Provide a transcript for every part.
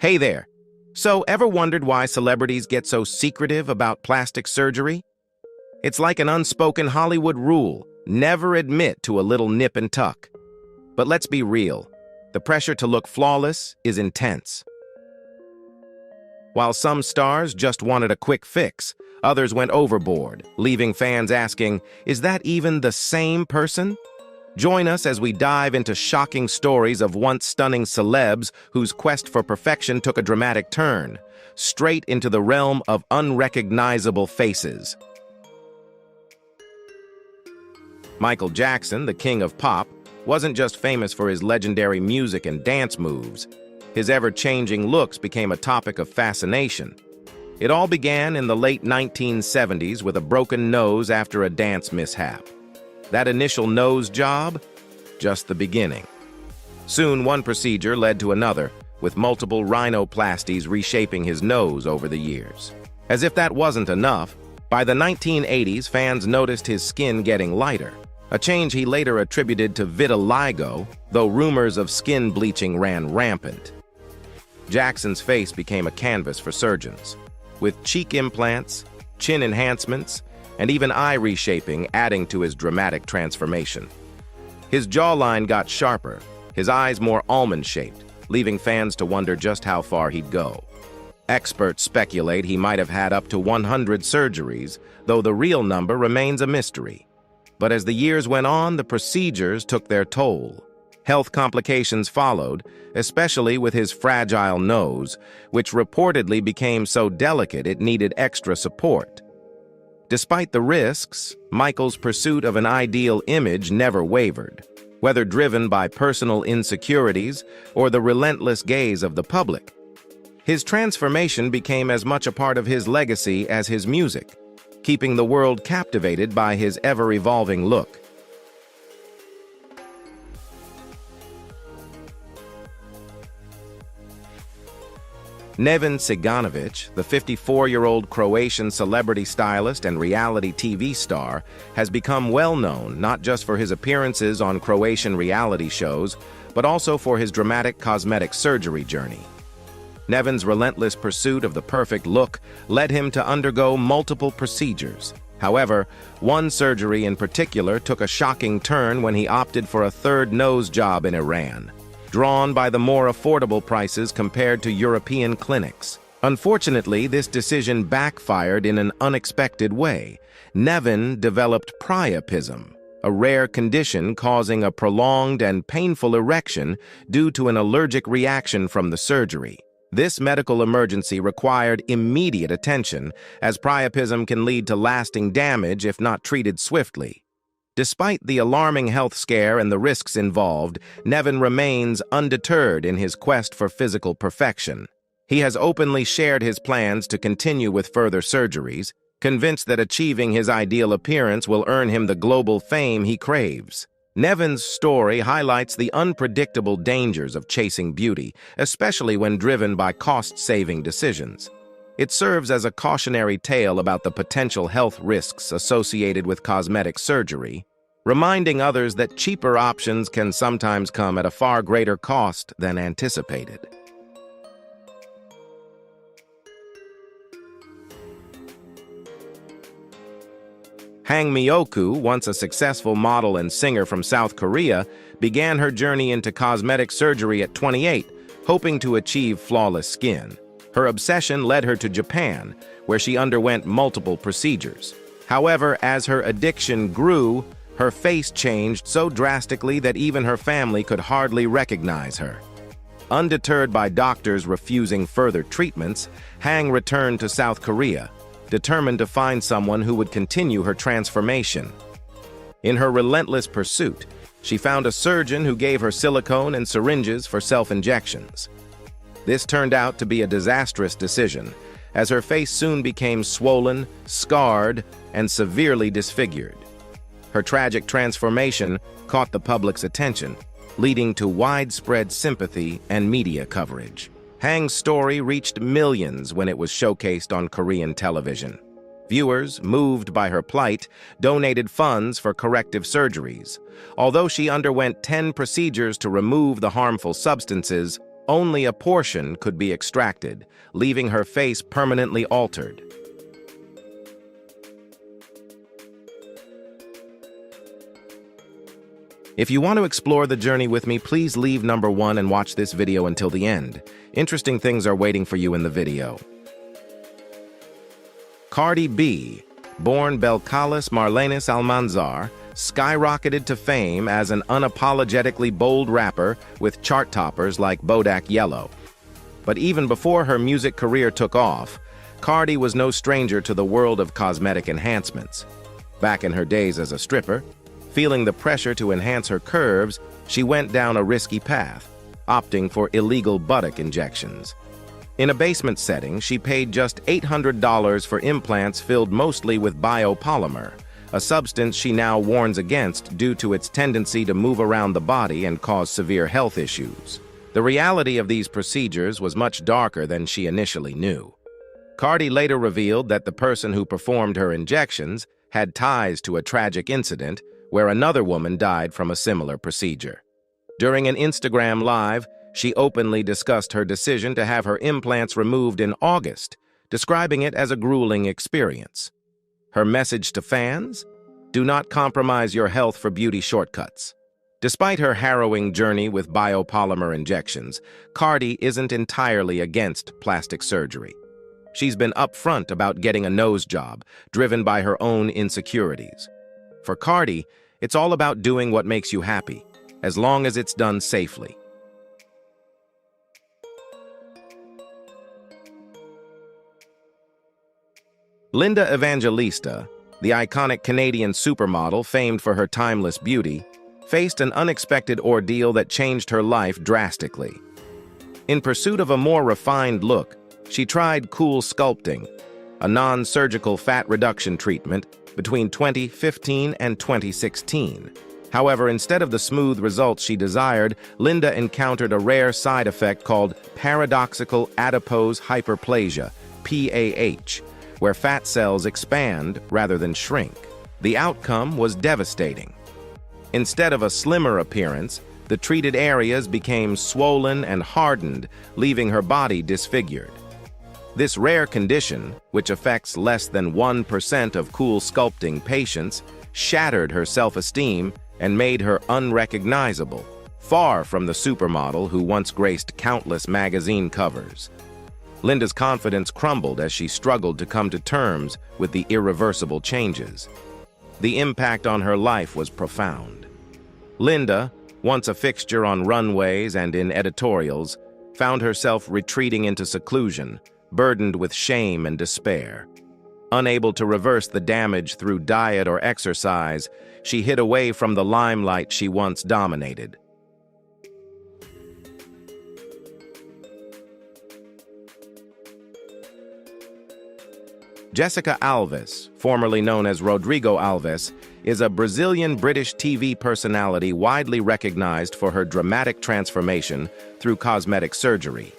Hey there. So, ever wondered why celebrities get so secretive about plastic surgery? It's like an unspoken Hollywood rule: never admit to a little nip and tuck. But let's be real. The pressure to look flawless is intense. While some stars just wanted a quick fix, others went overboard, leaving fans asking, is that even the same person? Join us as we dive into shocking stories of once stunning celebs whose quest for perfection took a dramatic turn, straight into the realm of unrecognizable faces. Michael Jackson, the king of pop, wasn't just famous for his legendary music and dance moves. His ever-changing looks became a topic of fascination. It all began in the late 1970s with a broken nose after a dance mishap. That initial nose job? Just the beginning. Soon, one procedure led to another, with multiple rhinoplasties reshaping his nose over the years. As if that wasn't enough, by the 1980s, fans noticed his skin getting lighter, a change he later attributed to vitiligo, though rumors of skin bleaching ran rampant. Jackson's face became a canvas for surgeons, with cheek implants, chin enhancements, and even eye reshaping adding to his dramatic transformation. His jawline got sharper, his eyes more almond-shaped, leaving fans to wonder just how far he'd go. Experts speculate he might have had up to 100 surgeries, though the real number remains a mystery. But as the years went on, the procedures took their toll. Health complications followed, especially with his fragile nose, which reportedly became so delicate it needed extra support. Despite the risks, Michael's pursuit of an ideal image never wavered, whether driven by personal insecurities or the relentless gaze of the public. His transformation became as much a part of his legacy as his music, keeping the world captivated by his ever-evolving look. Neven Ciganović, the 54-year-old Croatian celebrity stylist and reality TV star, has become well-known not just for his appearances on Croatian reality shows, but also for his dramatic cosmetic surgery journey. Neven's relentless pursuit of the perfect look led him to undergo multiple procedures. However, one surgery in particular took a shocking turn when he opted for a third nose job in Iran, drawn by the more affordable prices compared to European clinics. Unfortunately, this decision backfired in an unexpected way. Neven developed priapism, a rare condition causing a prolonged and painful erection due to an allergic reaction from the surgery. This medical emergency required immediate attention, as priapism can lead to lasting damage if not treated swiftly. Despite the alarming health scare and the risks involved, Neven remains undeterred in his quest for physical perfection. He has openly shared his plans to continue with further surgeries, convinced that achieving his ideal appearance will earn him the global fame he craves. Neven's story highlights the unpredictable dangers of chasing beauty, especially when driven by cost-saving decisions. It serves as a cautionary tale about the potential health risks associated with cosmetic surgery, reminding others that cheaper options can sometimes come at a far greater cost than anticipated. Hang Myoku, once a successful model and singer from South Korea, began her journey into cosmetic surgery at 28, hoping to achieve flawless skin. Her obsession led her to Japan, where she underwent multiple procedures. However, as her addiction grew, her face changed so drastically that even her family could hardly recognize her. Undeterred by doctors refusing further treatments, Hang returned to South Korea, determined to find someone who would continue her transformation. In her relentless pursuit, she found a surgeon who gave her silicone and syringes for self-injections. This turned out to be a disastrous decision, as her face soon became swollen, scarred, and severely disfigured. Her tragic transformation caught the public's attention, leading to widespread sympathy and media coverage. Hang's story reached millions when it was showcased on Korean television. Viewers, moved by her plight, donated funds for corrective surgeries. Although she underwent 10 procedures to remove the harmful substances, Only a portion could be extracted, leaving her face permanently altered. If you want to explore the journey with me, please leave number 1 and watch this video until the end. Interesting things are waiting for you in the video. Cardi B, born Belcalis Marlenis Almanzar, skyrocketed to fame as an unapologetically bold rapper with chart toppers like Bodak Yellow. But even before her music career took off, Cardi was no stranger to the world of cosmetic enhancements. Back in her days as a stripper, feeling the pressure to enhance her curves, she went down a risky path, opting for illegal buttock injections. In a basement setting, she paid just $800 for implants filled mostly with biopolymer, a substance she now warns against due to its tendency to move around the body and cause severe health issues. The reality of these procedures was much darker than she initially knew. Cardi later revealed that the person who performed her injections had ties to a tragic incident where another woman died from a similar procedure. During an Instagram Live, she openly discussed her decision to have her implants removed in August, describing it as a grueling experience. Her message to fans? Do not compromise your health for beauty shortcuts. Despite her harrowing journey with biopolymer injections, Cardi isn't entirely against plastic surgery. She's been upfront about getting a nose job, driven by her own insecurities. For Cardi, it's all about doing what makes you happy, as long as it's done safely. Linda Evangelista, the iconic Canadian supermodel famed for her timeless beauty, faced an unexpected ordeal that changed her life drastically. In pursuit of a more refined look, she tried cool sculpting, a non-surgical fat reduction treatment, between 2015 and 2016. However, instead of the smooth results she desired, Linda encountered a rare side effect called paradoxical adipose hyperplasia, PAH, where fat cells expand rather than shrink. The outcome was devastating. Instead of a slimmer appearance, the treated areas became swollen and hardened, leaving her body disfigured. This rare condition, which affects less than 1% of cool sculpting patients, shattered her self-esteem and made her unrecognizable, far from the supermodel who once graced countless magazine covers. Linda's confidence crumbled as she struggled to come to terms with the irreversible changes. The impact on her life was profound. Linda, once a fixture on runways and in editorials, found herself retreating into seclusion, burdened with shame and despair. Unable to reverse the damage through diet or exercise, she hid away from the limelight she once dominated. Jessica Alves, formerly known as Rodrigo Alves, is a Brazilian-British TV personality widely recognized for her dramatic transformation through cosmetic surgery.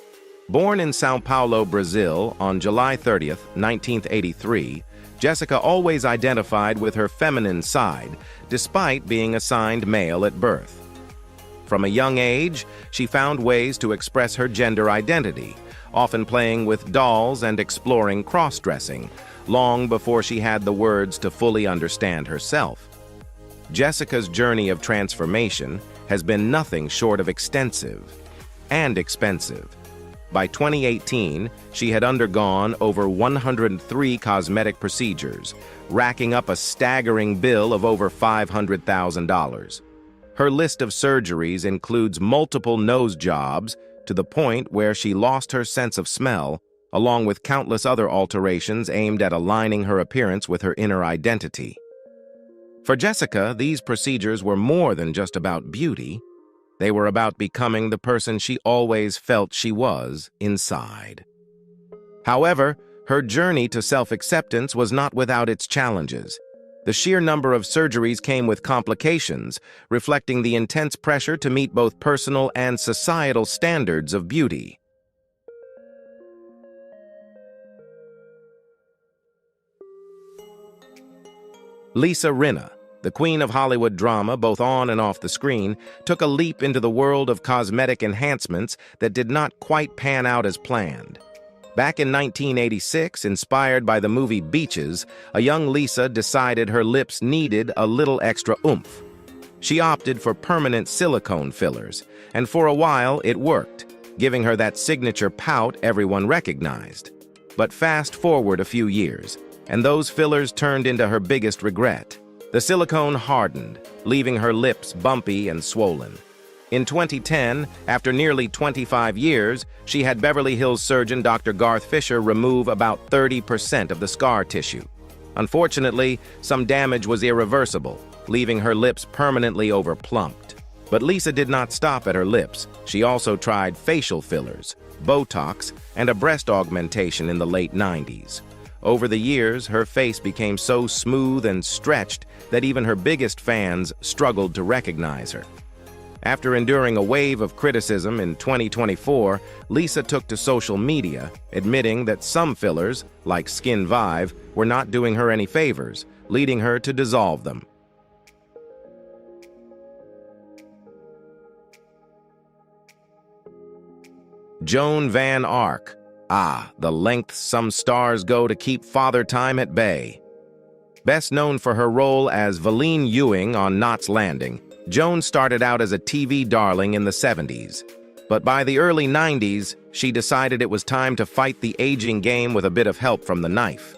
Born in São Paulo, Brazil, on July 30, 1983, Jessica always identified with her feminine side, despite being assigned male at birth. From a young age, she found ways to express her gender identity, often playing with dolls and exploring cross-dressing, long before she had the words to fully understand herself. Jessica's journey of transformation has been nothing short of extensive and expensive. By 2018, she had undergone over 103 cosmetic procedures, racking up a staggering bill of over $500,000. Her list of surgeries includes multiple nose jobs, to the point where she lost her sense of smell, along with countless other alterations aimed at aligning her appearance with her inner identity. For Jessica, these procedures were more than just about beauty. They were about becoming the person she always felt she was inside. However, her journey to self-acceptance was not without its challenges. The sheer number of surgeries came with complications, reflecting the intense pressure to meet both personal and societal standards of beauty. Lisa Rinna, The queen of Hollywood drama, both on and off the screen, took a leap into the world of cosmetic enhancements that did not quite pan out as planned. Back in 1986, inspired by the movie Beaches, a young Lisa decided her lips needed a little extra oomph. She opted for permanent silicone fillers, and for a while it worked, giving her that signature pout everyone recognized. But fast forward a few years, and those fillers turned into her biggest regret. The silicone hardened, leaving her lips bumpy and swollen. In 2010, after nearly 25 years, she had Beverly Hills surgeon Dr. Garth Fisher remove about 30% of the scar tissue. Unfortunately, some damage was irreversible, leaving her lips permanently overplumped. But Lisa did not stop at her lips. She also tried facial fillers, Botox, and a breast augmentation in the late 90s. Over the years, her face became so smooth and stretched that even her biggest fans struggled to recognize her. After enduring a wave of criticism in 2024, Lisa took to social media, admitting that some fillers, like Skin Vive, were not doing her any favors, leading her to dissolve them. Joan Van Ark. The lengths some stars go to keep Father Time at bay. Best known for her role as Valine Ewing on Knots Landing, Joan started out as a TV darling in the 70s. But by the early 90s, she decided it was time to fight the aging game with a bit of help from the knife.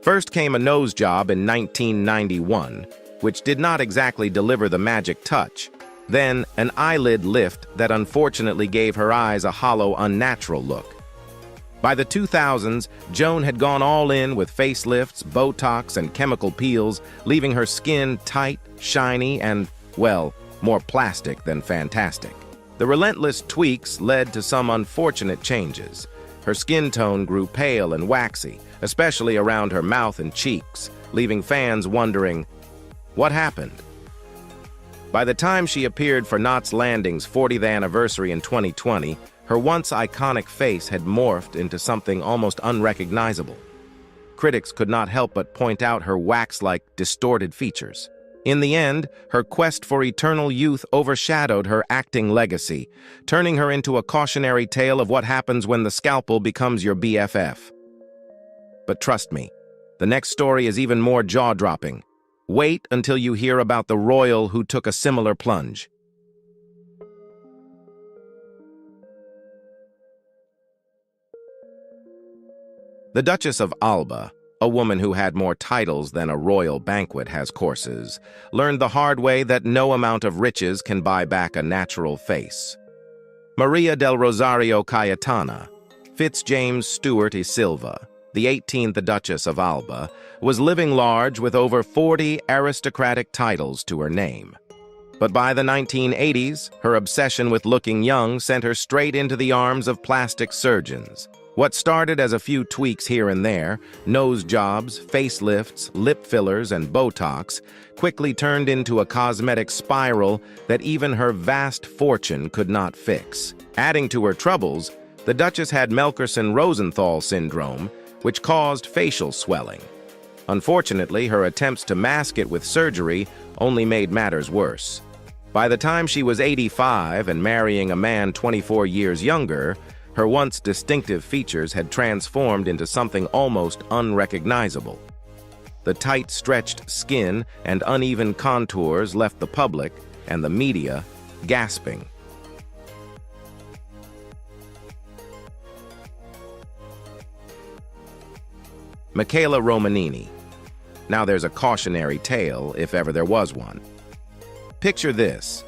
First came a nose job in 1991, which did not exactly deliver the magic touch. Then, an eyelid lift that unfortunately gave her eyes a hollow, unnatural look. By the 2000s, Joan had gone all in with facelifts, Botox, and chemical peels, leaving her skin tight, shiny, and, well, more plastic than fantastic. The relentless tweaks led to some unfortunate changes. Her skin tone grew pale and waxy, especially around her mouth and cheeks, leaving fans wondering, what happened? By the time she appeared for Knots Landing's 40th anniversary in 2020, her once iconic face had morphed into something almost unrecognizable. Critics could not help but point out her wax-like, distorted features. In the end, her quest for eternal youth overshadowed her acting legacy, turning her into a cautionary tale of what happens when the scalpel becomes your BFF. But trust me, the next story is even more jaw-dropping. Wait until you hear about the royal who took a similar plunge. The Duchess of Alba, a woman who had more titles than a royal banquet has courses, learned the hard way that no amount of riches can buy back a natural face. Maria del Rosario Cayetana, Fitzjames Stuart y Silva, the 18th Duchess of Alba, was living large with over 40 aristocratic titles to her name. But by the 1980s, her obsession with looking young sent her straight into the arms of plastic surgeons. What started as a few tweaks here and there, nose jobs, facelifts, lip fillers, and Botox, quickly turned into a cosmetic spiral that even her vast fortune could not fix. Adding to her troubles, the Duchess had Melkerson-Rosenthal syndrome, which caused facial swelling. Unfortunately, her attempts to mask it with surgery only made matters worse. By the time she was 85 and marrying a man 24 years younger, her once distinctive features had transformed into something almost unrecognizable. The tight, stretched skin and uneven contours left the public and the media gasping. Michaela Romanini. Now there's a cautionary tale, if ever there was one. Picture this.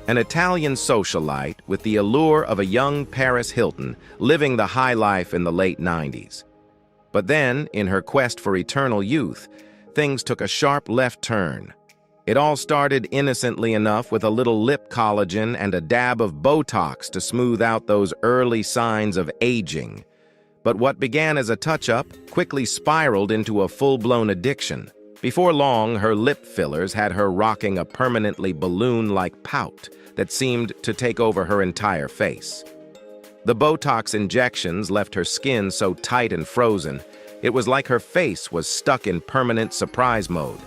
An Italian socialite with the allure of a young Paris Hilton living the high life in the late 90s. But then, in her quest for eternal youth, things took a sharp left turn. It all started innocently enough with a little lip collagen and a dab of Botox to smooth out those early signs of aging. But what began as a touch-up quickly spiraled into a full-blown addiction. Before long, her lip fillers had her rocking a permanently balloon-like pout that seemed to take over her entire face. The Botox injections left her skin so tight and frozen, it was like her face was stuck in permanent surprise mode.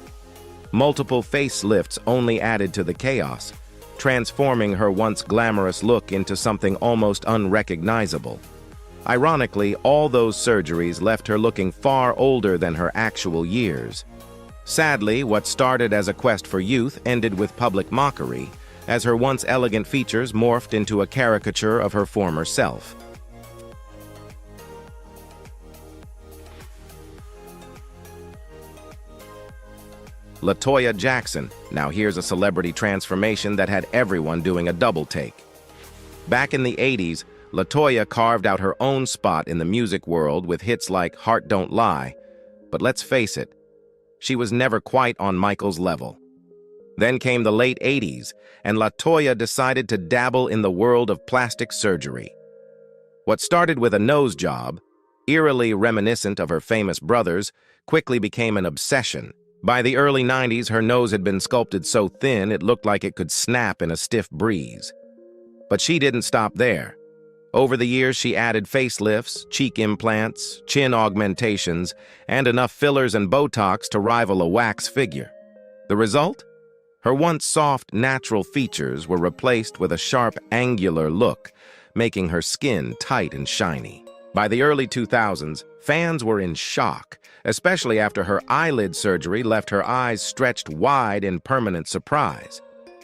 Multiple facelifts only added to the chaos, transforming her once glamorous look into something almost unrecognizable. Ironically, all those surgeries left her looking far older than her actual years. Sadly, what started as a quest for youth ended with public mockery, as her once elegant features morphed into a caricature of her former self. LaToya Jackson. Now here's a celebrity transformation that had everyone doing a double take. Back in the 80s, LaToya carved out her own spot in the music world with hits like Heart Don't Lie, but let's face it, she was never quite on Michael's level. Then came the late 80s, and LaToya decided to dabble in the world of plastic surgery. What started with a nose job, eerily reminiscent of her famous brothers, quickly became an obsession. By the early 90s, her nose had been sculpted so thin it looked like it could snap in a stiff breeze. But she didn't stop there. Over the years, she added facelifts, cheek implants, chin augmentations, and enough fillers and Botox to rival a wax figure. The result? Her once soft, natural features were replaced with a sharp, angular look, making her skin tight and shiny. By the early 2000s, fans were in shock, especially after her eyelid surgery left her eyes stretched wide in permanent surprise.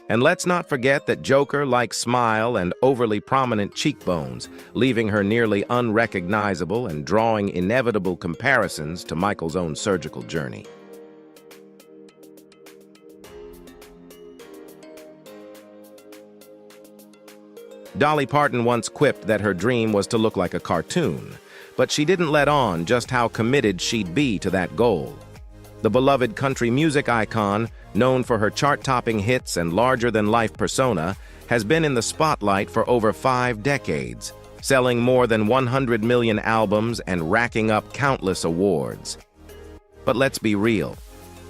And let's not forget that Joker-like smile and overly prominent cheekbones, leaving her nearly unrecognizable and drawing inevitable comparisons to Michael's own surgical journey. Dolly Parton once quipped that her dream was to look like a cartoon, but she didn't let on just how committed she'd be to that goal. The beloved country music icon, known for her chart-topping hits and larger-than-life persona, has been in the spotlight for over 5 decades, selling more than 100 million albums and racking up countless awards. But let's be real.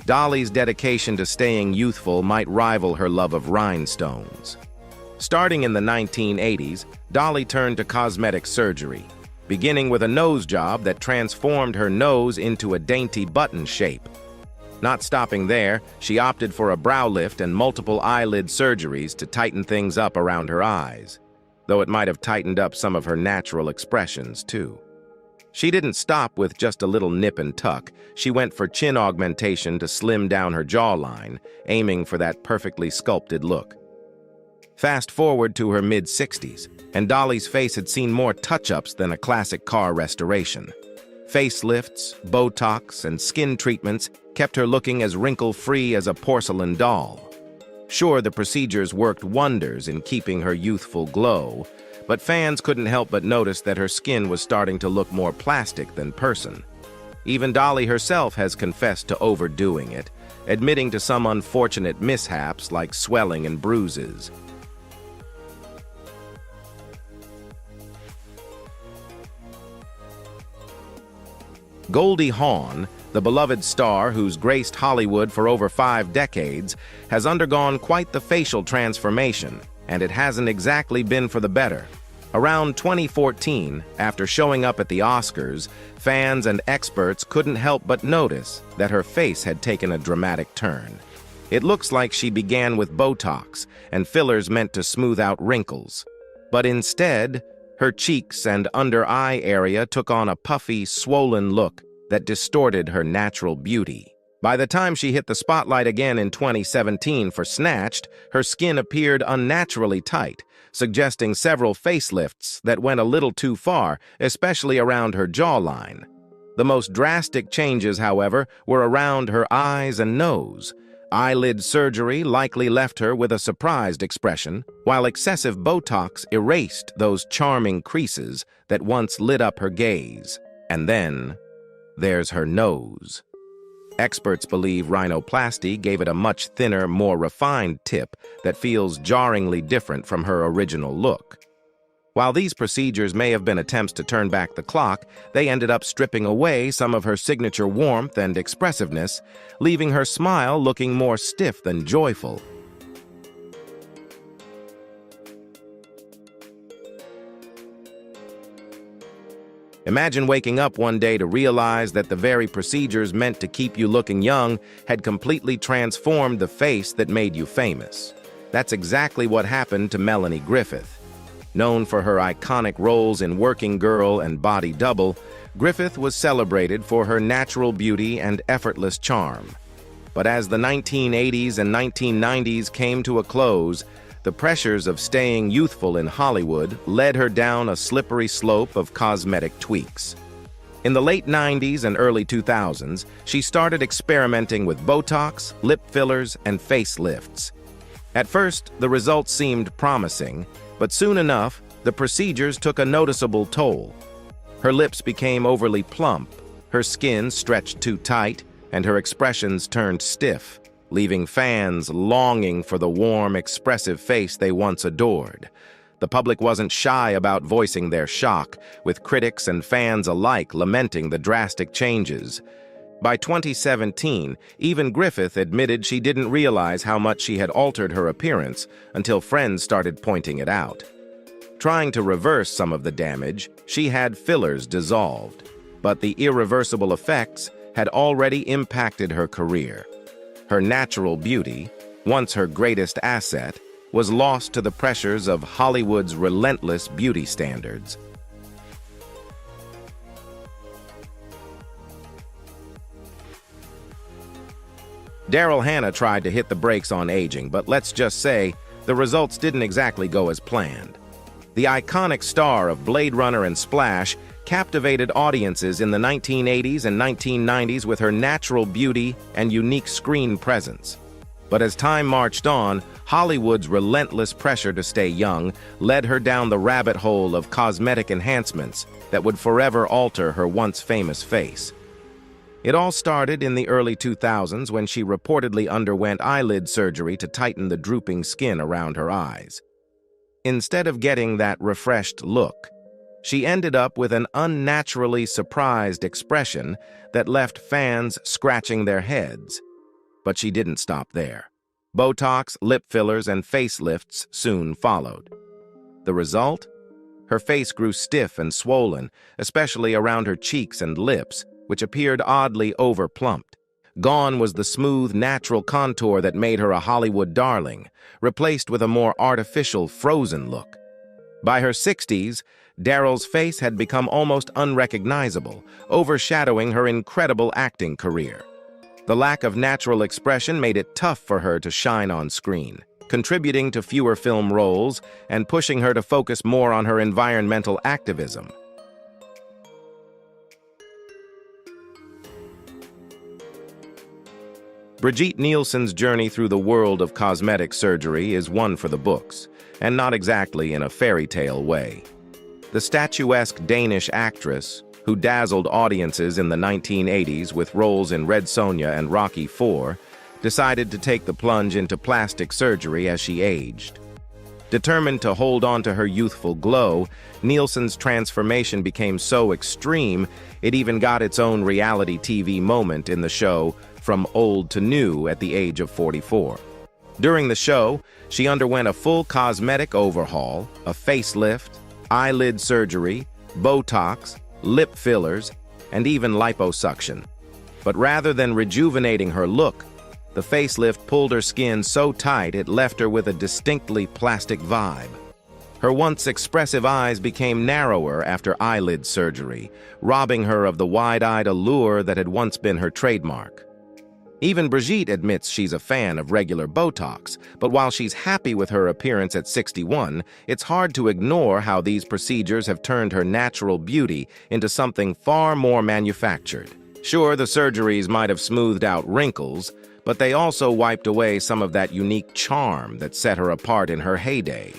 Dolly's dedication to staying youthful might rival her love of rhinestones. Starting in the 1980s, Dolly turned to cosmetic surgery, beginning with a nose job that transformed her nose into a dainty button shape. Not stopping there, she opted for a brow lift and multiple eyelid surgeries to tighten things up around her eyes, though it might have tightened up some of her natural expressions, too. She didn't stop with just a little nip and tuck. She went for chin augmentation to slim down her jawline, aiming for that perfectly sculpted look. Fast forward to her mid-60s, and Dolly's face had seen more touch-ups than a classic car restoration. Facelifts, Botox, and skin treatments kept her looking as wrinkle-free as a porcelain doll. Sure, the procedures worked wonders in keeping her youthful glow, but fans couldn't help but notice that her skin was starting to look more plastic than person. Even Dolly herself has confessed to overdoing it, admitting to some unfortunate mishaps like swelling and bruises. Goldie Hawn, the beloved star who's graced Hollywood for over 5 decades, has undergone quite the facial transformation, and it hasn't exactly been for the better. Around 2014, after showing up at the Oscars, fans and experts couldn't help but notice that her face had taken a dramatic turn. It looks like she began with Botox and fillers meant to smooth out wrinkles. But instead, her cheeks and under-eye area took on a puffy, swollen look that distorted her natural beauty. By the time she hit the spotlight again in 2017 for Snatched, her skin appeared unnaturally tight, suggesting several facelifts that went a little too far, especially around her jawline. The most drastic changes, however, were around her eyes and nose. Eyelid surgery likely left her with a surprised expression, while excessive Botox erased those charming creases that once lit up her gaze. And then, there's her nose. Experts believe rhinoplasty gave it a much thinner, more refined tip that feels jarringly different from her original look. While these procedures may have been attempts to turn back the clock, they ended up stripping away some of her signature warmth and expressiveness, leaving her smile looking more stiff than joyful. Imagine waking up one day to realize that the very procedures meant to keep you looking young had completely transformed the face that made you famous. That's exactly what happened to Melanie Griffith. Known for her iconic roles in Working Girl and Body Double, Griffith was celebrated for her natural beauty and effortless charm. But as the 1980s and 1990s came to a close, the pressures of staying youthful in Hollywood led her down a slippery slope of cosmetic tweaks. In the late 90s and early 2000s, she started experimenting with Botox, lip fillers, and facelifts. At first, the results seemed promising, but soon enough, the procedures took a noticeable toll. Her lips became overly plump, her skin stretched too tight, and her expressions turned stiff, leaving fans longing for the warm, expressive face they once adored. The public wasn't shy about voicing their shock, with critics and fans alike lamenting the drastic changes. By 2017, even Griffith admitted she didn't realize how much she had altered her appearance until friends started pointing it out. Trying to reverse some of the damage, she had fillers dissolved, but the irreversible effects had already impacted her career. Her natural beauty, once her greatest asset, was lost to the pressures of Hollywood's relentless beauty standards. Daryl Hannah tried to hit the brakes on aging, but let's just say the results didn't exactly go as planned. The iconic star of Blade Runner and Splash captivated audiences in the 1980s and 1990s with her natural beauty and unique screen presence. But as time marched on, Hollywood's relentless pressure to stay young led her down the rabbit hole of cosmetic enhancements that would forever alter her once famous face. It all started in the early 2000s when she reportedly underwent eyelid surgery to tighten the drooping skin around her eyes. Instead of getting that refreshed look, she ended up with an unnaturally surprised expression that left fans scratching their heads. But she didn't stop there. Botox, lip fillers, and facelifts soon followed. The result? Her face grew stiff and swollen, especially around her cheeks and lips, which appeared oddly overplumped. Gone was the smooth, natural contour that made her a Hollywood darling, replaced with a more artificial, frozen look. By her 60s, Daryl's face had become almost unrecognizable, overshadowing her incredible acting career. The lack of natural expression made it tough for her to shine on screen, contributing to fewer film roles and pushing her to focus more on her environmental activism. Brigitte Nielsen's journey through the world of cosmetic surgery is one for the books, and not exactly in a fairy tale way. The statuesque Danish actress, who dazzled audiences in the 1980s with roles in Red Sonja and Rocky IV, decided to take the plunge into plastic surgery as she aged. Determined to hold on to her youthful glow, Nielsen's transformation became so extreme, it even got its own reality TV moment in the show From Old to New at the age of 44. During the show, she underwent a full cosmetic overhaul, a facelift, eyelid surgery, Botox, lip fillers, and even liposuction. But rather than rejuvenating her look, the facelift pulled her skin so tight it left her with a distinctly plastic vibe. Her once expressive eyes became narrower after eyelid surgery, robbing her of the wide-eyed allure that had once been her trademark. Even Brigitte admits she's a fan of regular Botox, but while she's happy with her appearance at 61, it's hard to ignore how these procedures have turned her natural beauty into something far more manufactured. Sure, the surgeries might have smoothed out wrinkles, but they also wiped away some of that unique charm that set her apart in her heyday.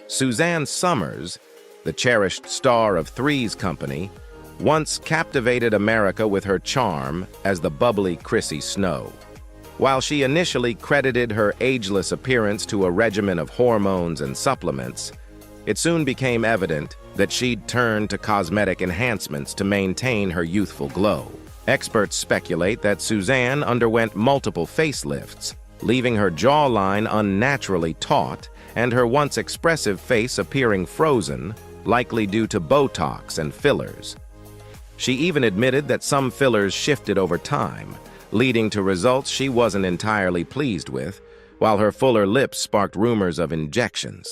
Suzanne Summers, the cherished star of Three's Company, once captivated America with her charm as the bubbly Chrissy Snow. While she initially credited her ageless appearance to a regimen of hormones and supplements, it soon became evident that she'd turned to cosmetic enhancements to maintain her youthful glow. Experts speculate that Suzanne underwent multiple facelifts, leaving her jawline unnaturally taut and her once expressive face appearing frozen, likely due to Botox and fillers. She even admitted that some fillers shifted over time, leading to results she wasn't entirely pleased with, while her fuller lips sparked rumors of injections.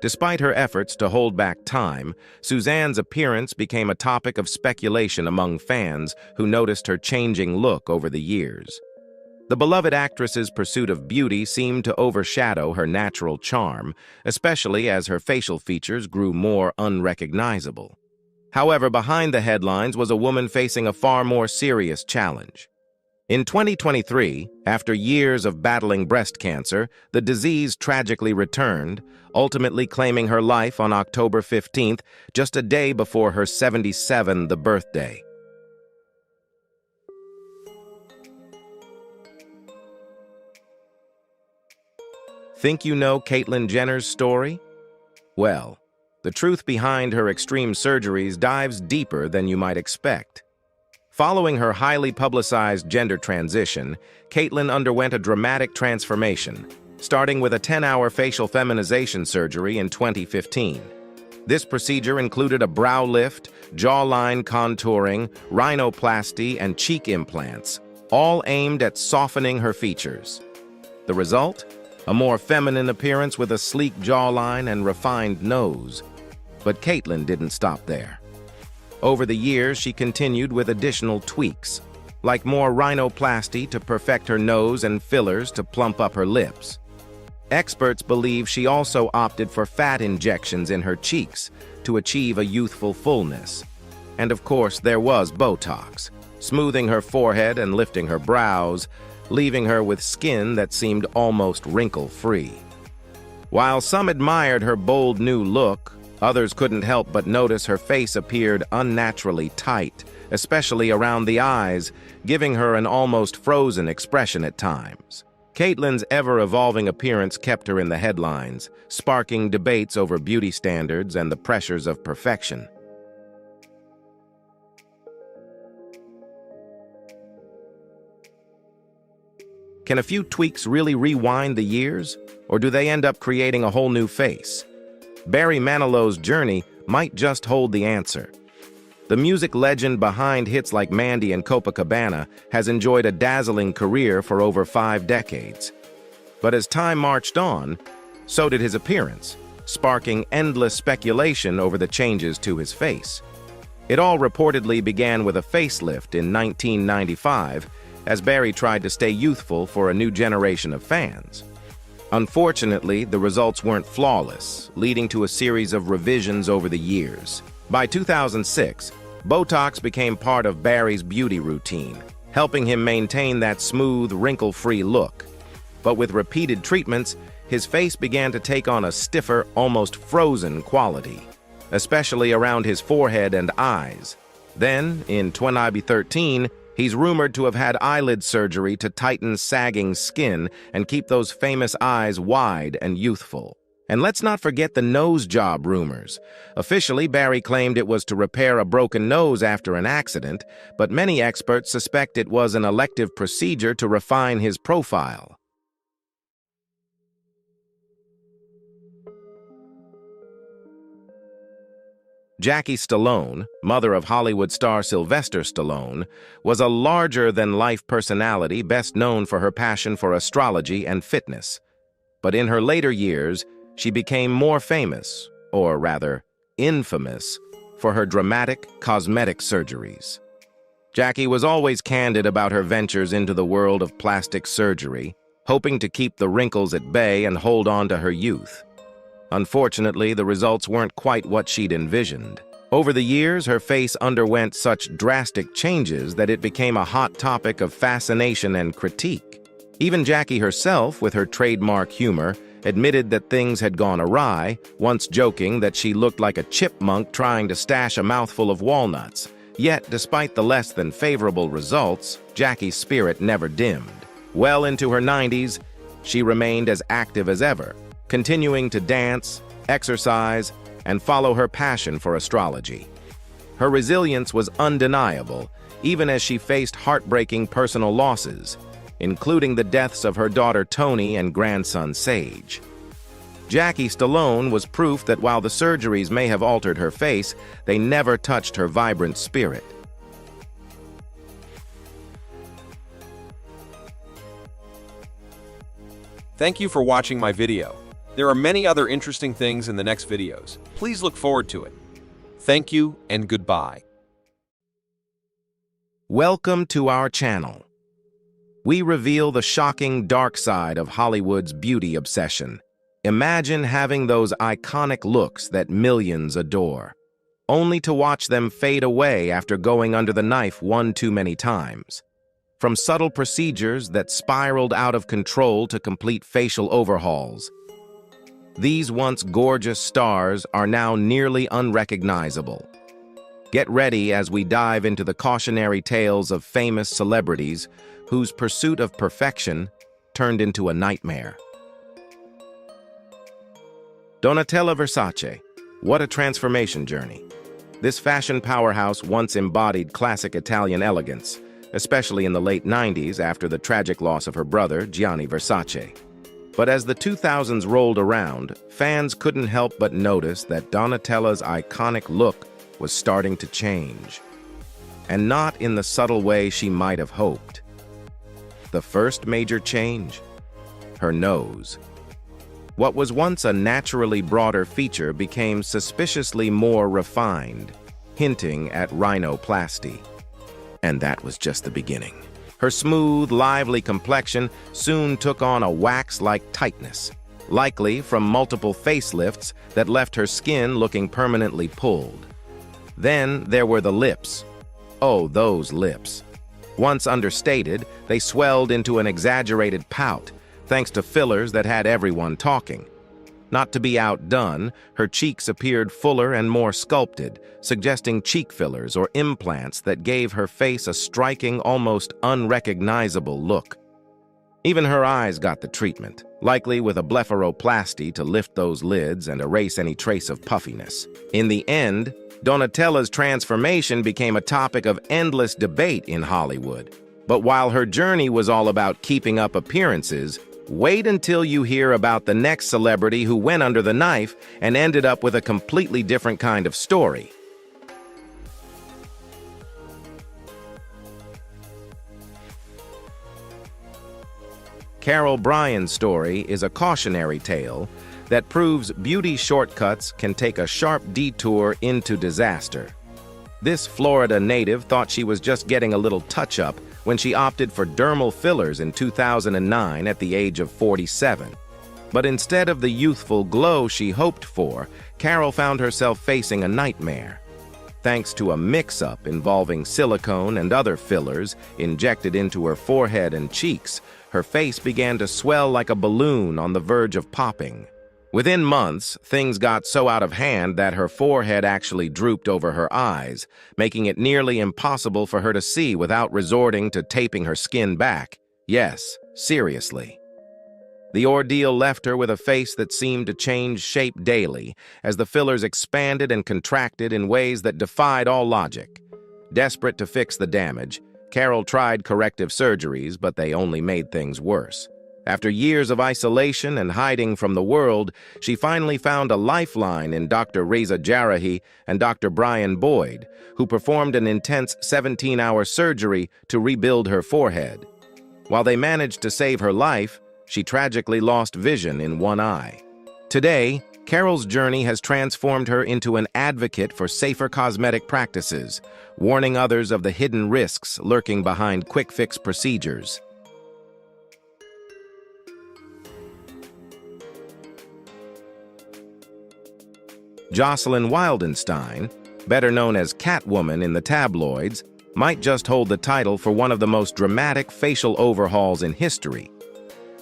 Despite her efforts to hold back time, Suzanne's appearance became a topic of speculation among fans who noticed her changing look over the years. The beloved actress's pursuit of beauty seemed to overshadow her natural charm, especially as her facial features grew more unrecognizable. However, behind the headlines was a woman facing a far more serious challenge. In 2023, after years of battling breast cancer, the disease tragically returned, ultimately claiming her life on October 15th, just a day before her 77th birthday. Think you know Caitlyn Jenner's story? Well, the truth behind her extreme surgeries dives deeper than you might expect. Following her highly publicized gender transition, Caitlyn underwent a dramatic transformation, starting with a 10-hour facial feminization surgery in 2015. This procedure included a brow lift, jawline contouring, rhinoplasty, and cheek implants, all aimed at softening her features. The result? A more feminine appearance with a sleek jawline and refined nose. But Caitlyn didn't stop there. Over the years, she continued with additional tweaks, like more rhinoplasty to perfect her nose and fillers to plump up her lips. Experts believe she also opted for fat injections in her cheeks to achieve a youthful fullness. And of course, there was Botox, smoothing her forehead and lifting her brows, leaving her with skin that seemed almost wrinkle-free. While some admired her bold new look, others couldn't help but notice her face appeared unnaturally tight, especially around the eyes, giving her an almost frozen expression at times. Caitlyn's ever-evolving appearance kept her in the headlines, sparking debates over beauty standards and the pressures of perfection. Can a few tweaks really rewind the years, or do they end up creating a whole new face? Barry Manilow's journey might just hold the answer. The music legend behind hits like Mandy and Copacabana has enjoyed a dazzling career for over 5 decades. But as time marched on, so did his appearance, sparking endless speculation over the changes to his face. It all reportedly began with a facelift in 1995, as Barry tried to stay youthful for a new generation of fans. Unfortunately, the results weren't flawless, leading to a series of revisions over the years. By 2006, Botox became part of Barry's beauty routine, helping him maintain that smooth, wrinkle-free look. But with repeated treatments, his face began to take on a stiffer, almost frozen quality, especially around his forehead and eyes. Then, in 2013, he's rumored to have had eyelid surgery to tighten sagging skin and keep those famous eyes wide and youthful. And let's not forget the nose job rumors. Officially, Barry claimed it was to repair a broken nose after an accident, but many experts suspect it was an elective procedure to refine his profile. Jackie Stallone, mother of Hollywood star Sylvester Stallone, was a larger-than-life personality best known for her passion for astrology and fitness. But in her later years, she became more famous, or rather, infamous, for her dramatic cosmetic surgeries. Jackie was always candid about her ventures into the world of plastic surgery, hoping to keep the wrinkles at bay and hold on to her youth. Unfortunately, the results weren't quite what she'd envisioned. Over the years, her face underwent such drastic changes that it became a hot topic of fascination and critique. Even Jackie herself, with her trademark humor, admitted that things had gone awry, once joking that she looked like a chipmunk trying to stash a mouthful of walnuts. Yet, despite the less than favorable results, Jackie's spirit never dimmed. Well into her 90s, she remained as active as ever, continuing to dance, exercise, and follow her passion for astrology. Her resilience was undeniable, even as she faced heartbreaking personal losses. including the deaths of her daughter Toni and grandson Sage. Jackie Stallone was proof that while the surgeries may have altered her face, they never touched her vibrant spirit. Thank you for watching my video. There are many other interesting things in the next videos. Please look forward to it. Thank you and goodbye. Welcome to our channel. We reveal the shocking dark side of Hollywood's beauty obsession. Imagine having those iconic looks that millions adore, only to watch them fade away after going under the knife one too many times. From subtle procedures that spiraled out of control to complete facial overhauls, these once gorgeous stars are now nearly unrecognizable. Get ready as we dive into the cautionary tales of famous celebrities whose pursuit of perfection turned into a nightmare. Donatella Versace, what a transformation journey. This fashion powerhouse once embodied classic Italian elegance, especially in the late 90s after the tragic loss of her brother, Gianni Versace. But as the 2000s rolled around, fans couldn't help but notice that Donatella's iconic look was starting to change. And not in the subtle way she might have hoped. The first major change? Her nose. What was once a naturally broader feature became suspiciously more refined, hinting at rhinoplasty. And that was just the beginning. Her smooth, lively complexion soon took on a wax-like tightness, likely from multiple facelifts that left her skin looking permanently pulled. Then there were the lips. Oh, those lips. Once understated, they swelled into an exaggerated pout, thanks to fillers that had everyone talking. Not to be outdone, her cheeks appeared fuller and more sculpted, suggesting cheek fillers or implants that gave her face a striking, almost unrecognizable look. Even her eyes got the treatment, likely with a blepharoplasty to lift those lids and erase any trace of puffiness. In the end, Donatella's transformation became a topic of endless debate in Hollywood. But while her journey was all about keeping up appearances, wait until you hear about the next celebrity who went under the knife and ended up with a completely different kind of story. Carol Bryan's story is a cautionary tale that proves beauty shortcuts can take a sharp detour into disaster. This Florida native thought she was just getting a little touch-up when she opted for dermal fillers in 2009 at the age of 47. But instead of the youthful glow she hoped for, Carol found herself facing a nightmare. Thanks to a mix-up involving silicone and other fillers injected into her forehead and cheeks, her face began to swell like a balloon on the verge of popping. Within months, things got so out of hand that her forehead actually drooped over her eyes, making it nearly impossible for her to see without resorting to taping her skin back. Yes, seriously. The ordeal left her with a face that seemed to change shape daily as the fillers expanded and contracted in ways that defied all logic. Desperate to fix the damage, Carol tried corrective surgeries, but they only made things worse. After years of isolation and hiding from the world, she finally found a lifeline in Dr. Reza Jarahi and Dr. Brian Boyd, who performed an intense 17-hour surgery to rebuild her forehead. While they managed to save her life, she tragically lost vision in one eye. Today, Carol's journey has transformed her into an advocate for safer cosmetic practices, warning others of the hidden risks lurking behind quick-fix procedures. Jocelyn Wildenstein, better known as Catwoman in the tabloids, might just hold the title for one of the most dramatic facial overhauls in history.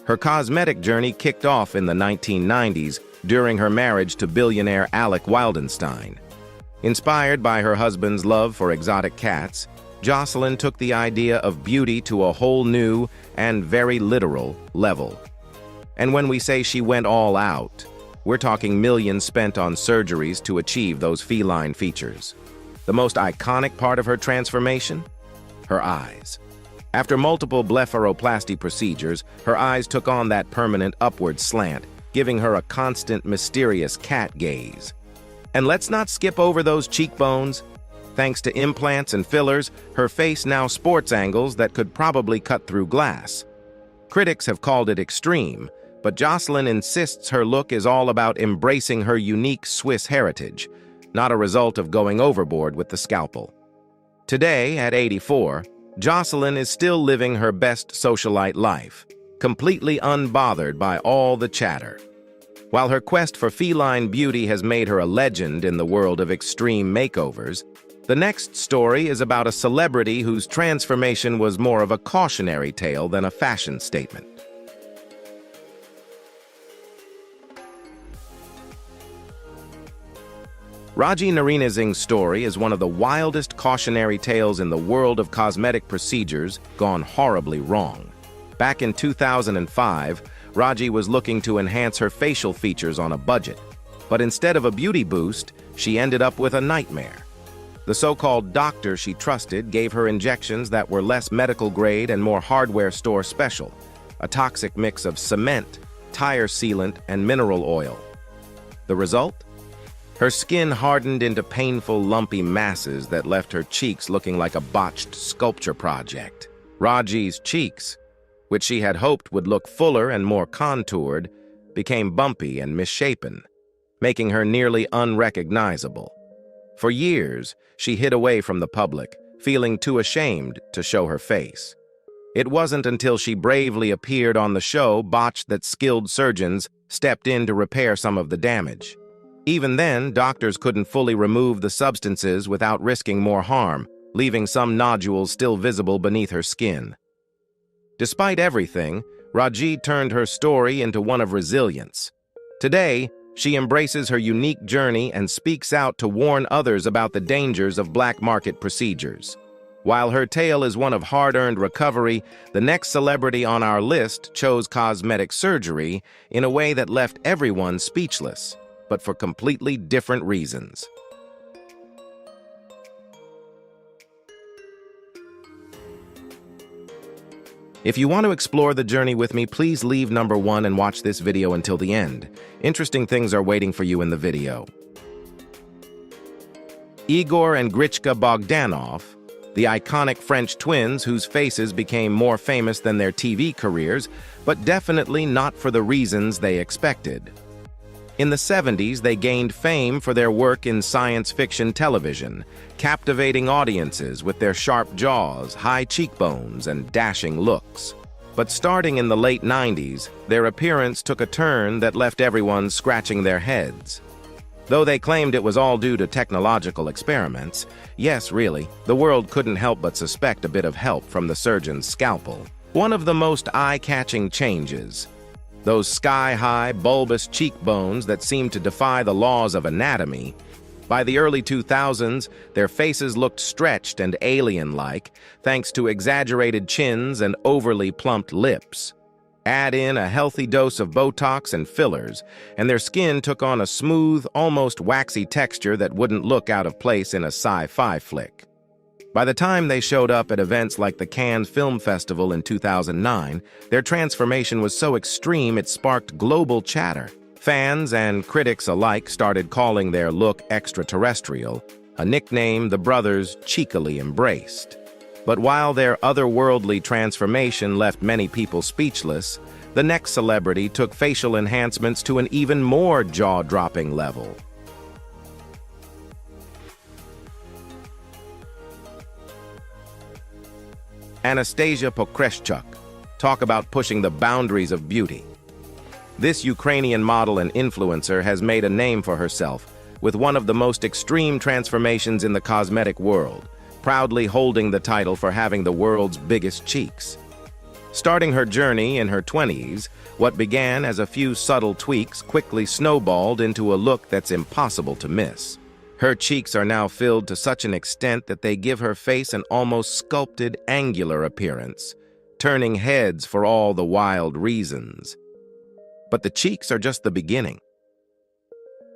Her cosmetic journey kicked off in the 1990s during her marriage to billionaire Alec Wildenstein. Inspired by her husband's love for exotic cats, Jocelyn took the idea of beauty to a whole new and very literal level. And when we say she went all out, we're talking millions spent on surgeries to achieve those feline features. The most iconic part of her transformation? Her eyes. After multiple blepharoplasty procedures, her eyes took on that permanent upward slant, giving her a constant, mysterious cat gaze. And let's not skip over those cheekbones. Thanks to implants and fillers, her face now sports angles that could probably cut through glass. Critics have called it extreme, but Jocelyn insists her look is all about embracing her unique Swiss heritage, not a result of going overboard with the scalpel. Today, at 84, Jocelyn is still living her best socialite life, completely unbothered by all the chatter. While her quest for feline beauty has made her a legend in the world of extreme makeovers, the next story is about a celebrity whose transformation was more of a cautionary tale than a fashion statement. Raji Narinasing's story is one of the wildest cautionary tales in the world of cosmetic procedures gone horribly wrong. Back in 2005, Raji was looking to enhance her facial features on a budget, but instead of a beauty boost, she ended up with a nightmare. The so-called doctor she trusted gave her injections that were less medical grade and more hardware store special, a toxic mix of cement, tire sealant, and mineral oil. The result? Her skin hardened into painful, lumpy masses that left her cheeks looking like a botched sculpture project. Raji's cheeks, which she had hoped would look fuller and more contoured, became bumpy and misshapen, making her nearly unrecognizable. For years, she hid away from the public, feeling too ashamed to show her face. It wasn't until she bravely appeared on the show Botched that skilled surgeons stepped in to repair some of the damage. Even then, doctors couldn't fully remove the substances without risking more harm, leaving some nodules still visible beneath her skin. Despite everything, Raji turned her story into one of resilience. Today, she embraces her unique journey and speaks out to warn others about the dangers of black market procedures. While her tale is one of hard-earned recovery, the next celebrity on our list chose cosmetic surgery in a way that left everyone speechless, but for completely different reasons. If you want to explore the journey with me, please leave number 1 and watch this video until the end. Interesting things are waiting for you in the video. Igor and Grichka Bogdanov, the iconic French twins whose faces became more famous than their TV careers, but definitely not for the reasons they expected. In the 70s, they gained fame for their work in science fiction television, captivating audiences with their sharp jaws, high cheekbones, and dashing looks. But starting in the late 90s, their appearance took a turn that left everyone scratching their heads. Though they claimed it was all due to technological experiments, yes, really, the world couldn't help but suspect a bit of help from the surgeon's scalpel. One of the most eye-catching changes, those sky-high, bulbous cheekbones that seemed to defy the laws of anatomy. By the early 2000s, their faces looked stretched and alien-like, thanks to exaggerated chins and overly plumped lips. Add in a healthy dose of Botox and fillers, and their skin took on a smooth, almost waxy texture that wouldn't look out of place in a sci-fi flick. By the time they showed up at events like the Cannes Film Festival in 2009, their transformation was so extreme it sparked global chatter. Fans and critics alike started calling their look extraterrestrial, a nickname the brothers cheekily embraced. But while their otherworldly transformation left many people speechless, the next celebrity took facial enhancements to an even more jaw-dropping level. Anastasia Pokreshchuk. Talk about pushing the boundaries of beauty. This Ukrainian model and influencer has made a name for herself with one of the most extreme transformations in the cosmetic world, proudly holding the title for having the world's biggest cheeks. Starting her journey in her 20s, what began as a few subtle tweaks quickly snowballed into a look that's impossible to miss. Her cheeks are now filled to such an extent that they give her face an almost sculpted, angular appearance, turning heads for all the wild reasons. But the cheeks are just the beginning.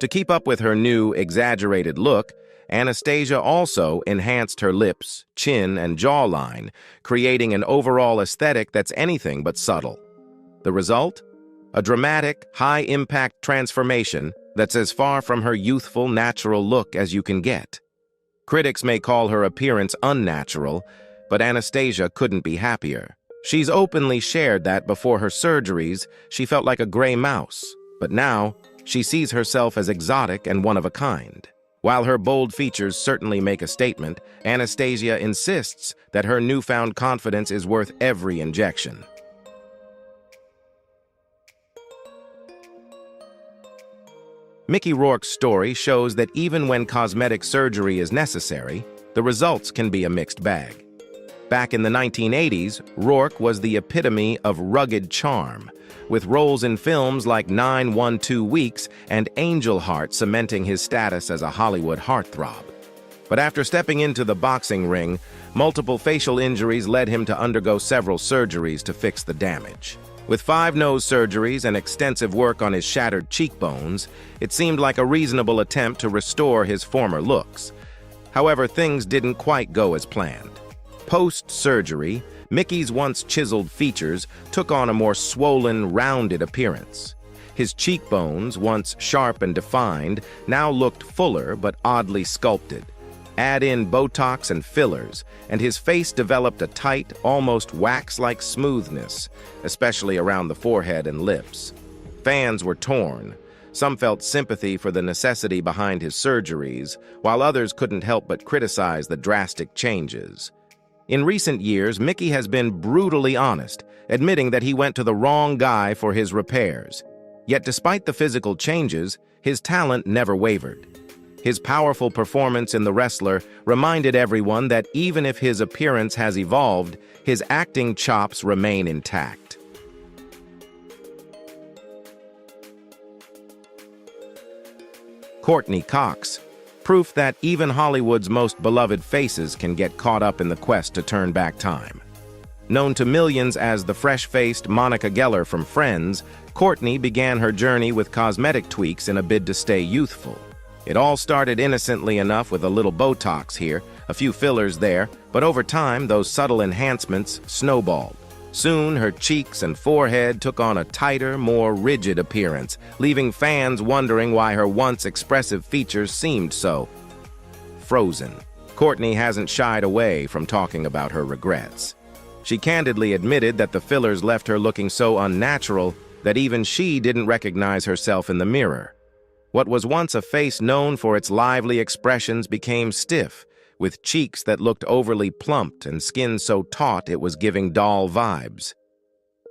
To keep up with her new, exaggerated look, Anastasia also enhanced her lips, chin, and jawline, creating an overall aesthetic that's anything but subtle. The result? A dramatic, high-impact transformation that's as far from her youthful, natural look as you can get. Critics may call her appearance unnatural, but Anastasia couldn't be happier. She's openly shared that before her surgeries, she felt like a gray mouse, but now she sees herself as exotic and one of a kind. While her bold features certainly make a statement, Anastasia insists that her newfound confidence is worth every injection. Mickey Rourke's story shows that even when cosmetic surgery is necessary, the results can be a mixed bag. Back in the 1980s, Rourke was the epitome of rugged charm, with roles in films like 912 Weeks and Angel Heart cementing his status as a Hollywood heartthrob. But after stepping into the boxing ring, multiple facial injuries led him to undergo several surgeries to fix the damage. With 5 nose surgeries and extensive work on his shattered cheekbones, it seemed like a reasonable attempt to restore his former looks. However, things didn't quite go as planned. Post-surgery, Mickey's once chiseled features took on a more swollen, rounded appearance. His cheekbones, once sharp and defined, now looked fuller but oddly sculpted. Add in Botox and fillers, and his face developed a tight, almost wax-like smoothness, especially around the forehead and lips. Fans were torn. Some felt sympathy for the necessity behind his surgeries, while others couldn't help but criticize the drastic changes. In recent years, Mickey has been brutally honest, admitting that he went to the wrong guy for his repairs. Yet despite the physical changes, his talent never wavered. His powerful performance in The Wrestler reminded everyone that even if his appearance has evolved, his acting chops remain intact. Courtney Cox, proof that even Hollywood's most beloved faces can get caught up in the quest to turn back time. Known to millions as the fresh-faced Monica Geller from Friends, Courtney began her journey with cosmetic tweaks in a bid to stay youthful. It all started innocently enough with a little Botox here, a few fillers there, but over time, those subtle enhancements snowballed. Soon, her cheeks and forehead took on a tighter, more rigid appearance, leaving fans wondering why her once expressive features seemed so frozen. Courtney hasn't shied away from talking about her regrets. She candidly admitted that the fillers left her looking so unnatural that even she didn't recognize herself in the mirror. What was once a face known for its lively expressions became stiff, with cheeks that looked overly plumped and skin so taut it was giving doll vibes.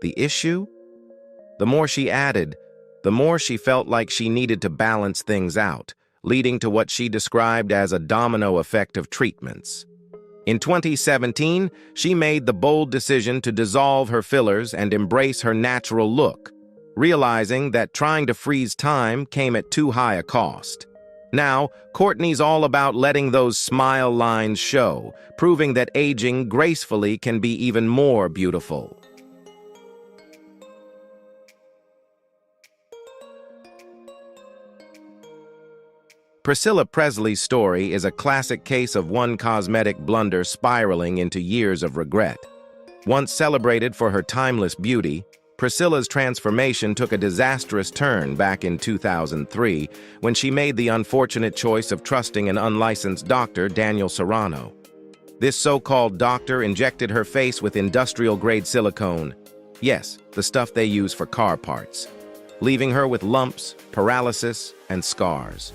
The issue? The more she added, the more she felt like she needed to balance things out, leading to what she described as a domino effect of treatments. In 2017, she made the bold decision to dissolve her fillers and embrace her natural look, realizing that trying to freeze time came at too high a cost. Now, Courtney's all about letting those smile lines show, proving that aging gracefully can be even more beautiful. Priscilla Presley's story is a classic case of one cosmetic blunder spiraling into years of regret. Once celebrated for her timeless beauty, Priscilla's transformation took a disastrous turn back in 2003 when she made the unfortunate choice of trusting an unlicensed doctor, Daniel Serrano. This so-called doctor injected her face with industrial-grade silicone. Yes, the stuff they use for car parts, leaving her with lumps, paralysis, and scars.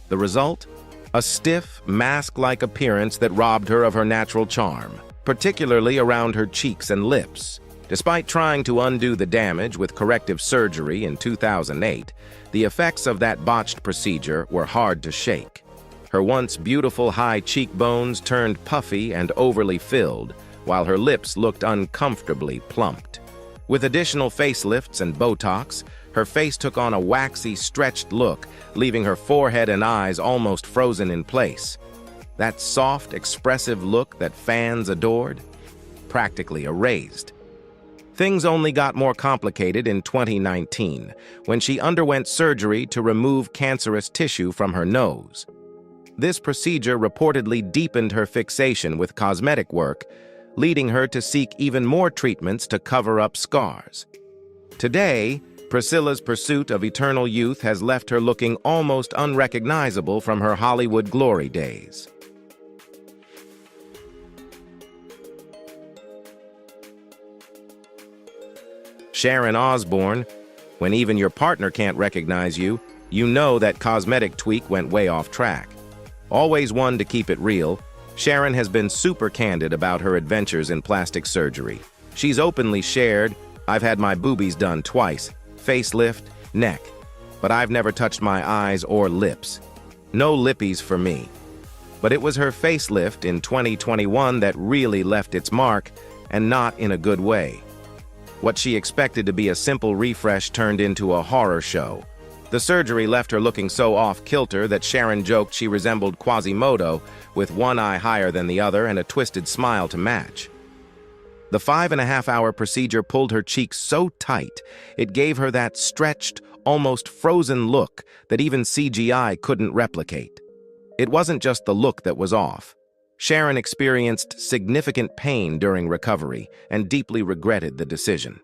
The result? A stiff, mask-like appearance that robbed her of her natural charm, particularly around her cheeks and lips. Despite trying to undo the damage with corrective surgery in 2008, the effects of that botched procedure were hard to shake. Her once beautiful high cheekbones turned puffy and overly filled, while her lips looked uncomfortably plumped. With additional facelifts and Botox, her face took on a waxy, stretched look, leaving her forehead and eyes almost frozen in place. That soft, expressive look that fans adored, practically erased. Things only got more complicated in 2019, when she underwent surgery to remove cancerous tissue from her nose. This procedure reportedly deepened her fixation with cosmetic work, leading her to seek even more treatments to cover up scars. Today, Priscilla's pursuit of eternal youth has left her looking almost unrecognizable from her Hollywood glory days. Sharon Osbourne, when even your partner can't recognize you, you know that cosmetic tweak went way off track. Always one to keep it real, Sharon has been super candid about her adventures in plastic surgery. She's openly shared, "I've had my boobies done twice, facelift, neck, but I've never touched my eyes or lips. No lippies for me." But it was her facelift in 2021 that really left its mark, and not in a good way. What she expected to be a simple refresh turned into a horror show. The surgery left her looking so off-kilter that Sharon joked she resembled Quasimodo, with one eye higher than the other and a twisted smile to match. The 5.5-hour procedure pulled her cheeks so tight, it gave her that stretched, almost frozen look that even CGI couldn't replicate. It wasn't just the look that was off. Sharon experienced significant pain during recovery and deeply regretted the decision.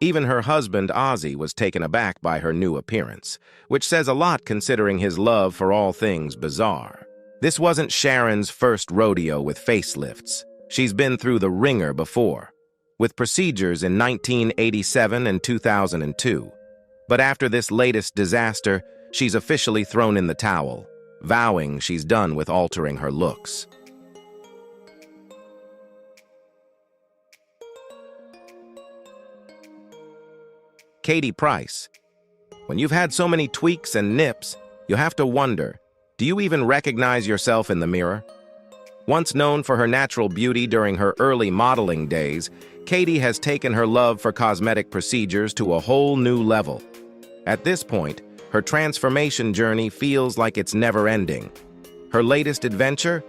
Even her husband, Ozzy, was taken aback by her new appearance, which says a lot considering his love for all things bizarre. This wasn't Sharon's first rodeo with facelifts. She's been through the ringer before, with procedures in 1987 and 2002. But after this latest disaster, she's officially thrown in the towel, vowing she's done with altering her looks. Katie Price. When you've had so many tweaks and nips, you have to wonder, do you even recognize yourself in the mirror? Once known for her natural beauty during her early modeling days, Katie has taken her love for cosmetic procedures to a whole new level. At this point, her transformation journey feels like it's never ending. Her latest adventure?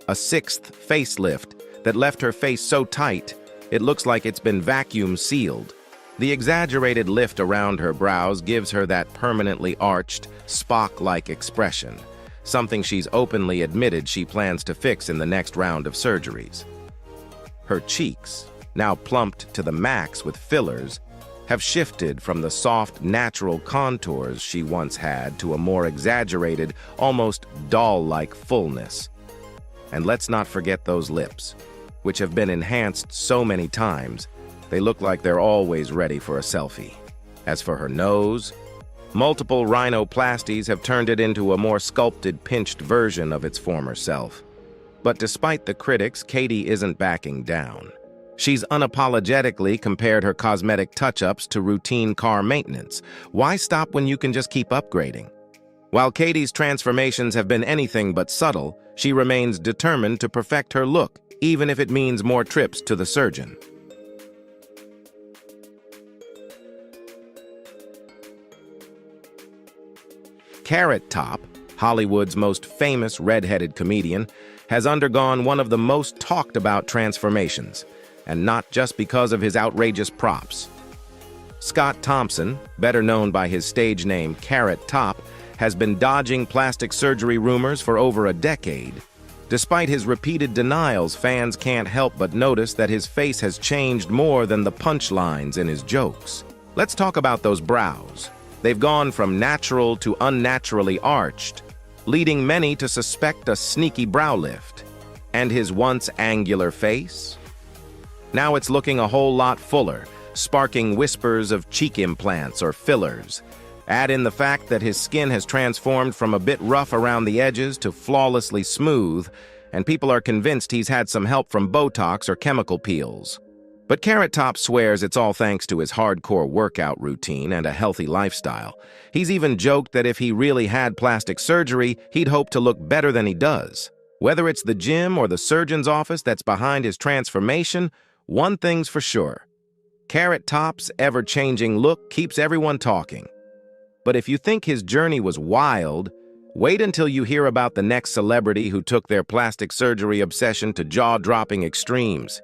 A 6th facelift that left her face so tight, it looks like it's been vacuum sealed. The exaggerated lift around her brows gives her that permanently arched, Spock-like expression, something she's openly admitted she plans to fix in the next round of surgeries. Her cheeks, now plumped to the max with fillers, have shifted from the soft, natural contours she once had to a more exaggerated, almost doll-like fullness. And let's not forget those lips, which have been enhanced so many times, they look like they're always ready for a selfie. As for her nose, multiple rhinoplasties have turned it into a more sculpted, pinched version of its former self. But despite the critics, Katie isn't backing down. She's unapologetically compared her cosmetic touch-ups to routine car maintenance. Why stop when you can just keep upgrading? While Katie's transformations have been anything but subtle, she remains determined to perfect her look, even if it means more trips to the surgeon. Carrot Top, Hollywood's most famous red-headed comedian, has undergone one of the most talked-about transformations, and not just because of his outrageous props. Scott Thompson, better known by his stage name Carrot Top, has been dodging plastic surgery rumors for over a decade. Despite his repeated denials, fans can't help but notice that his face has changed more than the punchlines in his jokes. Let's talk about those brows. They've gone from natural to unnaturally arched, leading many to suspect a sneaky brow lift. And his once angular face? Now it's looking a whole lot fuller, sparking whispers of cheek implants or fillers. Add in the fact that his skin has transformed from a bit rough around the edges to flawlessly smooth, and people are convinced he's had some help from Botox or chemical peels. But Carrot Top swears it's all thanks to his hardcore workout routine and a healthy lifestyle. He's even joked that if he really had plastic surgery, he'd hope to look better than he does. Whether it's the gym or the surgeon's office that's behind his transformation, one thing's for sure. Carrot Top's ever-changing look keeps everyone talking. But if you think his journey was wild, wait until you hear about the next celebrity who took their plastic surgery obsession to jaw-dropping extremes.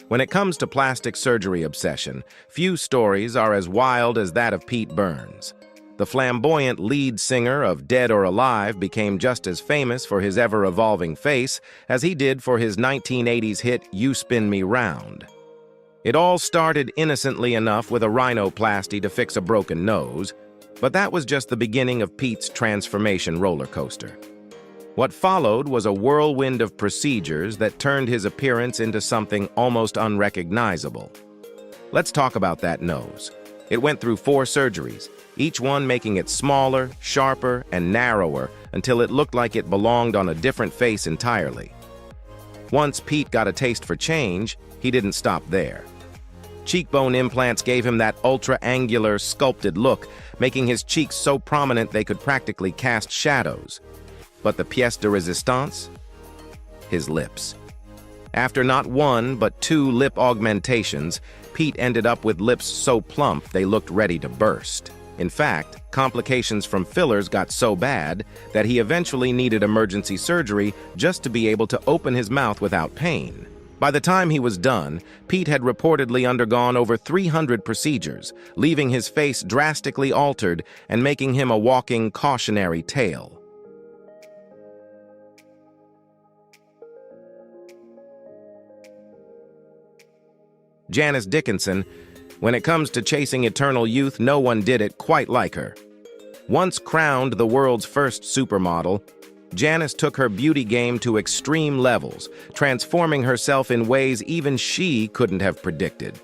When it comes to plastic surgery obsession, few stories are as wild as that of Pete Burns. The flamboyant lead singer of Dead or Alive became just as famous for his ever-evolving face as he did for his 1980s hit You Spin Me Round. It all started innocently enough with a rhinoplasty to fix a broken nose, but that was just the beginning of Pete's transformation roller coaster. What followed was a whirlwind of procedures that turned his appearance into something almost unrecognizable. Let's talk about that nose. It went through 4 surgeries, each one making it smaller, sharper, and narrower until it looked like it belonged on a different face entirely. Once Pete got a taste for change, he didn't stop there. Cheekbone implants gave him that ultra-angular, sculpted look, making his cheeks so prominent they could practically cast shadows. But the pièce de résistance? His lips. After not 1 but 2 lip augmentations, Pete ended up with lips so plump they looked ready to burst. In fact, complications from fillers got so bad that he eventually needed emergency surgery just to be able to open his mouth without pain. By the time he was done, Pete had reportedly undergone over 300 procedures, leaving his face drastically altered and making him a walking cautionary tale. Janice Dickinson, when it comes to chasing eternal youth, no one did it quite like her. Once crowned the world's first supermodel, Janice took her beauty game to extreme levels, transforming herself in ways even she couldn't have predicted.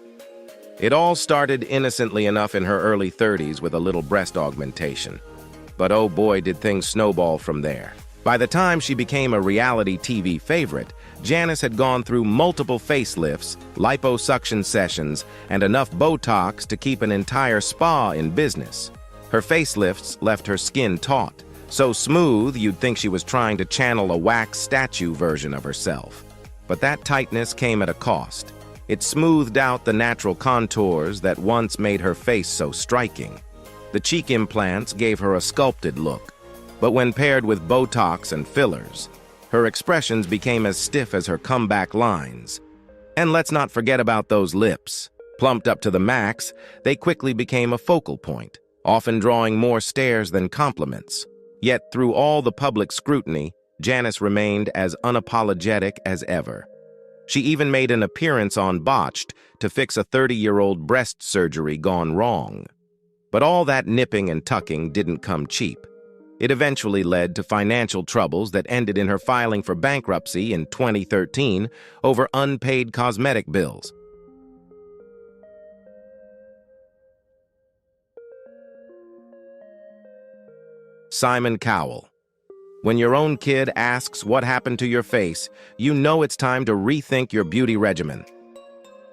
It all started innocently enough in her early 30s with a little breast augmentation. But oh boy, did things snowball from there. By the time she became a reality TV favorite, Janice had gone through multiple facelifts, liposuction sessions, and enough Botox to keep an entire spa in business. Her facelifts left her skin taut, so smooth you'd think she was trying to channel a wax statue version of herself. But that tightness came at a cost. It smoothed out the natural contours that once made her face so striking. The cheek implants gave her a sculpted look, but when paired with Botox and fillers, her expressions became as stiff as her comeback lines. And let's not forget about those lips. Plumped up to the max, they quickly became a focal point, often drawing more stares than compliments. Yet through all the public scrutiny, Janice remained as unapologetic as ever. She even made an appearance on Botched to fix a 30-year-old breast surgery gone wrong. But all that nipping and tucking didn't come cheap. It eventually led to financial troubles that ended in her filing for bankruptcy in 2013 over unpaid cosmetic bills. Simon Cowell. When your own kid asks what happened to your face, you know it's time to rethink your beauty regimen.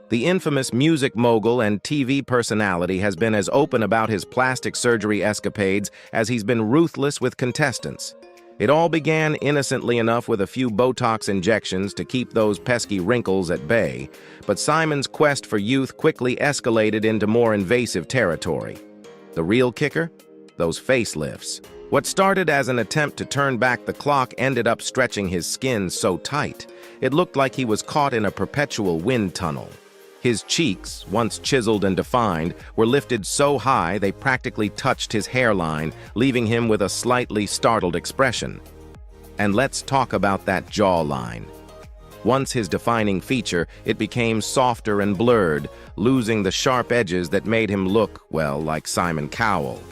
The infamous music mogul and TV personality has been as open about his plastic surgery escapades as he's been ruthless with contestants. It all began innocently enough with a few Botox injections to keep those pesky wrinkles at bay, but Simon's quest for youth quickly escalated into more invasive territory. The real kicker? Those facelifts. What started as an attempt to turn back the clock ended up stretching his skin so tight, it looked like he was caught in a perpetual wind tunnel. His cheeks, once chiseled and defined, were lifted so high they practically touched his hairline, leaving him with a slightly startled expression. And let's talk about that jawline. Once his defining feature, it became softer and blurred, losing the sharp edges that made him look, well, like Simon Cowell.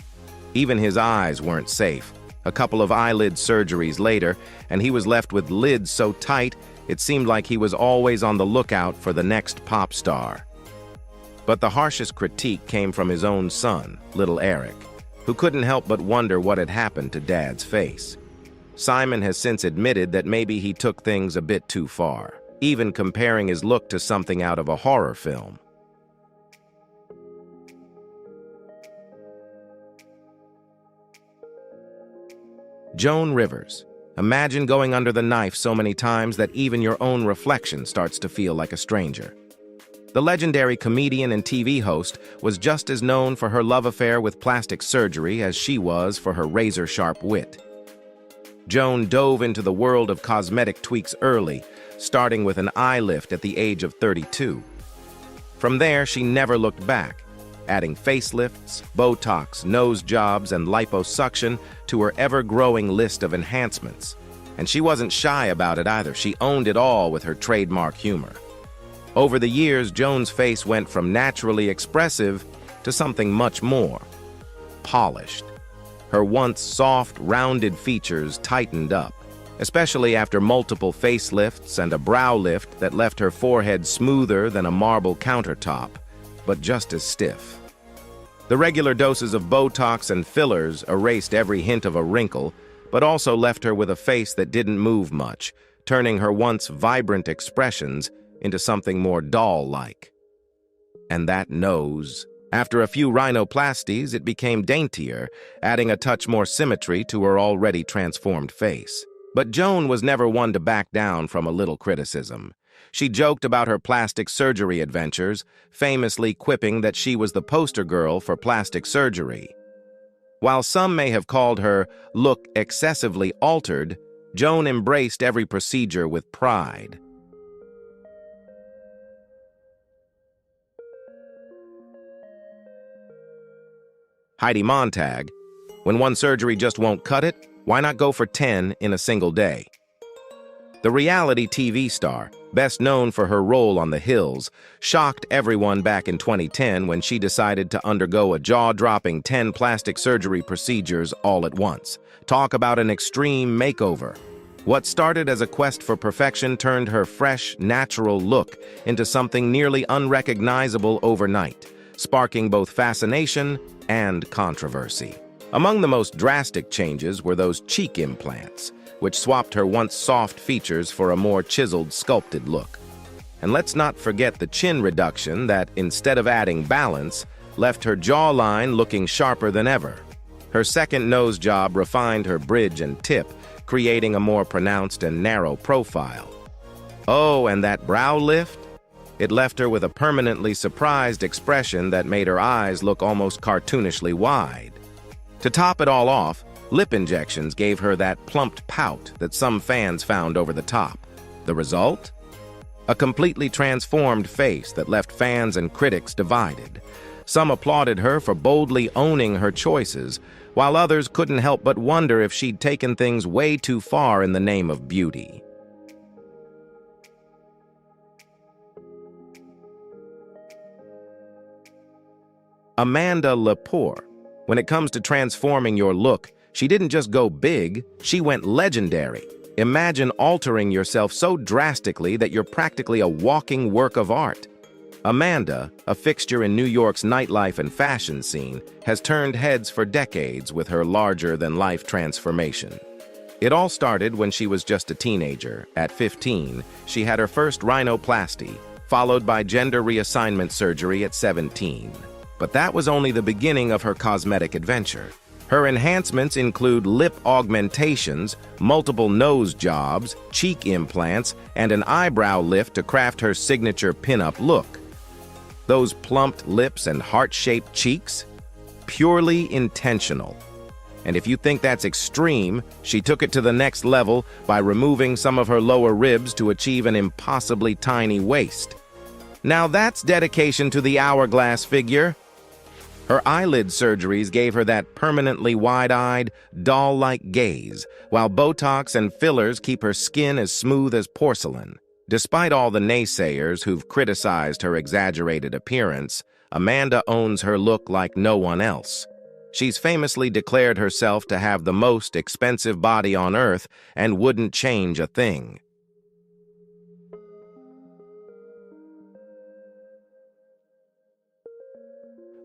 Even his eyes weren't safe. A couple of eyelid surgeries later, and he was left with lids so tight it seemed like he was always on the lookout for the next pop star. But the harshest critique came from his own son, little Eric, who couldn't help but wonder what had happened to Dad's face. Simon has since admitted that maybe he took things a bit too far, even comparing his look to something out of a horror film. Joan Rivers. Imagine going under the knife so many times that even your own reflection starts to feel like a stranger. The legendary comedian and TV host was just as known for her love affair with plastic surgery as she was for her razor-sharp wit. Joan dove into the world of cosmetic tweaks early, starting with an eye lift at the age of 32. From there, she never looked back, adding facelifts, Botox, nose jobs, and liposuction to her ever-growing list of enhancements. And she wasn't shy about it either. She owned it all with her trademark humor. Over the years, Joan's face went from naturally expressive to something much more polished. Her once soft, rounded features tightened up, especially after multiple facelifts and a brow lift that left her forehead smoother than a marble countertop, but just as stiff. The regular doses of Botox and fillers erased every hint of a wrinkle, but also left her with a face that didn't move much, turning her once vibrant expressions into something more doll-like. And that nose. After a few rhinoplasties, it became daintier, adding a touch more symmetry to her already transformed face. But Joan was never one to back down from a little criticism. She joked about her plastic surgery adventures, famously quipping that she was the poster girl for plastic surgery. While some may have called her look excessively altered, Joan embraced every procedure with pride. Heidi Montag, when one surgery just won't cut it, why not go for 10 in a single day? The reality TV star, best known for her role on The Hills, shocked everyone back in 2010 when she decided to undergo a jaw-dropping 10 plastic surgery procedures all at once. Talk about an extreme makeover. What started as a quest for perfection turned her fresh, natural look into something nearly unrecognizable overnight, sparking both fascination and controversy. Among the most drastic changes were those cheek implants, which swapped her once soft features for a more chiseled, sculpted look. And let's not forget the chin reduction that, instead of adding balance, left her jawline looking sharper than ever. Her second nose job refined her bridge and tip, creating a more pronounced and narrow profile. Oh, and that brow lift? It left her with a permanently surprised expression that made her eyes look almost cartoonishly wide. To top it all off, lip injections gave her that plumped pout that some fans found over the top. The result? A completely transformed face that left fans and critics divided. Some applauded her for boldly owning her choices, while others couldn't help but wonder if she'd taken things way too far in the name of beauty. Amanda Lepore. When it comes to transforming your look, she didn't just go big, she went legendary. Imagine altering yourself so drastically that you're practically a walking work of art. Amanda, a fixture in New York's nightlife and fashion scene, has turned heads for decades with her larger-than-life transformation. It all started when she was just a teenager. At 15, she had her first rhinoplasty, followed by gender reassignment surgery at 17. But that was only the beginning of her cosmetic adventure. Her enhancements include lip augmentations, multiple nose jobs, cheek implants, and an eyebrow lift to craft her signature pin-up look. Those plumped lips and heart-shaped cheeks? Purely intentional. And if you think that's extreme, she took it to the next level by removing some of her lower ribs to achieve an impossibly tiny waist. Now that's dedication to the hourglass figure. Her eyelid surgeries gave her that permanently wide-eyed, doll-like gaze, while Botox and fillers keep her skin as smooth as porcelain. Despite all the naysayers who've criticized her exaggerated appearance, Amanda owns her look like no one else. She's famously declared herself to have the most expensive body on earth and wouldn't change a thing.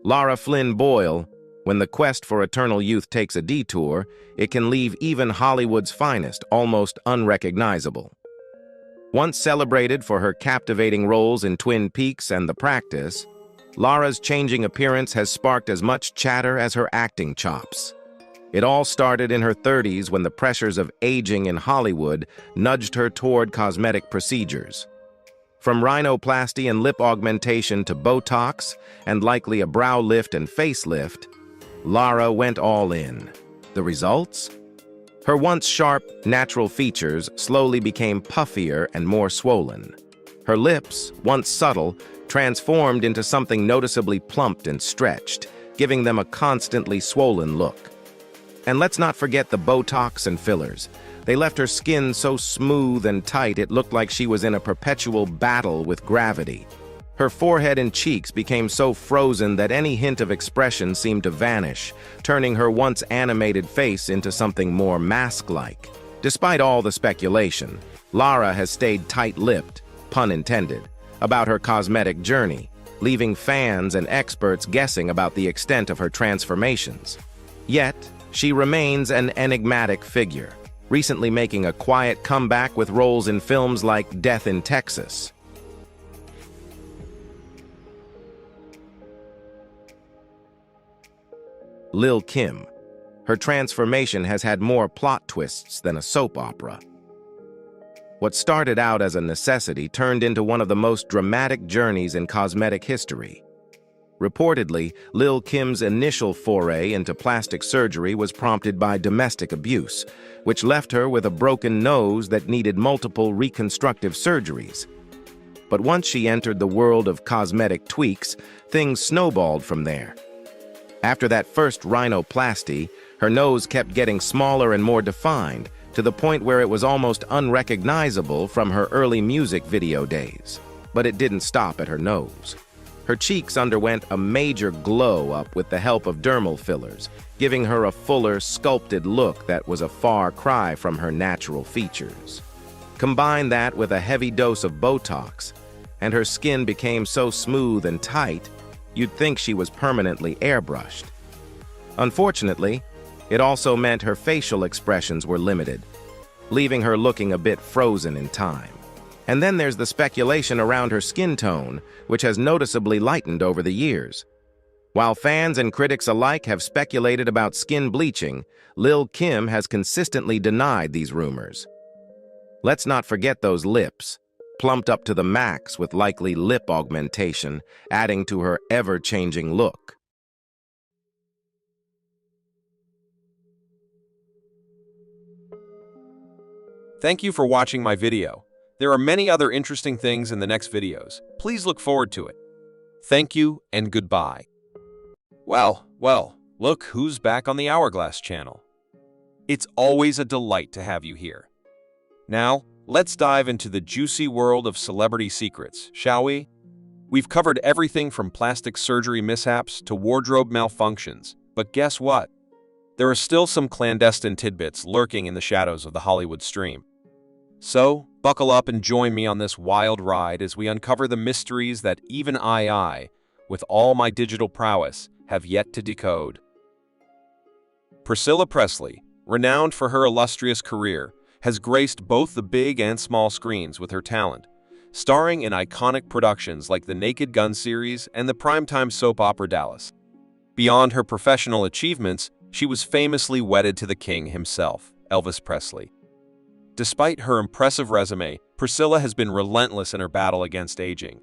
Lara Flynn Boyle. When the quest for eternal youth takes a detour, it can leave even Hollywood's finest almost unrecognizable. Once celebrated for her captivating roles in Twin Peaks and The Practice, Lara's changing appearance has sparked as much chatter as her acting chops. It all started in her 30s when the pressures of aging in Hollywood nudged her toward cosmetic procedures. From rhinoplasty and lip augmentation to Botox, and likely a brow lift and facelift, Lara went all in. The results? Her once sharp, natural features slowly became puffier and more swollen. Her lips, once subtle, transformed into something noticeably plumped and stretched, giving them a constantly swollen look. And let's not forget the Botox and fillers. They left her skin so smooth and tight it looked like she was in a perpetual battle with gravity. Her forehead and cheeks became so frozen that any hint of expression seemed to vanish, turning her once animated face into something more mask-like. Despite all the speculation, Lara has stayed tight-lipped, pun intended, about her cosmetic journey, leaving fans and experts guessing about the extent of her transformations. Yet, she remains an enigmatic figure, recently making a quiet comeback with roles in films like Death in Texas. Lil Kim. Her transformation has had more plot twists than a soap opera. What started out as a necessity turned into one of the most dramatic journeys in cosmetic history. Reportedly, Lil Kim's initial foray into plastic surgery was prompted by domestic abuse, which left her with a broken nose that needed multiple reconstructive surgeries. But once she entered the world of cosmetic tweaks, things snowballed from there. After that first rhinoplasty, her nose kept getting smaller and more defined, to the point where it was almost unrecognizable from her early music video days. But it didn't stop at her nose. Her cheeks underwent a major glow-up with the help of dermal fillers, giving her a fuller, sculpted look that was a far cry from her natural features. Combine that with a heavy dose of Botox, and her skin became so smooth and tight, you'd think she was permanently airbrushed. Unfortunately, it also meant her facial expressions were limited, leaving her looking a bit frozen in time. And then there's the speculation around her skin tone, which has noticeably lightened over the years. While fans and critics alike have speculated about skin bleaching, Lil Kim has consistently denied these rumors. Let's not forget those lips, plumped up to the max with likely lip augmentation, adding to her ever-changing look. Thank you for watching my video. There are many other interesting things in the next videos. Please look forward to it. Thank you and goodbye. Well, look who's back on the Hourglass channel. It's always a delight to have you here. Now, let's dive into the juicy world of celebrity secrets, shall we? We've covered everything from plastic surgery mishaps to wardrobe malfunctions, but guess what? There are still some clandestine tidbits lurking in the shadows of the Hollywood stream. So, buckle up and join me on this wild ride as we uncover the mysteries that even I, with all my digital prowess, have yet to decode. Priscilla Presley, renowned for her illustrious career, has graced both the big and small screens with her talent, starring in iconic productions like the Naked Gun series and the primetime soap opera Dallas. Beyond her professional achievements, she was famously wedded to the king himself, Elvis Presley. Despite her impressive resume, Priscilla has been relentless in her battle against aging.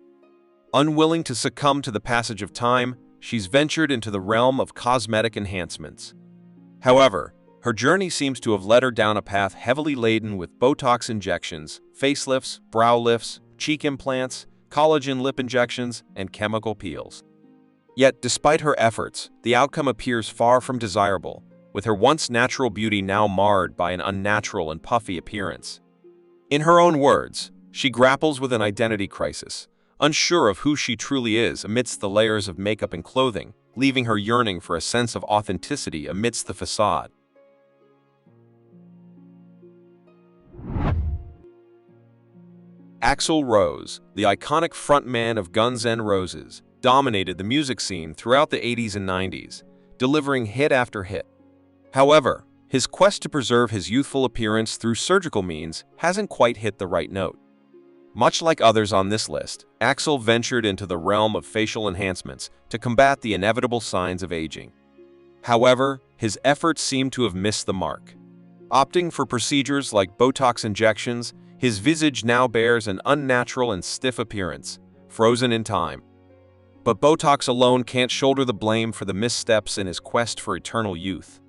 Unwilling to succumb to the passage of time, she's ventured into the realm of cosmetic enhancements. However, her journey seems to have led her down a path heavily laden with Botox injections, facelifts, brow lifts, cheek implants, collagen lip injections, and chemical peels. Yet, despite her efforts, the outcome appears far from desirable, with her once natural beauty now marred by an unnatural and puffy appearance. In her own words, she grapples with an identity crisis, unsure of who she truly is amidst the layers of makeup and clothing, leaving her yearning for a sense of authenticity amidst the facade. Axl Rose, the iconic frontman of Guns N' Roses, dominated the music scene throughout the 80s and 90s, delivering hit after hit. However, his quest to preserve his youthful appearance through surgical means hasn't quite hit the right note. Much like others on this list, Axl ventured into the realm of facial enhancements to combat the inevitable signs of aging. However, his efforts seem to have missed the mark. Opting for procedures like Botox injections, his visage now bears an unnatural and stiff appearance, frozen in time. But Botox alone can't shoulder the blame for the missteps in his quest for eternal youth.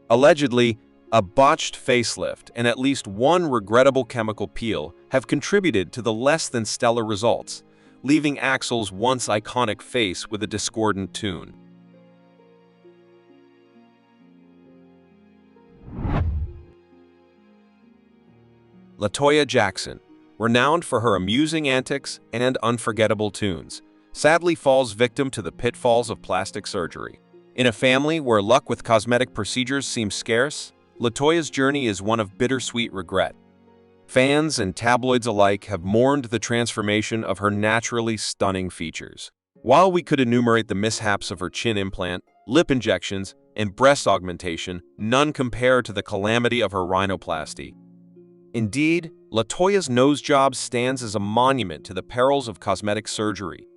Allegedly, A botched facelift and at least one regrettable chemical peel have contributed to the less than stellar results, leaving Axl's once iconic face with a discordant tune. LaToya Jackson, renowned for her amusing antics and unforgettable tunes, sadly falls victim to the pitfalls of plastic surgery. In a family where luck with cosmetic procedures seems scarce, LaToya's journey is one of bittersweet regret. Fans and tabloids alike have mourned the transformation of her naturally stunning features. While we could enumerate the mishaps of her chin implant, lip injections, and breast augmentation, none compare to the calamity of her rhinoplasty. Indeed, LaToya's nose job stands as a monument to the perils of cosmetic surgery.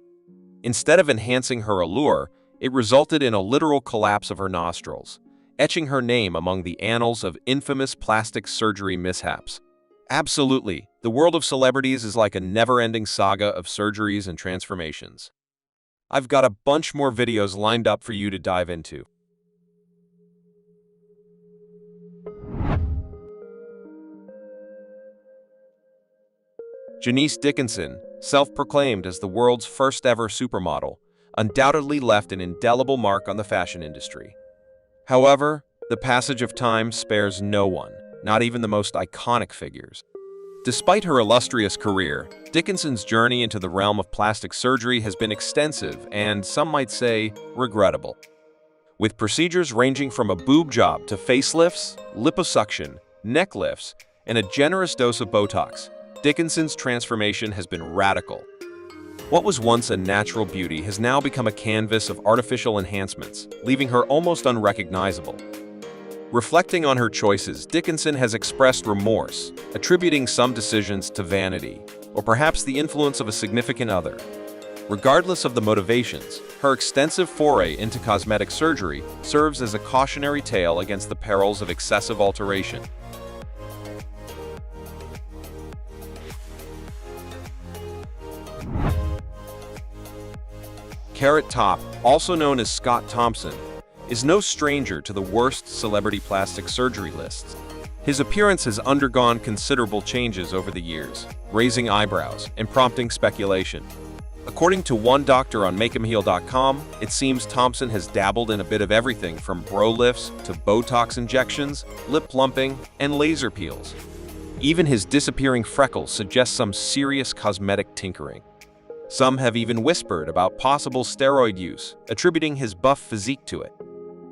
Instead of enhancing her allure, it resulted in a literal collapse of her nostrils, etching her name among the annals of infamous plastic surgery mishaps. Absolutely, the world of celebrities is like a never-ending saga of surgeries and transformations. I've got a bunch more videos lined up for you to dive into. Janice Dickinson, self-proclaimed as the world's first-ever supermodel, undoubtedly left an indelible mark on the fashion industry. However, the passage of time spares no one, not even the most iconic figures. Despite her illustrious career, Dickinson's journey into the realm of plastic surgery has been extensive and, some might say, regrettable. With procedures ranging from a boob job to facelifts, liposuction, neck lifts, and a generous dose of Botox, Dickinson's transformation has been radical. What was once a natural beauty has now become a canvas of artificial enhancements, leaving her almost unrecognizable. Reflecting on her choices, Dickinson has expressed remorse, attributing some decisions to vanity, or perhaps the influence of a significant other. Regardless of the motivations, her extensive foray into cosmetic surgery serves as a cautionary tale against the perils of excessive alteration. Carrot Top, also known as Scott Thompson, is no stranger to the worst celebrity plastic surgery lists. His appearance has undergone considerable changes over the years, raising eyebrows and prompting speculation. According to one doctor on MakeHimHeal.com, it seems Thompson has dabbled in a bit of everything from bro lifts to Botox injections, lip plumping, and laser peels. Even his disappearing freckles suggest some serious cosmetic tinkering. Some have even whispered about possible steroid use, attributing his buff physique to it.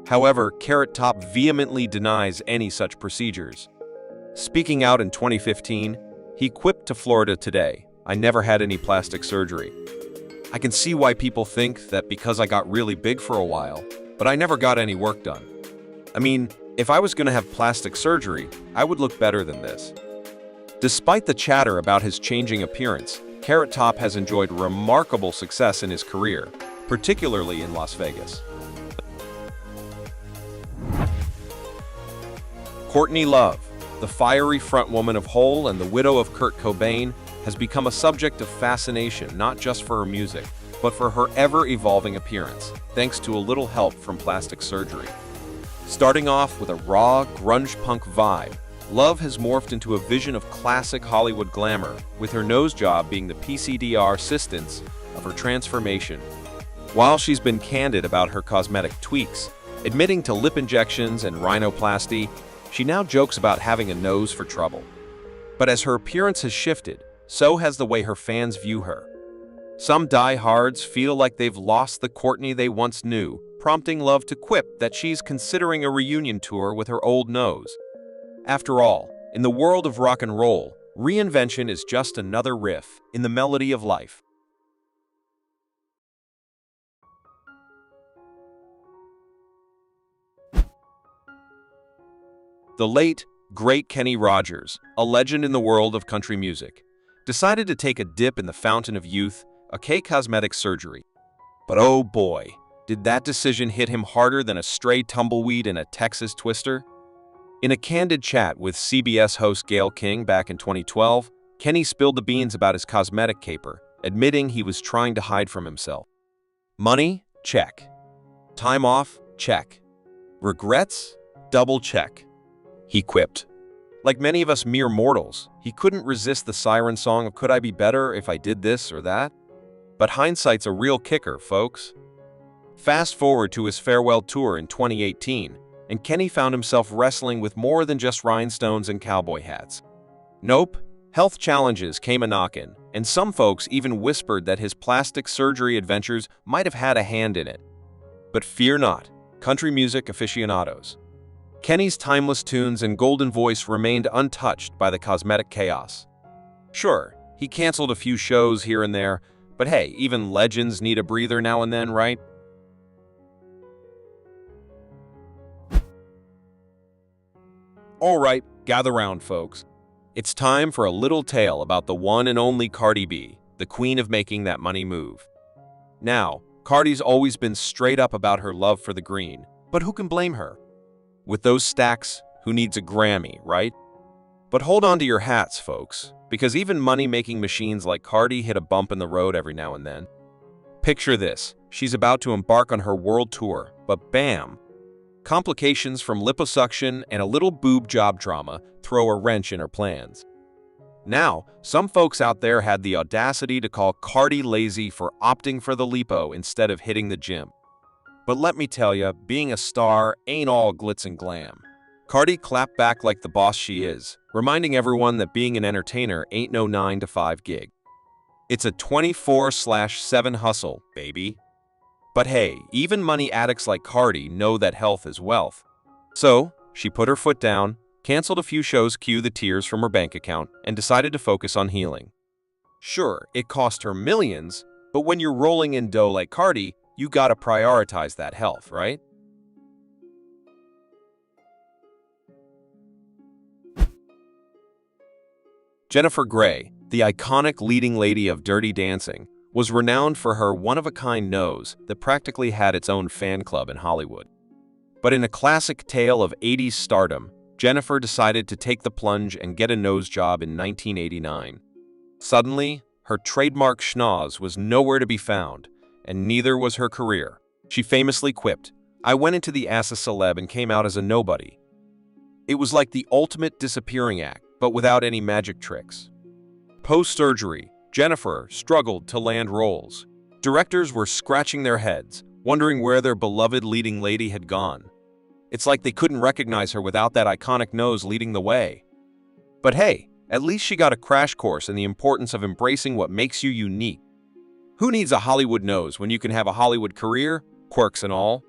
However, Carrot Top vehemently denies any such procedures. Speaking out in 2015, he quipped to Florida Today, "I never had any plastic surgery. I can see why people think that because I got really big for a while, but I never got any work done. I mean, if I was going to have plastic surgery, I would look better than this." Despite the chatter about his changing appearance, Carrot Top has enjoyed remarkable success in his career, particularly in Las Vegas. Courtney Love, the fiery frontwoman of Hole and the widow of Kurt Cobain, has become a subject of fascination not just for her music, but for her ever-evolving appearance, thanks to a little help from plastic surgery. Starting off with a raw, grunge punk vibe, Love has morphed into a vision of classic Hollywood glamour, with her nose job being the PCDR assistance of her transformation. While she's been candid about her cosmetic tweaks, admitting to lip injections and rhinoplasty, she now jokes about having a nose for trouble. But as her appearance has shifted, so has the way her fans view her. Some diehards feel like they've lost the Courtney they once knew, prompting Love to quip that she's considering a reunion tour with her old nose. After all, in the world of rock and roll, reinvention is just another riff in the melody of life. The late, great Kenny Rogers, a legend in the world of country music, decided to take a dip in the fountain of youth, aka cosmetic surgery. But oh boy, did that decision hit him harder than a stray tumbleweed in a Texas twister? In a candid chat with CBS host Gayle King back in 2012, Kenny spilled the beans about his cosmetic caper, admitting he was trying to hide from himself. Money? Check. Time off? Check. Regrets? Double check. he quipped. Like many of us mere mortals, he couldn't resist the siren song of "Could I be better if I did this or that?" But hindsight's a real kicker, folks. Fast forward to his farewell tour in 2018, and Kenny found himself wrestling with more than just rhinestones and cowboy hats. Nope, health challenges came a-knockin', and some folks even whispered that his plastic surgery adventures might have had a hand in it. But fear not, country music aficionados. Kenny's timeless tunes and golden voice remained untouched by the cosmetic chaos. Sure, he canceled a few shows here and there, but hey, even legends need a breather now and then, right? Alright, gather round, folks. It's time for a little tale about the one and only Cardi B, the queen of making that money move. Now, Cardi's always been straight up about her love for the green, but who can blame her? With those stacks, who needs a Grammy, right? But hold on to your hats, folks, because even money-making machines like Cardi hit a bump in the road every now and then. Picture this, she's about to embark on her world tour, but bam! Complications from liposuction and a little boob job drama throw a wrench in her plans. Now, some folks out there had the audacity to call Cardi lazy for opting for the lipo instead of hitting the gym. But let me tell ya, being a star ain't all glitz and glam. Cardi clapped back like the boss she is, reminding everyone that being an entertainer ain't no 9-to-5 gig. It's a 24/7 hustle, baby. But hey, even money addicts like Cardi know that health is wealth. So, she put her foot down, canceled a few shows, cue the tears from her bank account, and decided to focus on healing. Sure, it cost her millions, but when you're rolling in dough like Cardi, you gotta prioritize that health, right? Jennifer Grey, the iconic leading lady of Dirty Dancing, was renowned for her one-of-a-kind nose that practically had its own fan club in Hollywood. But in a classic tale of 80s stardom, Jennifer decided to take the plunge and get a nose job in 1989. Suddenly, her trademark schnoz was nowhere to be found, and neither was her career. She famously quipped, "I went into the ass a celeb and came out as a nobody." It was like the ultimate disappearing act, but without any magic tricks. Post-surgery, Jennifer struggled to land roles. Directors were scratching their heads, wondering where their beloved leading lady had gone. It's like they couldn't recognize her without that iconic nose leading the way. But hey, at least she got a crash course in the importance of embracing what makes you unique. Who needs a Hollywood nose when you can have a Hollywood career, quirks and all?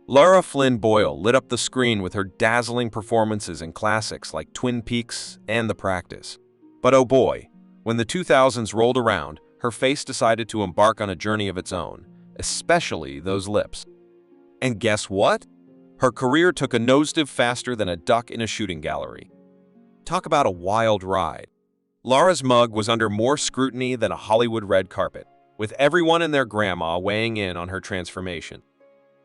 Lara Flynn Boyle lit up the screen with her dazzling performances in classics like Twin Peaks and The Practice. But oh boy, when the 2000s rolled around, her face decided to embark on a journey of its own, especially those lips. And guess what? Her career took a nosedive faster than a duck in a shooting gallery. Talk about a wild ride. Lara's mug was under more scrutiny than a Hollywood red carpet, with everyone and their grandma weighing in on her transformation.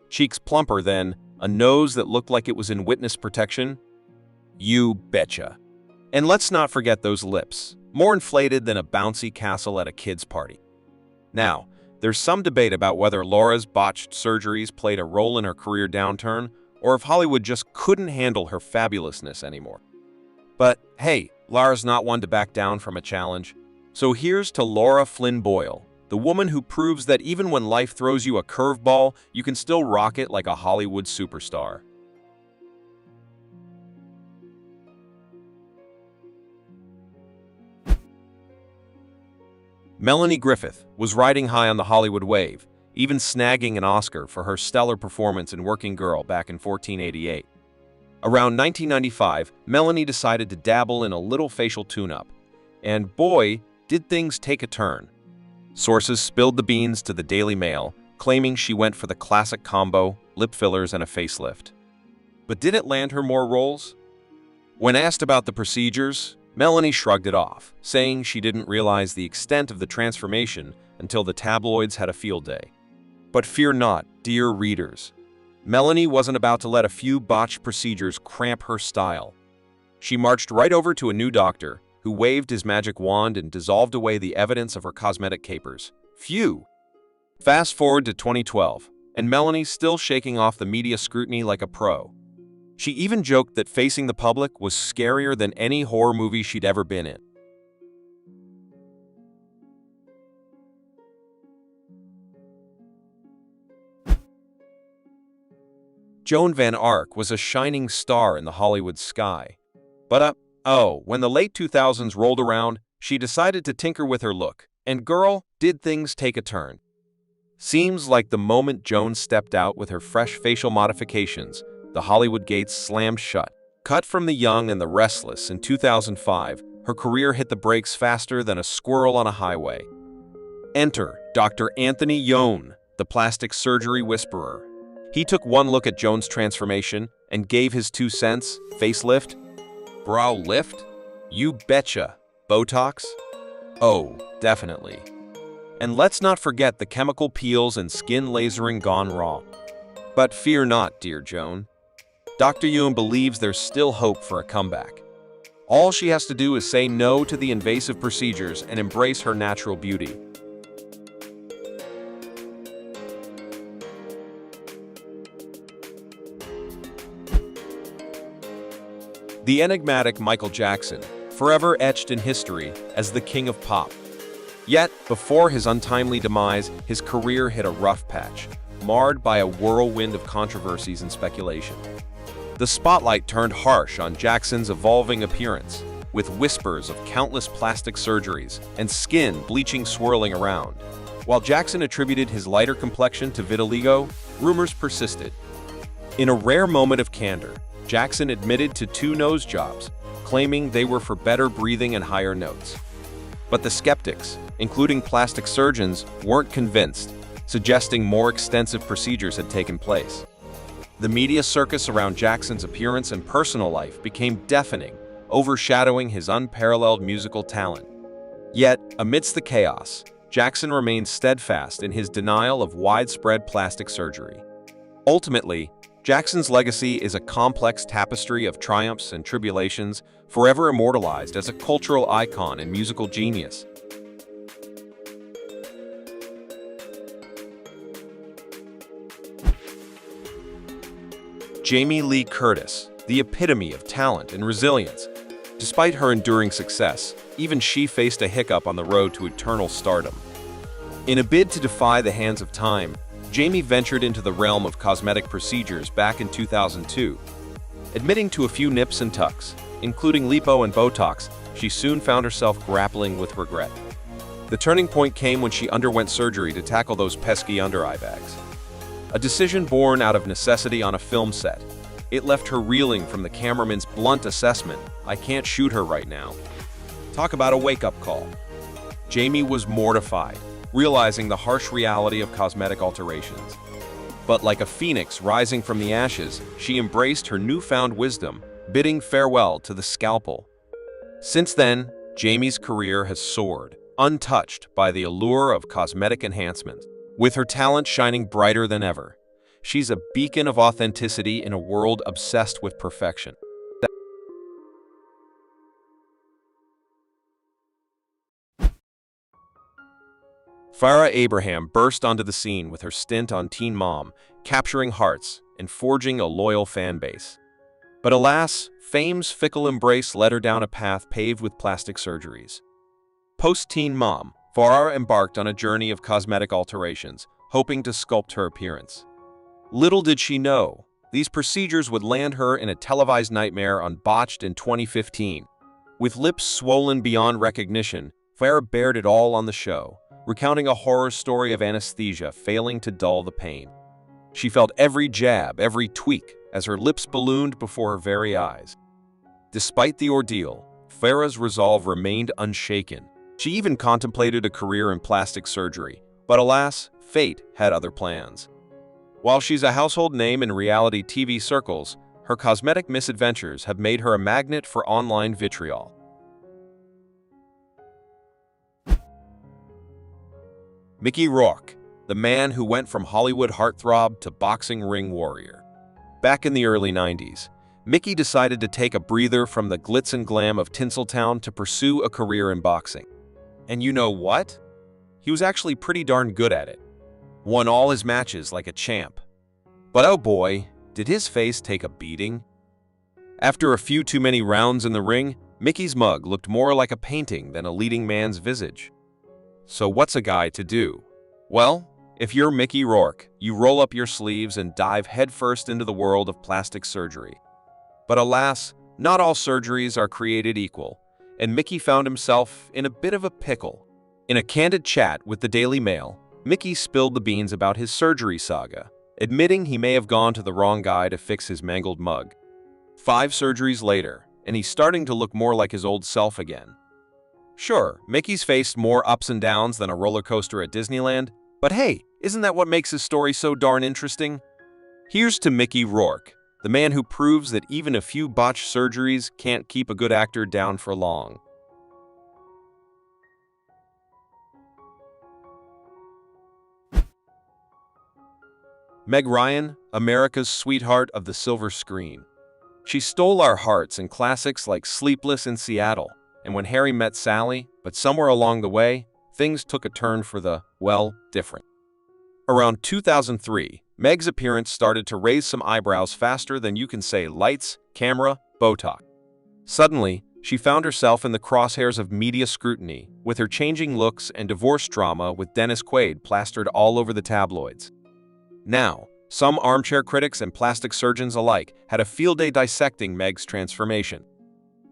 Cheeks plumper than a nose that looked like it was in witness protection? You betcha. And let's not forget those lips, more inflated than a bouncy castle at a kid's party. Now, there's some debate about whether Laura's botched surgeries played a role in her career downturn, or if Hollywood just couldn't handle her fabulousness anymore. But hey, Lara's not one to back down from a challenge. So here's to Lara Flynn Boyle, the woman who proves that even when life throws you a curveball, you can still rock it like a Hollywood superstar. Melanie Griffith was riding high on the Hollywood wave, even snagging an Oscar for her stellar performance in Working Girl back in 1488. Around 1995, Melanie decided to dabble in a little facial tune-up, and boy, did things take a turn. Sources spilled the beans to the Daily Mail, claiming she went for the classic combo, lip fillers and a facelift. But did it land her more roles? When asked about the procedures, Melanie shrugged it off, saying she didn't realize the extent of the transformation until the tabloids had a field day. But fear not, dear readers. Melanie wasn't about to let a few botched procedures cramp her style. She marched right over to a new doctor, who waved his magic wand and dissolved away the evidence of her cosmetic capers. Phew! Fast forward to 2012. and Melanie's still shaking off the media scrutiny like a pro. She even joked that facing the public was scarier than any horror movie she'd ever been in. Joan Van Ark was a shining star in the Hollywood sky. But when the late 2000s rolled around, she decided to tinker with her look, and girl, did things take a turn. Seems like the moment Joan stepped out with her fresh facial modifications, the Hollywood gates slammed shut. Cut from the young and the restless in 2005, her career hit the brakes faster than a squirrel on a highway. Enter Dr. Anthony Yone, the plastic surgery whisperer. He took one look at Joan's transformation and gave his 2 cents. Facelift? Brow lift? You betcha. Botox? Oh, definitely. And let's not forget the chemical peels and skin lasering gone wrong. But fear not, dear Joan. Dr. Yone believes there's still hope for a comeback. All she has to do is say no to the invasive procedures and embrace her natural beauty. The enigmatic Michael Jackson, forever etched in history as the king of pop. Yet, before his untimely demise, his career hit a rough patch, marred by a whirlwind of controversies and speculation. The spotlight turned harsh on Jackson's evolving appearance, with whispers of countless plastic surgeries and skin bleaching swirling around. While Jackson attributed his lighter complexion to vitiligo, rumors persisted. In a rare moment of candor, Jackson admitted to 2 nose jobs, claiming they were for better breathing and higher notes. But the skeptics, including plastic surgeons, weren't convinced, suggesting more extensive procedures had taken place. The media circus around Jackson's appearance and personal life became deafening, overshadowing his unparalleled musical talent. Yet, amidst the chaos, Jackson remained steadfast in his denial of widespread plastic surgery. Ultimately, Jackson's legacy is a complex tapestry of triumphs and tribulations, forever immortalized as a cultural icon and musical genius. Jamie Lee Curtis, the epitome of talent and resilience. Despite her enduring success, even she faced a hiccup on the road to eternal stardom. In a bid to defy the hands of time, Jamie ventured into the realm of cosmetic procedures back in 2002. Admitting to a few nips and tucks, including lipo and Botox, she soon found herself grappling with regret. The turning point came when she underwent surgery to tackle those pesky under-eye bags. A decision born out of necessity on a film set. It left her reeling from the cameraman's blunt assessment, "I can't shoot her right now." Talk about a wake-up call. Jamie was mortified, realizing the harsh reality of cosmetic alterations. But like a phoenix rising from the ashes, she embraced her newfound wisdom, bidding farewell to the scalpel. Since then, Jamie's career has soared, untouched by the allure of cosmetic enhancements. With her talent shining brighter than ever, she's a beacon of authenticity in a world obsessed with perfection. Farrah Abraham burst onto the scene with her stint on Teen Mom, capturing hearts and forging a loyal fan base. But alas, fame's fickle embrace led her down a path paved with plastic surgeries. Post-Teen Mom, Farrah embarked on a journey of cosmetic alterations, hoping to sculpt her appearance. Little did she know, these procedures would land her in a televised nightmare on Botched in 2015. With lips swollen beyond recognition, Farrah bared it all on the show, recounting a horror story of anesthesia failing to dull the pain. She felt every jab, every tweak, as her lips ballooned before her very eyes. Despite the ordeal, Farrah's resolve remained unshaken. She even contemplated a career in plastic surgery, but alas, fate had other plans. While she's a household name in reality TV circles, her cosmetic misadventures have made her a magnet for online vitriol. Mickey Rourke, the man who went from Hollywood heartthrob to boxing ring warrior. Back in the early 90s, Mickey decided to take a breather from the glitz and glam of Tinseltown to pursue a career in boxing. And you know what? He was actually pretty darn good at it. won all his matches like a champ. But oh boy, did his face take a beating. After a few too many rounds in the ring, Mickey's mug looked more like a painting than a leading man's visage. So what's a guy to do? Well, if you're Mickey Rourke, you roll up your sleeves and dive headfirst into the world of plastic surgery. But alas, not all surgeries are created equal, and Mickey found himself in a bit of a pickle. In a candid chat with the Daily Mail, Mickey spilled the beans about his surgery saga, admitting he may have gone to the wrong guy to fix his mangled mug. 5 surgeries later, and he's starting to look more like his old self again. Sure, Mickey's faced more ups and downs than a roller coaster at Disneyland, but hey, isn't that what makes his story so darn interesting? Here's to Mickey Rourke, the man who proves that even a few botched surgeries can't keep a good actor down for long. Meg Ryan, America's sweetheart of the silver screen. She stole our hearts in classics like Sleepless in Seattle and When Harry Met Sally, but somewhere along the way, things took a turn for the, well, different. Around 2003, Meg's appearance started to raise some eyebrows faster than you can say lights, camera, Botox. Suddenly, she found herself in the crosshairs of media scrutiny, with her changing looks and divorce drama with Dennis Quaid plastered all over the tabloids. Now, some armchair critics and plastic surgeons alike had a field day dissecting Meg's transformation.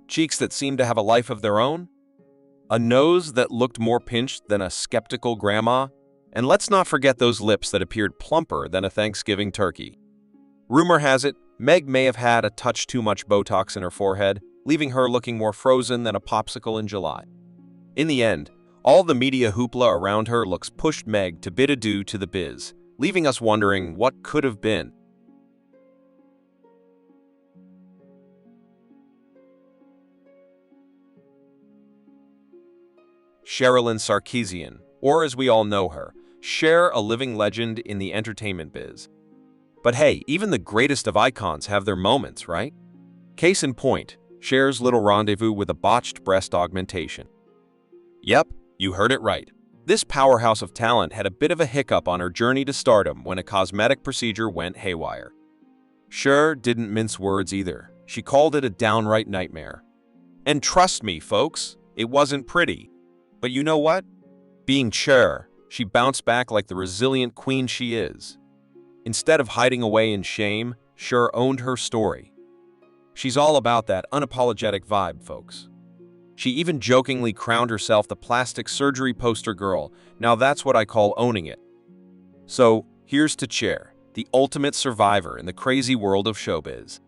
Cheeks that seemed to have a life of their own, a nose that looked more pinched than a skeptical grandma, and let's not forget those lips that appeared plumper than a Thanksgiving turkey. Rumor has it, Meg may have had a touch too much Botox in her forehead, leaving her looking more frozen than a popsicle in July. In the end, all the media hoopla around her looks pushed Meg to bid adieu to the biz, leaving us wondering what could have been. Sherilyn Sarkeesian, or as we all know her, Cher, a living legend in the entertainment biz. But hey, even the greatest of icons have their moments, right? Case in point, Cher's little rendezvous with a botched breast augmentation. Yep, you heard it right. This powerhouse of talent had a bit of a hiccup on her journey to stardom when a cosmetic procedure went haywire. Cher didn't mince words either. She called it a downright nightmare. And trust me, folks, it wasn't pretty. But you know what? Being Cher, she bounced back like the resilient queen she is. Instead of hiding away in shame, Cher owned her story. She's all about that unapologetic vibe, folks. She even jokingly crowned herself the plastic surgery poster girl. Now that's what I call owning it. So, here's to Cher, the ultimate survivor in the crazy world of showbiz.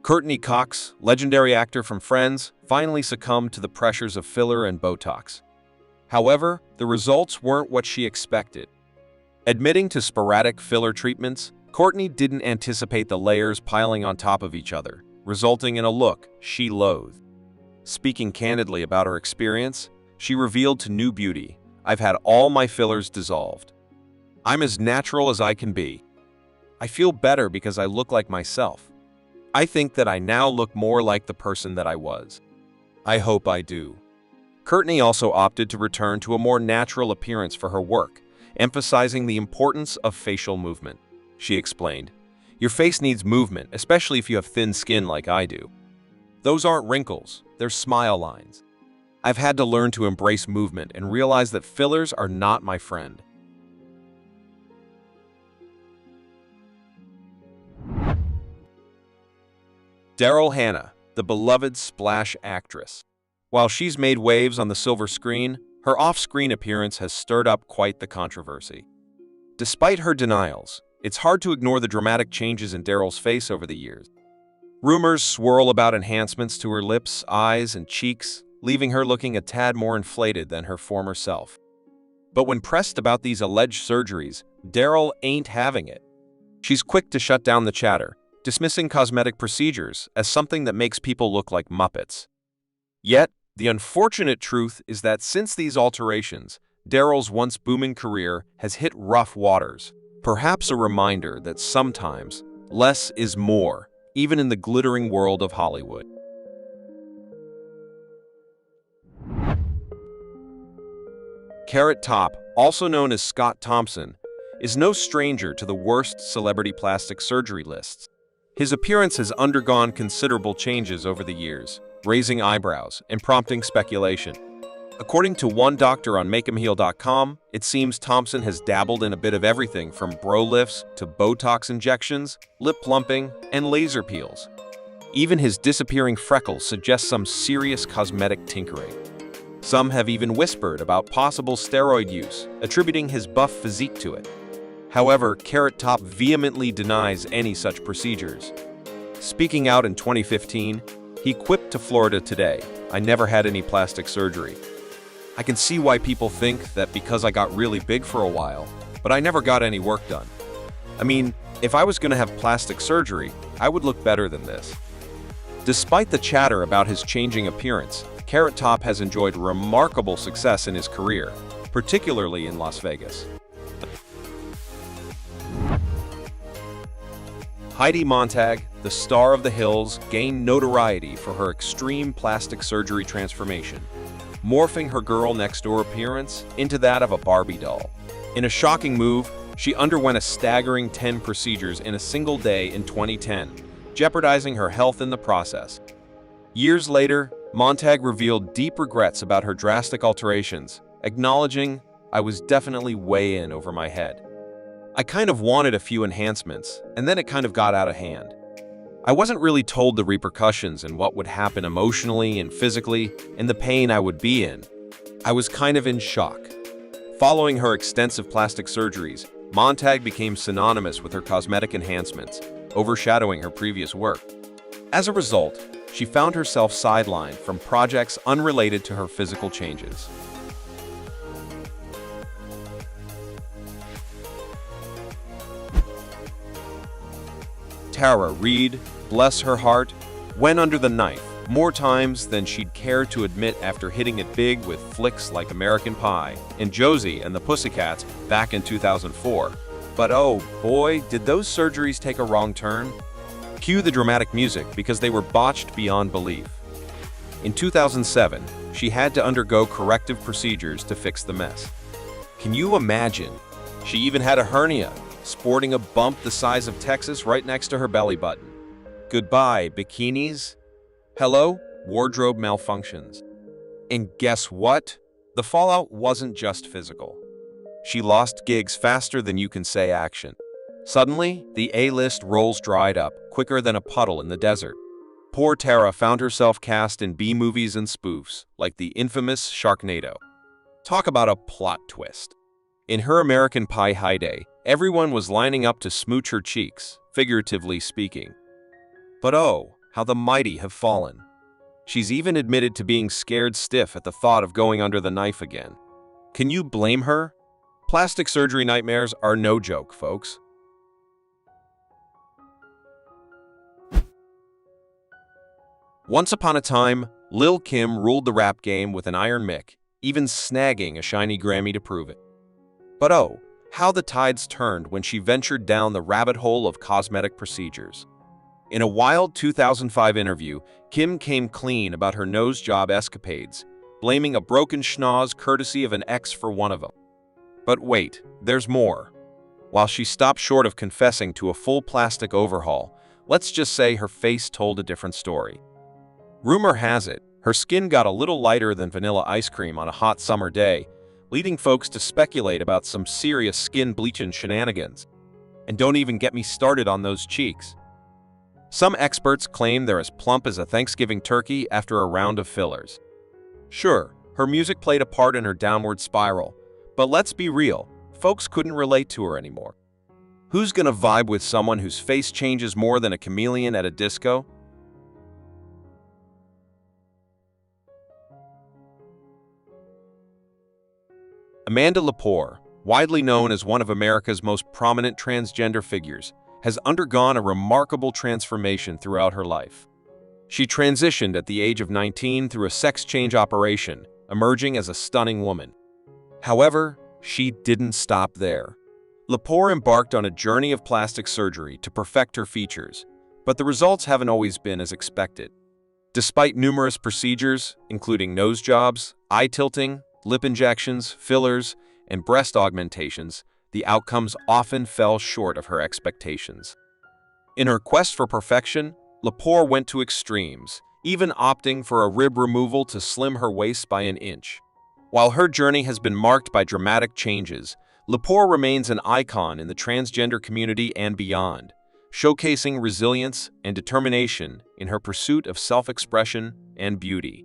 Courteney Cox, legendary actor from Friends, finally succumbed to the pressures of filler and Botox. However, the results weren't what she expected. Admitting to sporadic filler treatments, Courteney didn't anticipate the layers piling on top of each other, resulting in a look she loathed. Speaking candidly about her experience, she revealed to New Beauty, "I've had all my fillers dissolved. I'm as natural as I can be. I feel better because I look like myself. I think that I now look more like the person that I was. I hope I do." Courteney also opted to return to a more natural appearance for her work, emphasizing the importance of facial movement. She explained, "Your face needs movement, especially if you have thin skin like I do. Those aren't wrinkles, they're smile lines. I've had to learn to embrace movement and realize that fillers are not my friend." Daryl Hannah, the beloved Splash actress. While she's made waves on the silver screen, her off-screen appearance has stirred up quite the controversy. Despite her denials, it's hard to ignore the dramatic changes in Daryl's face over the years. Rumors swirl about enhancements to her lips, eyes, and cheeks, leaving her looking a tad more inflated than her former self. But when pressed about these alleged surgeries, Daryl ain't having it. She's quick to shut down the chatter, dismissing cosmetic procedures as something that makes people look like Muppets. Yet, the unfortunate truth is that since these alterations, Daryl's once booming career has hit rough waters, perhaps a reminder that sometimes less is more, even in the glittering world of Hollywood. Carrot Top, also known as Scott Thompson, is no stranger to the worst celebrity plastic surgery lists. His appearance has undergone considerable changes over the years, raising eyebrows and prompting speculation. According to one doctor on MakeHimHeal.com, it seems Thompson has dabbled in a bit of everything from bro lifts to Botox injections, lip plumping, and laser peels. Even his disappearing freckles suggest some serious cosmetic tinkering. Some have even whispered about possible steroid use, attributing his buff physique to it. However, Carrot Top vehemently denies any such procedures. Speaking out in 2015, he quipped to Florida Today, "I never had any plastic surgery. I can see why people think that because I got really big for a while, but I never got any work done. I mean, if I was gonna have plastic surgery, I would look better than this." Despite the chatter about his changing appearance, Carrot Top has enjoyed remarkable success in his career, particularly in Las Vegas. Heidi Montag, the star of The Hills, gained notoriety for her extreme plastic surgery transformation, morphing her girl-next-door appearance into that of a Barbie doll. In a shocking move, she underwent a staggering 10 procedures in a single day in 2010, jeopardizing her health in the process. Years later, Montag revealed deep regrets about her drastic alterations, acknowledging, "I was definitely way in over my head. I kind of wanted a few enhancements, and then it kind of got out of hand. I wasn't really told the repercussions and what would happen emotionally and physically, and the pain I would be in. I was kind of in shock." Following her extensive plastic surgeries, Montag became synonymous with her cosmetic enhancements, overshadowing her previous work. As a result, she found herself sidelined from projects unrelated to her physical changes. Tara Reid, bless her heart, went under the knife more times than she'd care to admit after hitting it big with flicks like American Pie and Josie and the Pussycats back in 2004. But oh boy, did those surgeries take a wrong turn? Cue the dramatic music because they were botched beyond belief. In 2007, she had to undergo corrective procedures to fix the mess. Can you imagine? She even had a hernia, sporting a bump the size of Texas right next to her belly button. Goodbye, bikinis. Hello, wardrobe malfunctions. And guess what? The fallout wasn't just physical. She lost gigs faster than you can say action. Suddenly, the A-list roles dried up, quicker than a puddle in the desert. Poor Tara found herself cast in B-movies and spoofs, like the infamous Sharknado. Talk about a plot twist. In her American Pie heyday, everyone was lining up to smooch her cheeks, figuratively speaking. But oh, how the mighty have fallen. She's even admitted to being scared stiff at the thought of going under the knife again. Can you blame her? Plastic surgery nightmares are no joke, folks. Once upon a time, Lil' Kim ruled the rap game with an iron mick, even snagging a shiny Grammy to prove it. But oh, how the tides turned when she ventured down the rabbit hole of cosmetic procedures. In a wild 2005 interview, Kim came clean about her nose job escapades, blaming a broken schnoz courtesy of an ex for one of them. But wait, there's more. While she stopped short of confessing to a full plastic overhaul, let's just say her face told a different story. Rumor has it, her skin got a little lighter than vanilla ice cream on a hot summer day, leading folks to speculate about some serious skin bleaching shenanigans. And don't even get me started on those cheeks. Some experts claim they're as plump as a Thanksgiving turkey after a round of fillers. Sure, her music played a part in her downward spiral, but let's be real, folks couldn't relate to her anymore. Who's gonna vibe with someone whose face changes more than a chameleon at a disco? Amanda Lepore, widely known as one of America's most prominent transgender figures, has undergone a remarkable transformation throughout her life. She transitioned at the age of 19 through a sex change operation, emerging as a stunning woman. However, she didn't stop there. Lepore embarked on a journey of plastic surgery to perfect her features, but the results haven't always been as expected. Despite numerous procedures, including nose jobs, eye tilting, lip injections, fillers, and breast augmentations, the outcomes often fell short of her expectations. In her quest for perfection, Lepore went to extremes, even opting for a rib removal to slim her waist by an inch. While her journey has been marked by dramatic changes, Lepore remains an icon in the transgender community and beyond, showcasing resilience and determination in her pursuit of self-expression and beauty.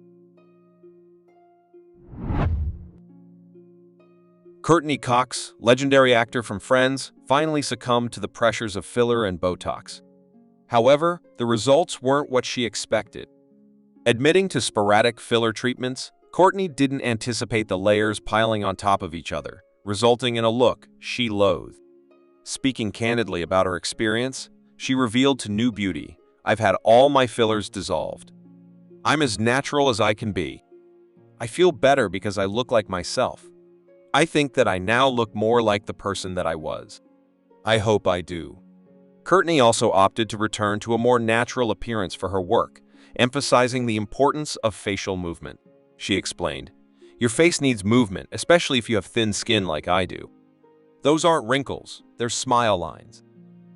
Courteney Cox, legendary actor from Friends, finally succumbed to the pressures of filler and Botox. However, the results weren't what she expected. Admitting to sporadic filler treatments, Courteney didn't anticipate the layers piling on top of each other, resulting in a look she loathed. Speaking candidly about her experience, she revealed to New Beauty, "I've had all my fillers dissolved. I'm as natural as I can be. I feel better because I look like myself. I think that I now look more like the person that I was. I hope I do." Courteney also opted to return to a more natural appearance for her work, emphasizing the importance of facial movement. She explained, "Your face needs movement, especially if you have thin skin like I do. Those aren't wrinkles, they're smile lines.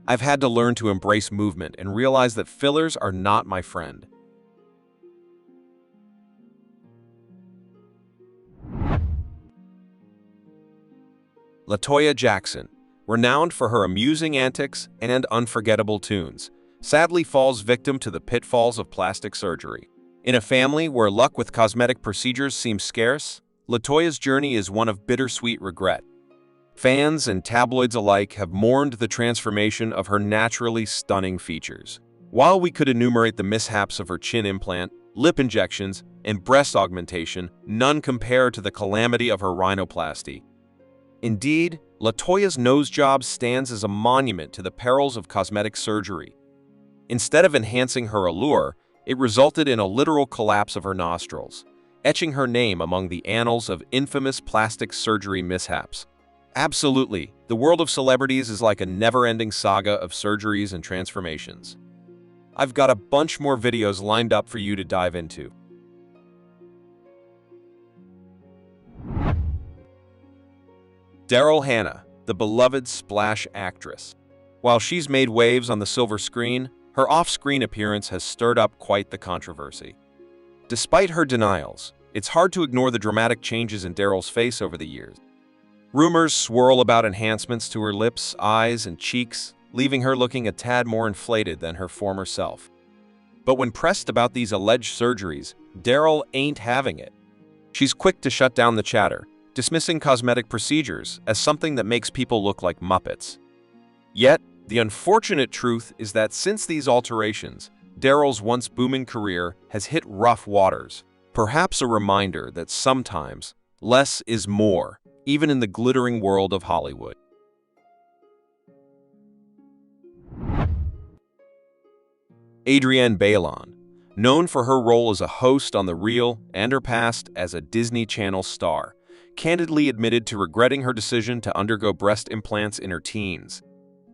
I've had to learn to embrace movement and realize that fillers are not my friend." LaToya Jackson, renowned for her amusing antics and unforgettable tunes, sadly falls victim to the pitfalls of plastic surgery. In a family where luck with cosmetic procedures seems scarce, LaToya's journey is one of bittersweet regret. Fans and tabloids alike have mourned the transformation of her naturally stunning features. While we could enumerate the mishaps of her chin implant, lip injections, and breast augmentation, none compare to the calamity of her rhinoplasty. Indeed, LaToya's nose job stands as a monument to the perils of cosmetic surgery. Instead of enhancing her allure, it resulted in a literal collapse of her nostrils, etching her name among the annals of infamous plastic surgery mishaps. Absolutely, the world of celebrities is like a never-ending saga of surgeries and transformations. I've got a bunch more videos lined up for you to dive into. Daryl Hannah, the beloved Splash actress. While she's made waves on the silver screen, her off-screen appearance has stirred up quite the controversy. Despite her denials, it's hard to ignore the dramatic changes in Daryl's face over the years. Rumors swirl about enhancements to her lips, eyes, and cheeks, leaving her looking a tad more inflated than her former self. But when pressed about these alleged surgeries, Daryl ain't having it. She's quick to shut down the chatter, dismissing cosmetic procedures as something that makes people look like Muppets. Yet, the unfortunate truth is that since these alterations, Daryl's once booming career has hit rough waters, perhaps a reminder that sometimes less is more, even in the glittering world of Hollywood. Adrienne Bailon, known for her role as a host on The Real and her past as a Disney Channel star, candidly admitted to regretting her decision to undergo breast implants in her teens.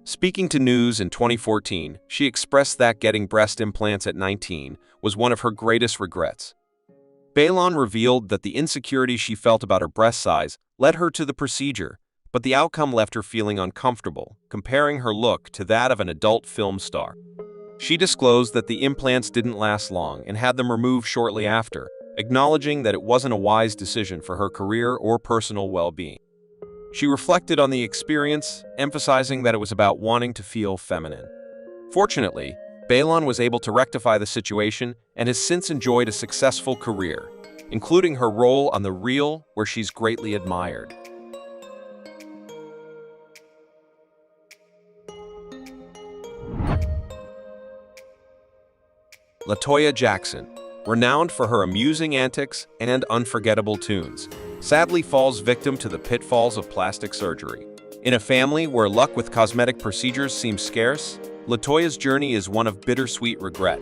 Speaking to News in 2014, she expressed that getting breast implants at 19 was one of her greatest regrets. Bailon revealed that the insecurity she felt about her breast size led her to the procedure, but the outcome left her feeling uncomfortable, comparing her look to that of an adult film star. She disclosed that the implants didn't last long and had them removed shortly after, acknowledging that it wasn't a wise decision for her career or personal well-being. She reflected on the experience, emphasizing that it was about wanting to feel feminine. Fortunately, Bailon was able to rectify the situation and has since enjoyed a successful career, including her role on The Real, where she's greatly admired. LaToya Jackson, renowned for her amusing antics and unforgettable tunes, sadly falls victim to the pitfalls of plastic surgery. In a family where luck with cosmetic procedures seems scarce, LaToya's journey is one of bittersweet regret.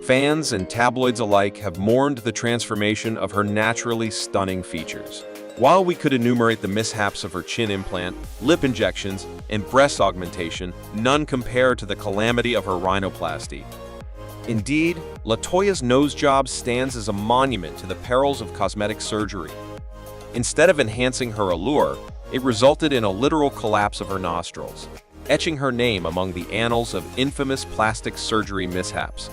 Fans and tabloids alike have mourned the transformation of her naturally stunning features. While we could enumerate the mishaps of her chin implant, lip injections, and breast augmentation, none compare to the calamity of her rhinoplasty. Indeed, LaToya's nose job stands as a monument to the perils of cosmetic surgery. Instead of enhancing her allure, it resulted in a literal collapse of her nostrils, etching her name among the annals of infamous plastic surgery mishaps.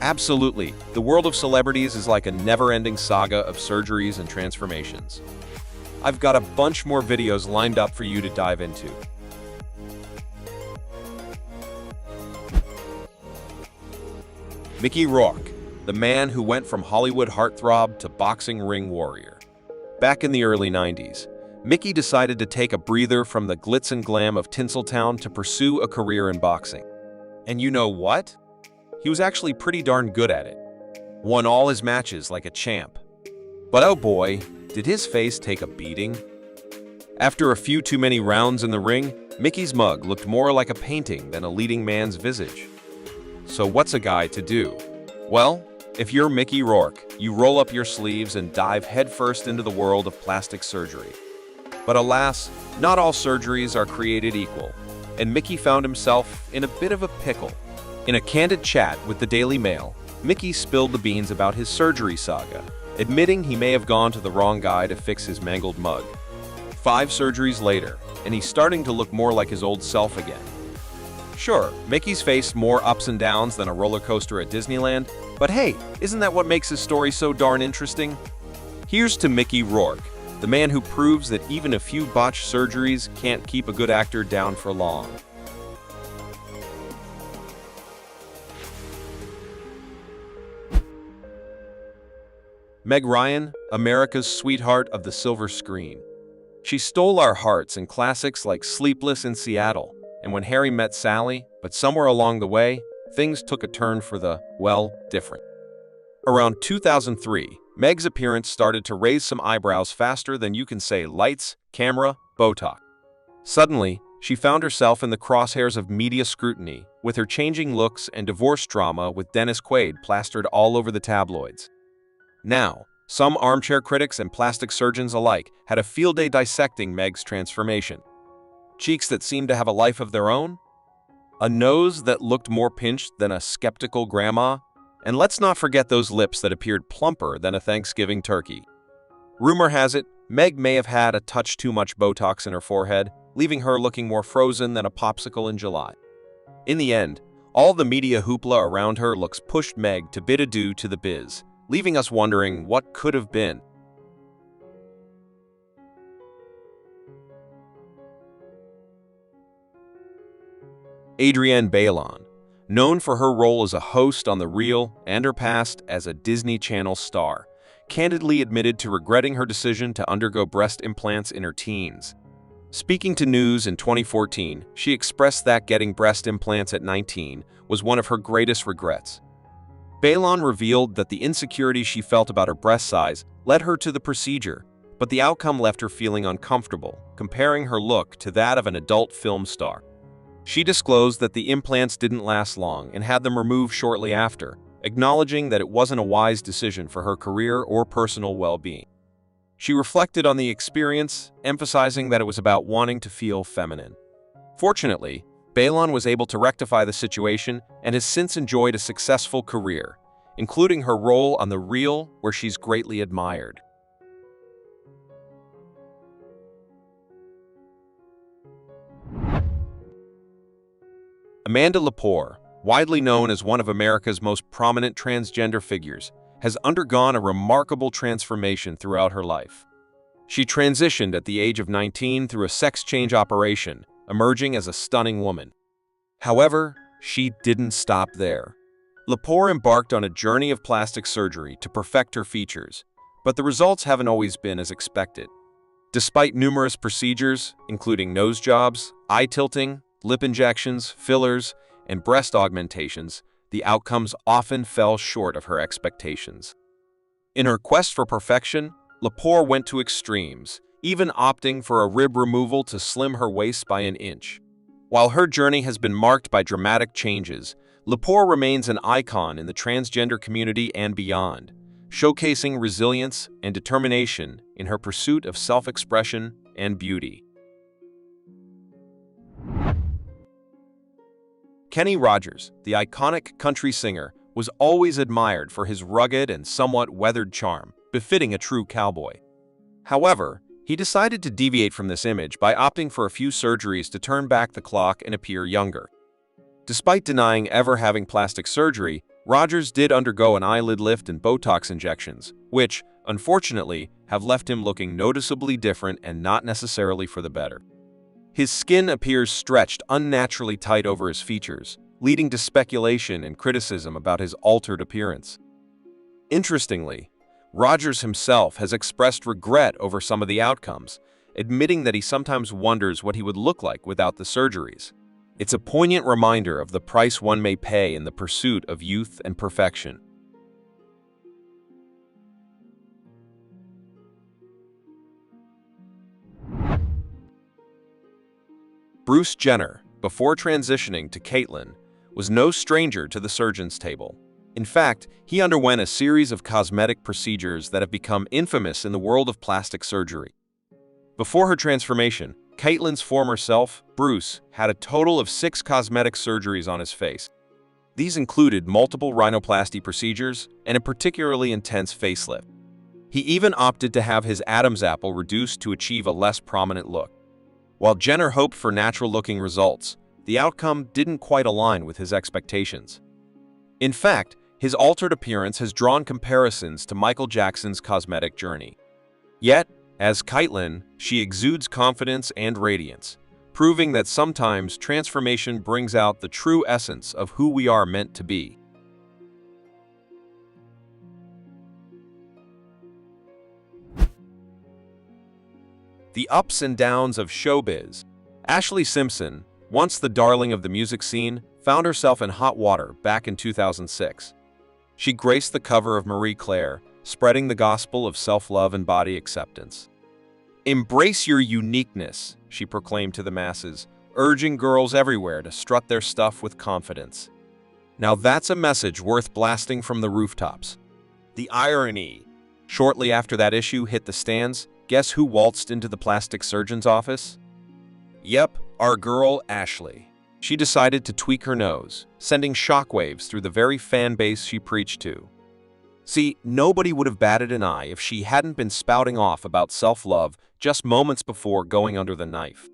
Absolutely, the world of celebrities is like a never-ending saga of surgeries and transformations. I've got a bunch more videos lined up for you to dive into. Mickey Rourke, the man who went from Hollywood heartthrob to boxing ring warrior. Back in the early 90s, Mickey decided to take a breather from the glitz and glam of Tinseltown to pursue a career in boxing. And you know what? He was actually pretty darn good at it. Won all his matches like a champ. But oh boy, did his face take a beating? After a few too many rounds in the ring, Mickey's mug looked more like a painting than a leading man's visage. So what's a guy to do? Well, if you're Mickey Rourke, you roll up your sleeves and dive headfirst into the world of plastic surgery. But alas, not all surgeries are created equal, and Mickey found himself in a bit of a pickle. In a candid chat with the Daily Mail, Mickey spilled the beans about his surgery saga, admitting he may have gone to the wrong guy to fix his mangled mug. 5 surgeries later, and he's starting to look more like his old self again. Sure, Mickey's faced more ups and downs than a roller coaster at Disneyland, but hey, isn't that what makes his story so darn interesting? Here's to Mickey Rourke, the man who proves that even a few botched surgeries can't keep a good actor down for long. Meg Ryan, America's sweetheart of the silver screen. She stole our hearts in classics like Sleepless in Seattle and When Harry Met Sally, but somewhere along the way, things took a turn for the, well, different. Around 2003, Meg's appearance started to raise some eyebrows faster than you can say lights, camera, Botox. Suddenly, she found herself in the crosshairs of media scrutiny, with her changing looks and divorce drama with Dennis Quaid plastered all over the tabloids. Now, some armchair critics and plastic surgeons alike had a field day dissecting Meg's transformation. Cheeks that seemed to have a life of their own? A nose that looked more pinched than a skeptical grandma? And let's not forget those lips that appeared plumper than a Thanksgiving turkey. Rumor has it, Meg may have had a touch too much Botox in her forehead, leaving her looking more frozen than a popsicle in July. In the end, all the media hoopla around her looks pushed Meg to bid adieu to the biz, leaving us wondering what could have been. Adrienne Bailon, known for her role as a host on The Real and her past as a Disney Channel star, candidly admitted to regretting her decision to undergo breast implants in her teens. Speaking to News in 2014, she expressed that getting breast implants at 19 was one of her greatest regrets. Bailon revealed that the insecurity she felt about her breast size led her to the procedure, but the outcome left her feeling uncomfortable, comparing her look to that of an adult film star. She disclosed that the implants didn't last long and had them removed shortly after, acknowledging that it wasn't a wise decision for her career or personal well-being. She reflected on the experience, emphasizing that it was about wanting to feel feminine. Fortunately, Bailon was able to rectify the situation and has since enjoyed a successful career, including her role on The Real, where she's greatly admired. Amanda Lepore, widely known as one of America's most prominent transgender figures, has undergone a remarkable transformation throughout her life. She transitioned at the age of 19 through a sex change operation, emerging as a stunning woman. However, she didn't stop there. Lepore embarked on a journey of plastic surgery to perfect her features, but the results haven't always been as expected. Despite numerous procedures, including nose jobs, eye tilting, lip injections, fillers, and breast augmentations, the outcomes often fell short of her expectations. In her quest for perfection, Lepore went to extremes, even opting for a rib removal to slim her waist by an inch. While her journey has been marked by dramatic changes, Lepore remains an icon in the transgender community and beyond, showcasing resilience and determination in her pursuit of self-expression and beauty. Kenny Rogers, the iconic country singer, was always admired for his rugged and somewhat weathered charm, befitting a true cowboy. However, he decided to deviate from this image by opting for a few surgeries to turn back the clock and appear younger. Despite denying ever having plastic surgery, Rogers did undergo an eyelid lift and Botox injections, which, unfortunately, have left him looking noticeably different and not necessarily for the better. His skin appears stretched unnaturally tight over his features, leading to speculation and criticism about his altered appearance. Interestingly, Rogers himself has expressed regret over some of the outcomes, admitting that he sometimes wonders what he would look like without the surgeries. It's a poignant reminder of the price one may pay in the pursuit of youth and perfection. Bruce Jenner, before transitioning to Caitlyn, was no stranger to the surgeon's table. In fact, he underwent a series of cosmetic procedures that have become infamous in the world of plastic surgery. Before her transformation, Caitlyn's former self, Bruce, had a total of 6 cosmetic surgeries on his face. These included multiple rhinoplasty procedures and a particularly intense facelift. He even opted to have his Adam's apple reduced to achieve a less prominent look. While Jenner hoped for natural-looking results, the outcome didn't quite align with his expectations. In fact, his altered appearance has drawn comparisons to Michael Jackson's cosmetic journey. Yet, as Caitlyn, she exudes confidence and radiance, proving that sometimes transformation brings out the true essence of who we are meant to be. The ups and downs of showbiz. Ashlee Simpson, once the darling of the music scene, found herself in hot water back in 2006. She graced the cover of Marie Claire, spreading the gospel of self-love and body acceptance. "Embrace your uniqueness," she proclaimed to the masses, urging girls everywhere to strut their stuff with confidence. Now that's a message worth blasting from the rooftops. The irony. Shortly after that issue hit the stands, guess who waltzed into the plastic surgeon's office? Yep, our girl Ashlee. She decided to tweak her nose, sending shockwaves through the very fan base she preached to. See, nobody would have batted an eye if she hadn't been spouting off about self-love just moments before going under the knife.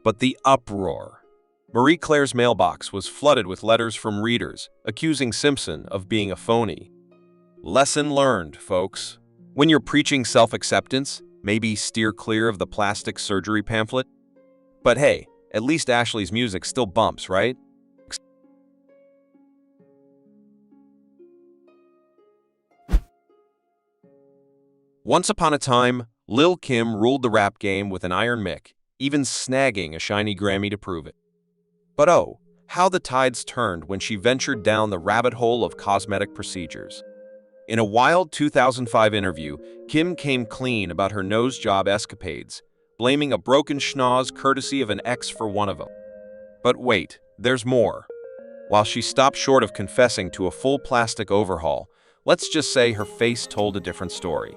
But the uproar. Marie Claire's mailbox was flooded with letters from readers accusing Simpson of being a phony. Lesson learned, folks. When you're preaching self-acceptance, maybe steer clear of the plastic surgery pamphlet. But hey, at least Ashlee's music still bumps, right? Once upon a time, Lil' Kim ruled the rap game with an iron mic, even snagging a shiny Grammy to prove it. But oh, how the tides turned when she ventured down the rabbit hole of cosmetic procedures. In a wild 2005 interview, Kim came clean about her nose job escapades, blaming a broken schnoz courtesy of an ex for one of them. But wait, there's more. While she stopped short of confessing to a full plastic overhaul, let's just say her face told a different story.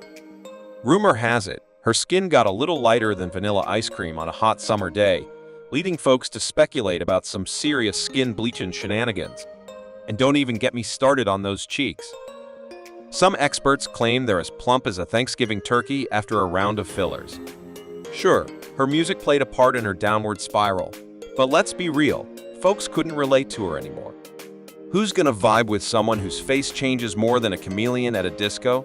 Rumor has it, her skin got a little lighter than vanilla ice cream on a hot summer day, leading folks to speculate about some serious skin bleaching shenanigans. And don't even get me started on those cheeks. Some experts claim they're as plump as a Thanksgiving turkey after a round of fillers. Sure, her music played a part in her downward spiral, but let's be real, folks couldn't relate to her anymore. Who's gonna vibe with someone whose face changes more than a chameleon at a disco?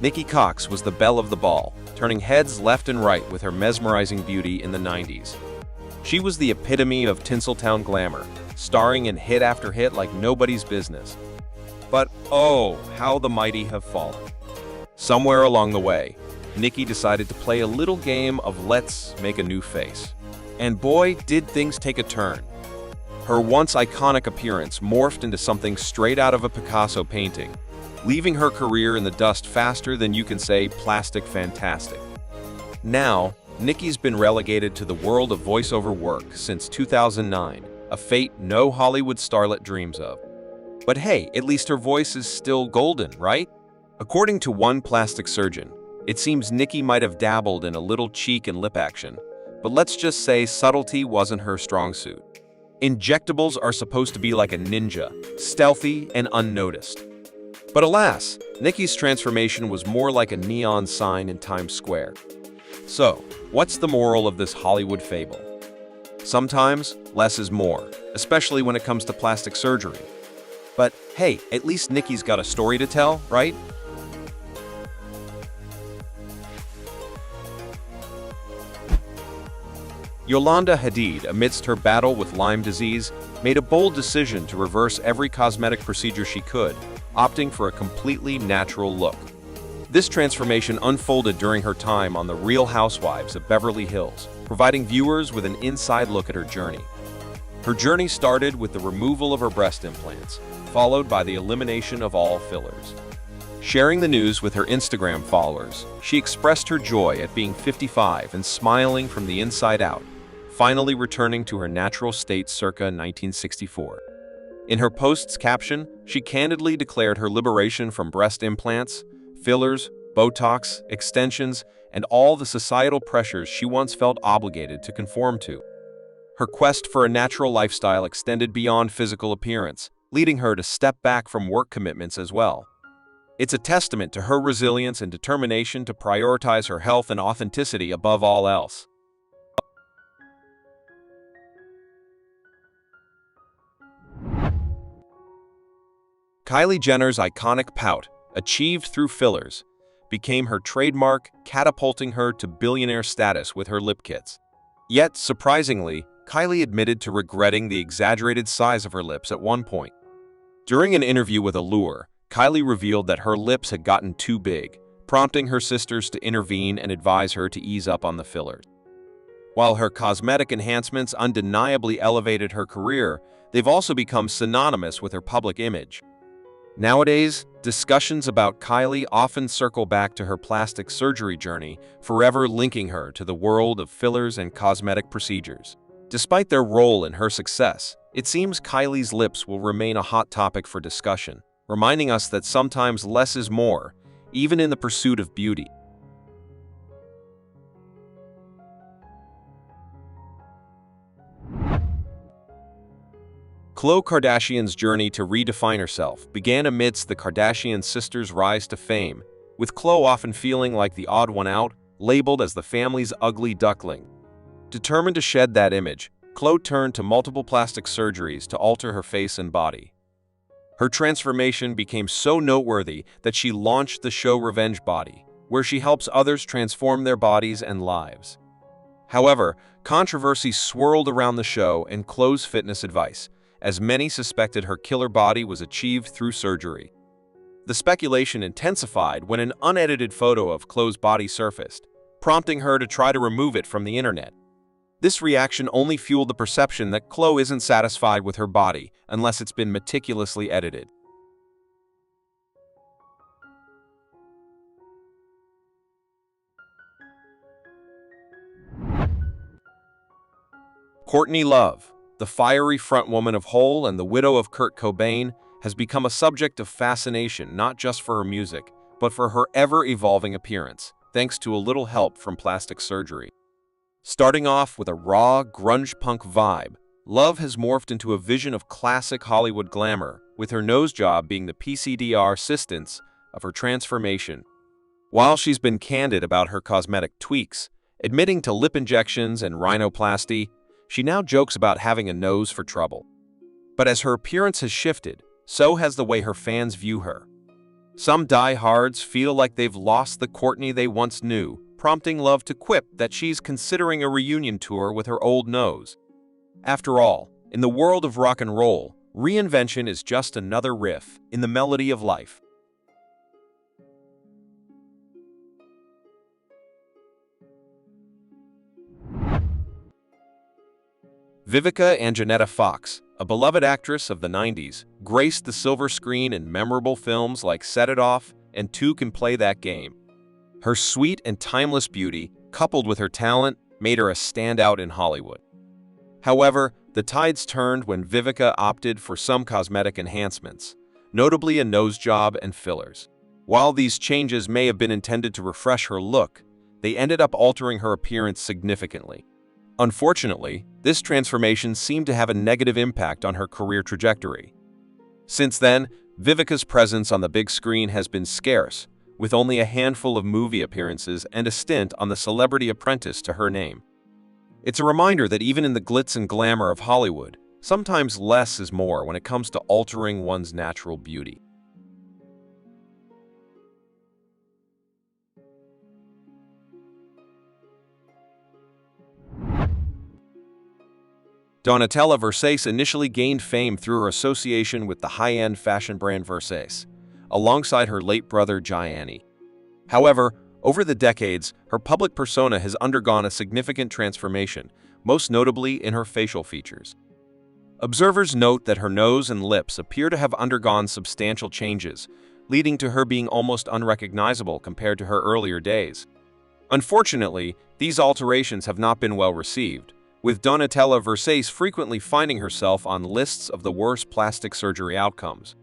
Nikki Cox was the belle of the ball, turning heads left and right with her mesmerizing beauty in the 90s. She was the epitome of Tinseltown glamour, starring in hit after hit like nobody's business. But oh, how the mighty have fallen. Somewhere along the way, Nikki decided to play a little game of let's make a new face. And boy, did things take a turn. Her once iconic appearance morphed into something straight out of a Picasso painting, leaving her career in the dust faster than you can say plastic fantastic. Now, Nikki's been relegated to the world of voiceover work since 2009, a fate no Hollywood starlet dreams of. But hey, at least her voice is still golden, right? According to one plastic surgeon, it seems Nikki might have dabbled in a little cheek and lip action, but let's just say subtlety wasn't her strong suit. Injectables are supposed to be like a ninja, stealthy and unnoticed. But alas, Nikki's transformation was more like a neon sign in Times Square. So, what's the moral of this Hollywood fable? Sometimes, less is more, especially when it comes to plastic surgery. But hey, at least Nikki's got a story to tell, right? Yolanda Hadid, amidst her battle with Lyme disease, made a bold decision to reverse every cosmetic procedure she could, opting for a completely natural look. This transformation unfolded during her time on The Real Housewives of Beverly Hills, providing viewers with an inside look at her journey. Her journey started with the removal of her breast implants, followed by the elimination of all fillers. Sharing the news with her Instagram followers, she expressed her joy at being 55 and smiling from the inside out, finally returning to her natural state circa 1964. In her post's caption, she candidly declared her liberation from breast implants, fillers, Botox, extensions, and all the societal pressures she once felt obligated to conform to. Her quest for a natural lifestyle extended beyond physical appearance, leading her to step back from work commitments as well. It's a testament to her resilience and determination to prioritize her health and authenticity above all else. Kylie Jenner's iconic pout, achieved through fillers, became her trademark, catapulting her to billionaire status with her lip kits. Yet, surprisingly, Kylie admitted to regretting the exaggerated size of her lips at one point. During an interview with Allure, Kylie revealed that her lips had gotten too big, prompting her sisters to intervene and advise her to ease up on the fillers. While her cosmetic enhancements undeniably elevated her career, they've also become synonymous with her public image. Nowadays, discussions about Kylie often circle back to her plastic surgery journey, forever linking her to the world of fillers and cosmetic procedures. Despite their role in her success, it seems Kylie's lips will remain a hot topic for discussion, reminding us that sometimes less is more, even in the pursuit of beauty. Khloe Kardashian's journey to redefine herself began amidst the Kardashian sisters' rise to fame, with Khloe often feeling like the odd one out, labeled as the family's ugly duckling. Determined to shed that image, Khloe turned to multiple plastic surgeries to alter her face and body. Her transformation became so noteworthy that she launched the show Revenge Body, where she helps others transform their bodies and lives. However, controversy swirled around the show and Khloe's fitness advice, as many suspected her killer body was achieved through surgery. The speculation intensified when an unedited photo of Khloe's body surfaced, prompting her to try to remove it from the internet. This reaction only fueled the perception that Khloe isn't satisfied with her body unless it's been meticulously edited. Courtney Love, the fiery frontwoman of Hole and the widow of Kurt Cobain, has become a subject of fascination not just for her music, but for her ever-evolving appearance, thanks to a little help from plastic surgery. Starting off with a raw, grunge-punk vibe, Love has morphed into a vision of classic Hollywood glamour, with her nose job being the PCDR assistance of her transformation. While she's been candid about her cosmetic tweaks, admitting to lip injections and rhinoplasty, she now jokes about having a nose for trouble. But as her appearance has shifted, so has the way her fans view her. Some diehards feel like they've lost the Courtney they once knew, prompting Love to quip that she's considering a reunion tour with her old nose. After all, in the world of rock and roll, reinvention is just another riff in the melody of life. Vivica Anjanetta Fox, a beloved actress of the 90s, graced the silver screen in memorable films like Set It Off and Two Can Play That Game. Her sweet and timeless beauty, coupled with her talent, made her a standout in Hollywood. However, the tides turned when Vivica opted for some cosmetic enhancements, notably a nose job and fillers. While these changes may have been intended to refresh her look, they ended up altering her appearance significantly. Unfortunately, this transformation seemed to have a negative impact on her career trajectory. Since then, Vivica's presence on the big screen has been scarce, with only a handful of movie appearances and a stint on The Celebrity Apprentice to her name. It's a reminder that even in the glitz and glamour of Hollywood, sometimes less is more when it comes to altering one's natural beauty. Donatella Versace initially gained fame through her association with the high-end fashion brand Versace, alongside her late brother Gianni. However, over the decades, her public persona has undergone a significant transformation, most notably in her facial features. Observers note that her nose and lips appear to have undergone substantial changes, leading to her being almost unrecognizable compared to her earlier days. Unfortunately, these alterations have not been well received, with Donatella Versace frequently finding herself on lists of the worst plastic surgery outcomes.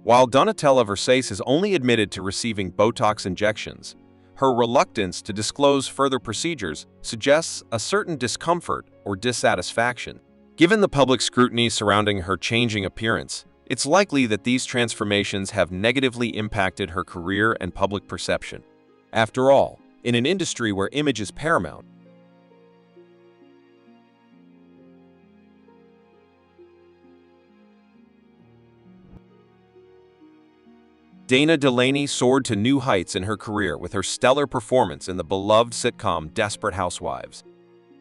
While Donatella Versace has only admitted to receiving Botox injections, her reluctance to disclose further procedures suggests a certain discomfort or dissatisfaction. Given the public scrutiny surrounding her changing appearance, it's likely that these transformations have negatively impacted her career and public perception. After all, in an industry where image is paramount, Dana Delaney soared to new heights in her career with her stellar performance in the beloved sitcom Desperate Housewives.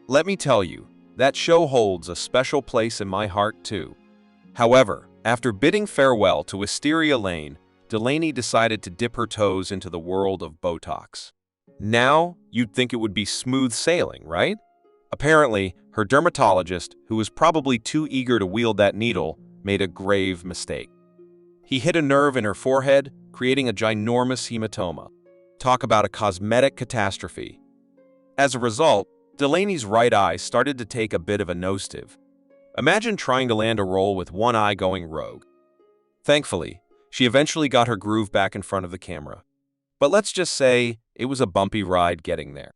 Let me tell you, that show holds a special place in my heart too. However, after bidding farewell to Wisteria Lane, Delaney decided to dip her toes into the world of Botox. Now, you'd think it would be smooth sailing, right? Apparently, her dermatologist, who was probably too eager to wield that needle, made a grave mistake. He hit a nerve in her forehead, creating a ginormous hematoma. Talk about a cosmetic catastrophe. As a result, Delaney's right eye started to take a bit of a nosedive. Imagine trying to land a role with one eye going rogue. Thankfully, she eventually got her groove back in front of the camera. But let's just say it was a bumpy ride getting there.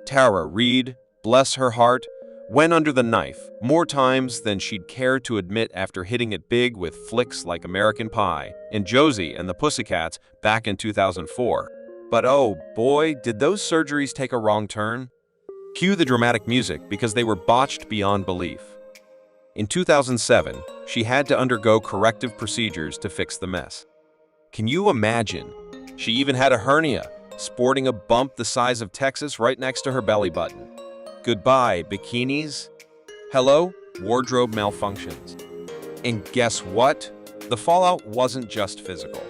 Tara Reid, bless her heart, went under the knife more times than she'd care to admit after hitting it big with flicks like American Pie and Josie and the Pussycats back in 2004. But oh boy, did those surgeries take a wrong turn? Cue the dramatic music because they were botched beyond belief. In 2007, she had to undergo corrective procedures to fix the mess. Can you imagine? She even had a hernia, sporting a bump the size of Texas right next to her belly button. Goodbye, bikinis. Hello, wardrobe malfunctions. And guess what? The fallout wasn't just physical.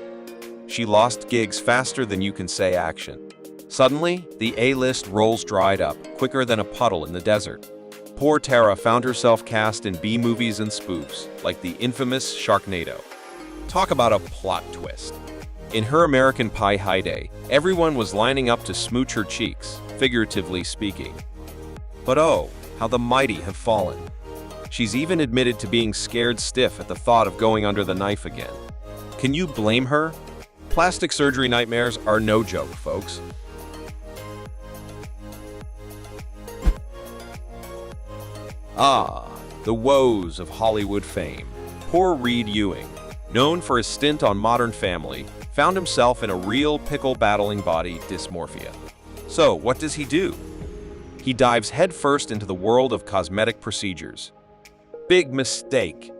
She lost gigs faster than you can say action. Suddenly, the A-list roles dried up, quicker than a puddle in the desert. Poor Tara found herself cast in B-movies and spoofs, like the infamous Sharknado. Talk about a plot twist. In her American Pie heyday, everyone was lining up to smooch her cheeks, figuratively speaking. But oh, how the mighty have fallen. She's even admitted to being scared stiff at the thought of going under the knife again. Can you blame her? Plastic surgery nightmares are no joke, folks. Ah, the woes of Hollywood fame. Poor Reed Ewing, known for his stint on Modern Family, found himself in a real pickle-battling body dysmorphia. So, what does he do? He dives headfirst into the world of cosmetic procedures. Big mistake.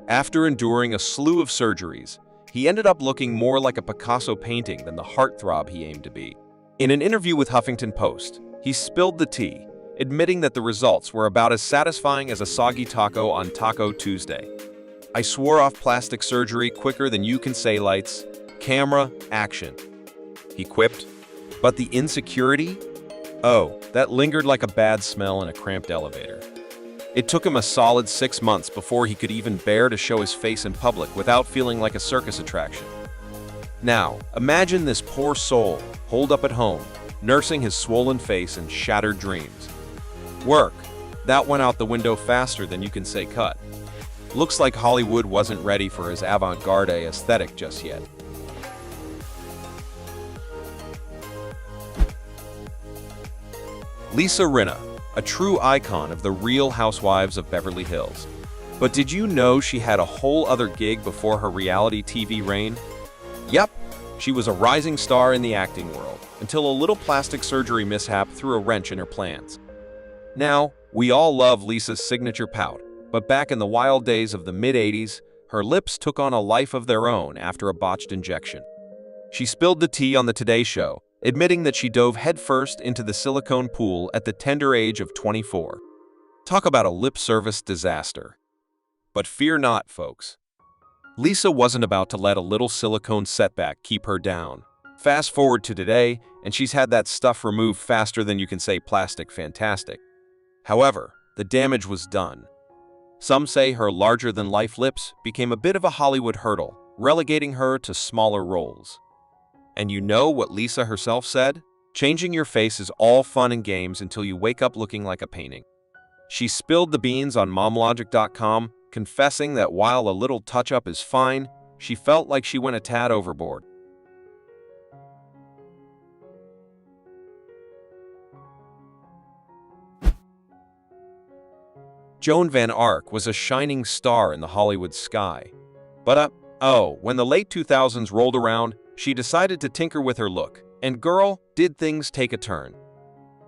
After enduring a slew of surgeries, he ended up looking more like a Picasso painting than the heartthrob he aimed to be. In an interview with Huffington Post, he spilled the tea, admitting that the results were about as satisfying as a soggy taco on Taco Tuesday. I swore off plastic surgery quicker than you can say lights, camera, action, he quipped. But the insecurity? Oh, that lingered like a bad smell in a cramped elevator. It took him a solid 6 months before he could even bear to show his face in public without feeling like a circus attraction. Now, imagine this poor soul, holed up at home, nursing his swollen face and shattered dreams. Work. That went out the window faster than you can say cut. Looks like Hollywood wasn't ready for his avant-garde aesthetic just yet. Lisa Rinna, a true icon of the Real Housewives of Beverly Hills. But did you know she had a whole other gig before her reality TV reign? Yep, she was a rising star in the acting world, until a little plastic surgery mishap threw a wrench in her plans. Now, we all love Lisa's signature pout, but back in the wild days of the mid-'80s, her lips took on a life of their own after a botched injection. She spilled the tea on the Today Show, admitting that she dove headfirst into the silicone pool at the tender age of 24. Talk about a lip service disaster. But fear not, folks. Lisa wasn't about to let a little silicone setback keep her down. Fast forward to today, and she's had that stuff removed faster than you can say plastic fantastic. However, the damage was done. Some say her larger-than-life lips became a bit of a Hollywood hurdle, relegating her to smaller roles. And you know what Lisa herself said? Changing your face is all fun and games until you wake up looking like a painting. She spilled the beans on momlogic.com, confessing that while a little touch-up is fine, she felt like she went a tad overboard. Joan Van Ark was a shining star in the Hollywood sky. But when the late 2000s rolled around, she decided to tinker with her look, and girl, did things take a turn.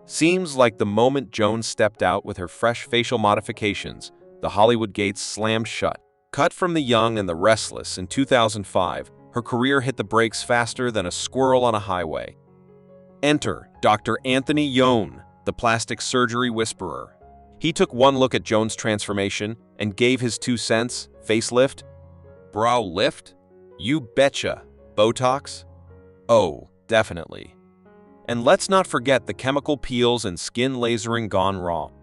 Seems like the moment Joan stepped out with her fresh facial modifications, the Hollywood gates slammed shut. Cut from the young and the restless in 2005, her career hit the brakes faster than a squirrel on a highway. Enter Dr. Anthony Yone, the plastic surgery whisperer. He took one look at Joan's transformation and gave his 2 cents. Facelift? Brow lift? You betcha. Botox? Oh, definitely. And let's not forget the chemical peels and skin lasering gone wrong.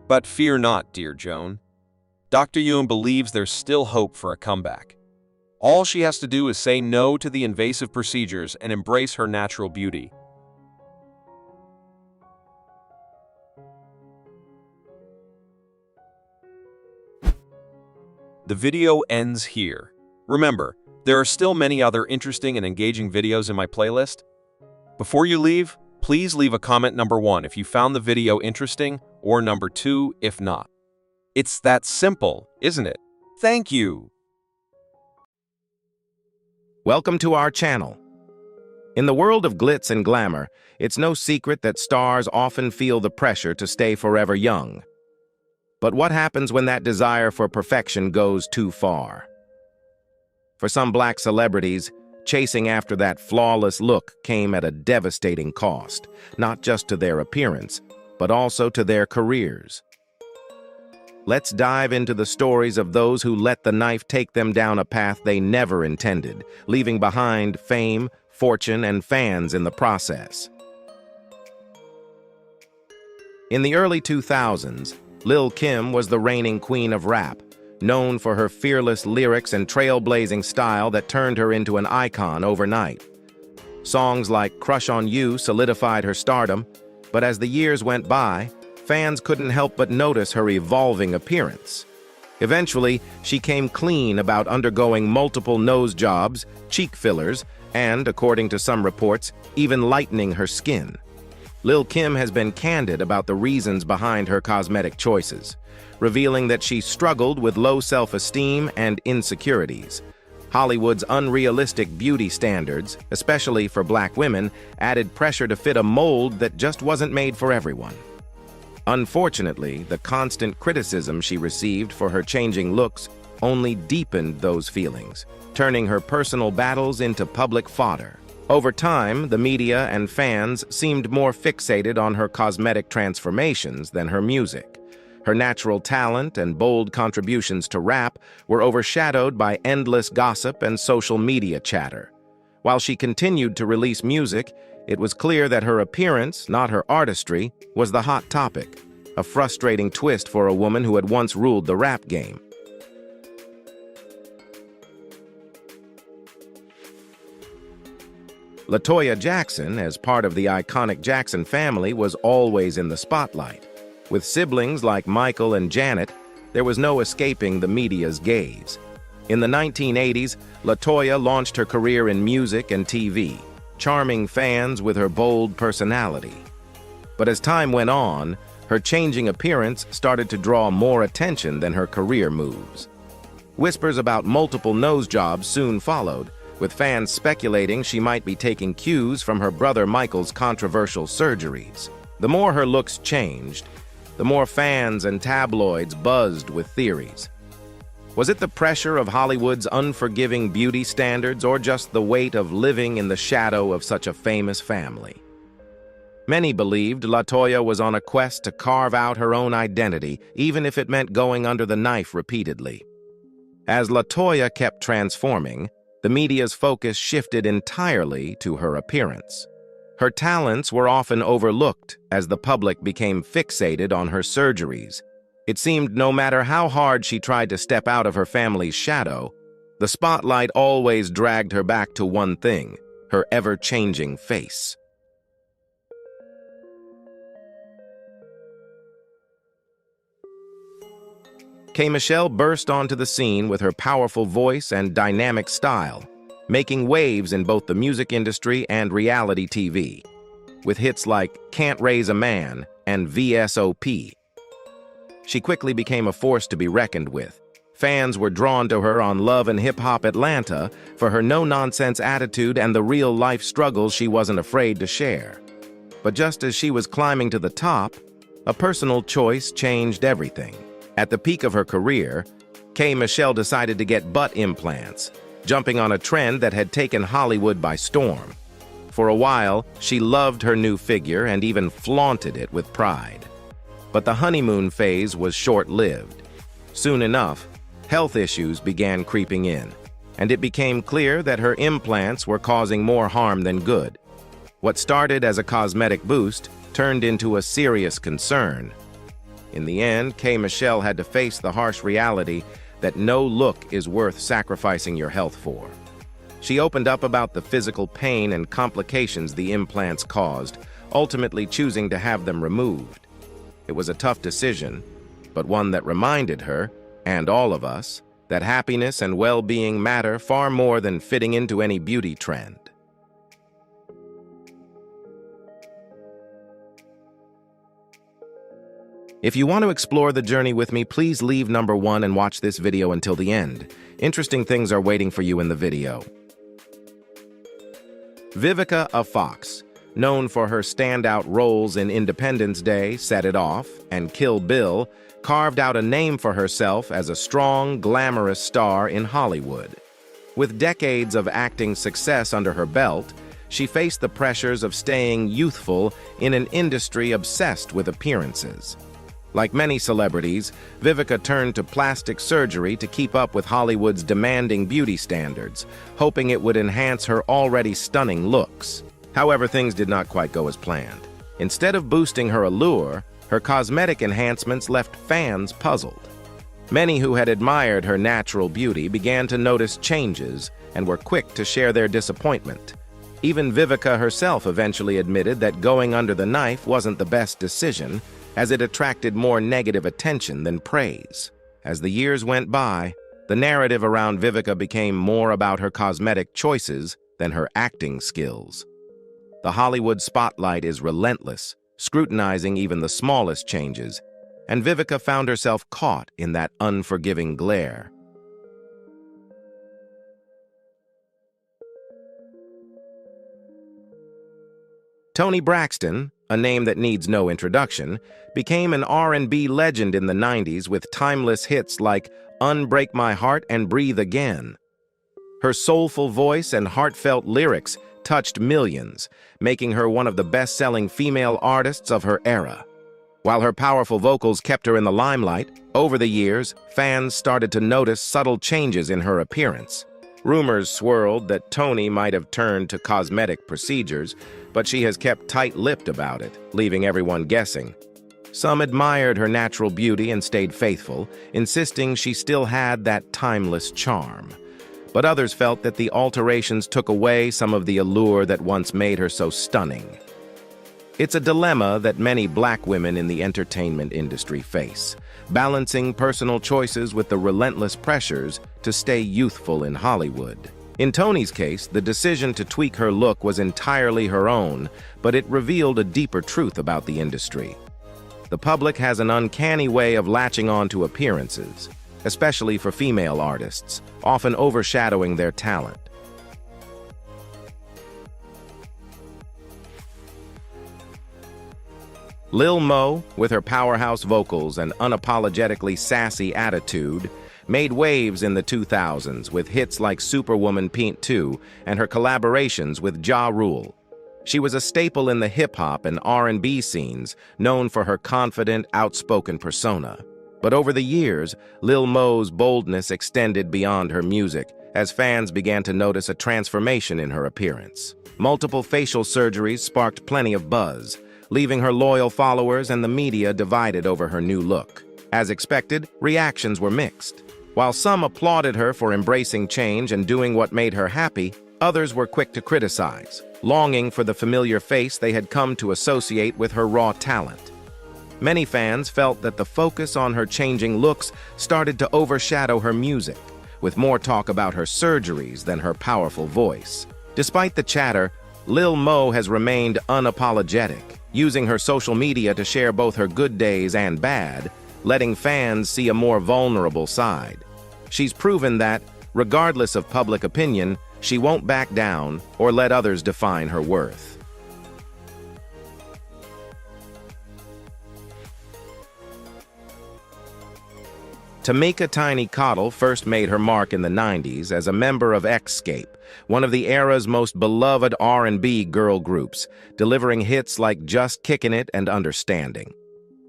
But fear not, dear Joan. Dr. Yone believes there's still hope for a comeback. All she has to do is say no to the invasive procedures and embrace her natural beauty. The video ends here. Remember, there are still many other interesting and engaging videos in my playlist. Before you leave, please leave a comment number 1 if you found the video interesting, or number 2 if not. It's that simple, isn't it? Thank you! Welcome to our channel. In the world of glitz and glamour, it's no secret that stars often feel the pressure to stay forever young. But what happens when that desire for perfection goes too far? For some black celebrities, chasing after that flawless look came at a devastating cost, not just to their appearance, but also to their careers. Let's dive into the stories of those who let the knife take them down a path they never intended, leaving behind fame, fortune, and fans in the process. In the early 2000s, Lil' Kim was the reigning queen of rap, known for her fearless lyrics and trailblazing style that turned her into an icon overnight. Songs like Crush on You solidified her stardom, but as the years went by, fans couldn't help but notice her evolving appearance. Eventually, she came clean about undergoing multiple nose jobs, cheek fillers, and, according to some reports, even lightening her skin. Lil' Kim has been candid about the reasons behind her cosmetic choices, revealing that she struggled with low self-esteem and insecurities. Hollywood's unrealistic beauty standards, especially for black women, added pressure to fit a mold that just wasn't made for everyone. Unfortunately, the constant criticism she received for her changing looks only deepened those feelings, turning her personal battles into public fodder. Over time, the media and fans seemed more fixated on her cosmetic transformations than her music. Her natural talent and bold contributions to rap were overshadowed by endless gossip and social media chatter. While she continued to release music, it was clear that her appearance, not her artistry, was the hot topic, a frustrating twist for a woman who had once ruled the rap game. LaToya Jackson, as part of the iconic Jackson family, was always in the spotlight. With siblings like Michael and Janet, there was no escaping the media's gaze. In the 1980s, LaToya launched her career in music and TV, charming fans with her bold personality. But as time went on, her changing appearance started to draw more attention than her career moves. Whispers about multiple nose jobs soon followed, with fans speculating she might be taking cues from her brother Michael's controversial surgeries. The more her looks changed, the more fans and tabloids buzzed with theories. Was it the pressure of Hollywood's unforgiving beauty standards, or just the weight of living in the shadow of such a famous family? Many believed LaToya was on a quest to carve out her own identity, even if it meant going under the knife repeatedly. As LaToya kept transforming, the media's focus shifted entirely to her appearance. Her talents were often overlooked as the public became fixated on her surgeries. It seemed no matter how hard she tried to step out of her family's shadow, the spotlight always dragged her back to one thing: her ever-changing face. K. Michelle burst onto the scene with her powerful voice and dynamic style, making waves in both the music industry and reality TV, with hits like Can't Raise a Man and VSOP. She quickly became a force to be reckoned with. Fans were drawn to her on Love and Hip Hop Atlanta for her no-nonsense attitude and the real-life struggles she wasn't afraid to share. But just as she was climbing to the top, a personal choice changed everything. At the peak of her career, K. Michelle decided to get butt implants, jumping on a trend that had taken Hollywood by storm. For a while, she loved her new figure and even flaunted it with pride. But the honeymoon phase was short-lived. Soon enough, health issues began creeping in, and it became clear that her implants were causing more harm than good. What started as a cosmetic boost turned into a serious concern. In the end, K. Michelle had to face the harsh reality that no look is worth sacrificing your health for. She opened up about the physical pain and complications the implants caused, ultimately choosing to have them removed. It was a tough decision, but one that reminded her, and all of us, that happiness and well-being matter far more than fitting into any beauty trend. If you want to explore the journey with me, please leave number 1 and watch this video until the end. Interesting things are waiting for you in the video. Vivica A. Fox, known for her standout roles in Independence Day, Set It Off, and Kill Bill, carved out a name for herself as a strong, glamorous star in Hollywood. With decades of acting success under her belt, she faced the pressures of staying youthful in an industry obsessed with appearances. Like many celebrities, Vivica turned to plastic surgery to keep up with Hollywood's demanding beauty standards, hoping it would enhance her already stunning looks. However, things did not quite go as planned. Instead of boosting her allure, her cosmetic enhancements left fans puzzled. Many who had admired her natural beauty began to notice changes and were quick to share their disappointment. Even Vivica herself eventually admitted that going under the knife wasn't the best decision, as it attracted more negative attention than praise. As the years went by, the narrative around Vivica became more about her cosmetic choices than her acting skills. The Hollywood spotlight is relentless, scrutinizing even the smallest changes, and Vivica found herself caught in that unforgiving glare. Toni Braxton, a name that needs no introduction, became an R&B legend in the 90s with timeless hits like Unbreak My Heart and Breathe Again. Her soulful voice and heartfelt lyrics touched millions, making her one of the best-selling female artists of her era. While her powerful vocals kept her in the limelight, over the years, fans started to notice subtle changes in her appearance. Rumors swirled that Toni might have turned to cosmetic procedures, but she has kept tight-lipped about it, leaving everyone guessing. Some admired her natural beauty and stayed faithful, insisting she still had that timeless charm. But others felt that the alterations took away some of the allure that once made her so stunning. It's a dilemma that many Black women in the entertainment industry face, balancing personal choices with the relentless pressures to stay youthful in Hollywood. In Toni's case, the decision to tweak her look was entirely her own, but it revealed a deeper truth about the industry. The public has an uncanny way of latching on to appearances, especially for female artists, often overshadowing their talent. Lil Mo, with her powerhouse vocals and unapologetically sassy attitude, made waves in the 2000s with hits like Superwoman Paint 2 and her collaborations with Ja Rule. She was a staple in the hip-hop and R&B scenes, known for her confident, outspoken persona. But over the years, Lil Mo's boldness extended beyond her music, as fans began to notice a transformation in her appearance. Multiple facial surgeries sparked plenty of buzz, leaving her loyal followers and the media divided over her new look. As expected, reactions were mixed. While some applauded her for embracing change and doing what made her happy, others were quick to criticize, longing for the familiar face they had come to associate with her raw talent. Many fans felt that the focus on her changing looks started to overshadow her music, with more talk about her surgeries than her powerful voice. Despite the chatter, Lil Mo has remained unapologetic, using her social media to share both her good days and bad, letting fans see a more vulnerable side. She's proven that, regardless of public opinion, she won't back down or let others define her worth. Tamika Tiny Cottle first made her mark in the 90s as a member of Xscape, one of the era's most beloved R&B girl groups, delivering hits like Just Kickin' It and Understanding.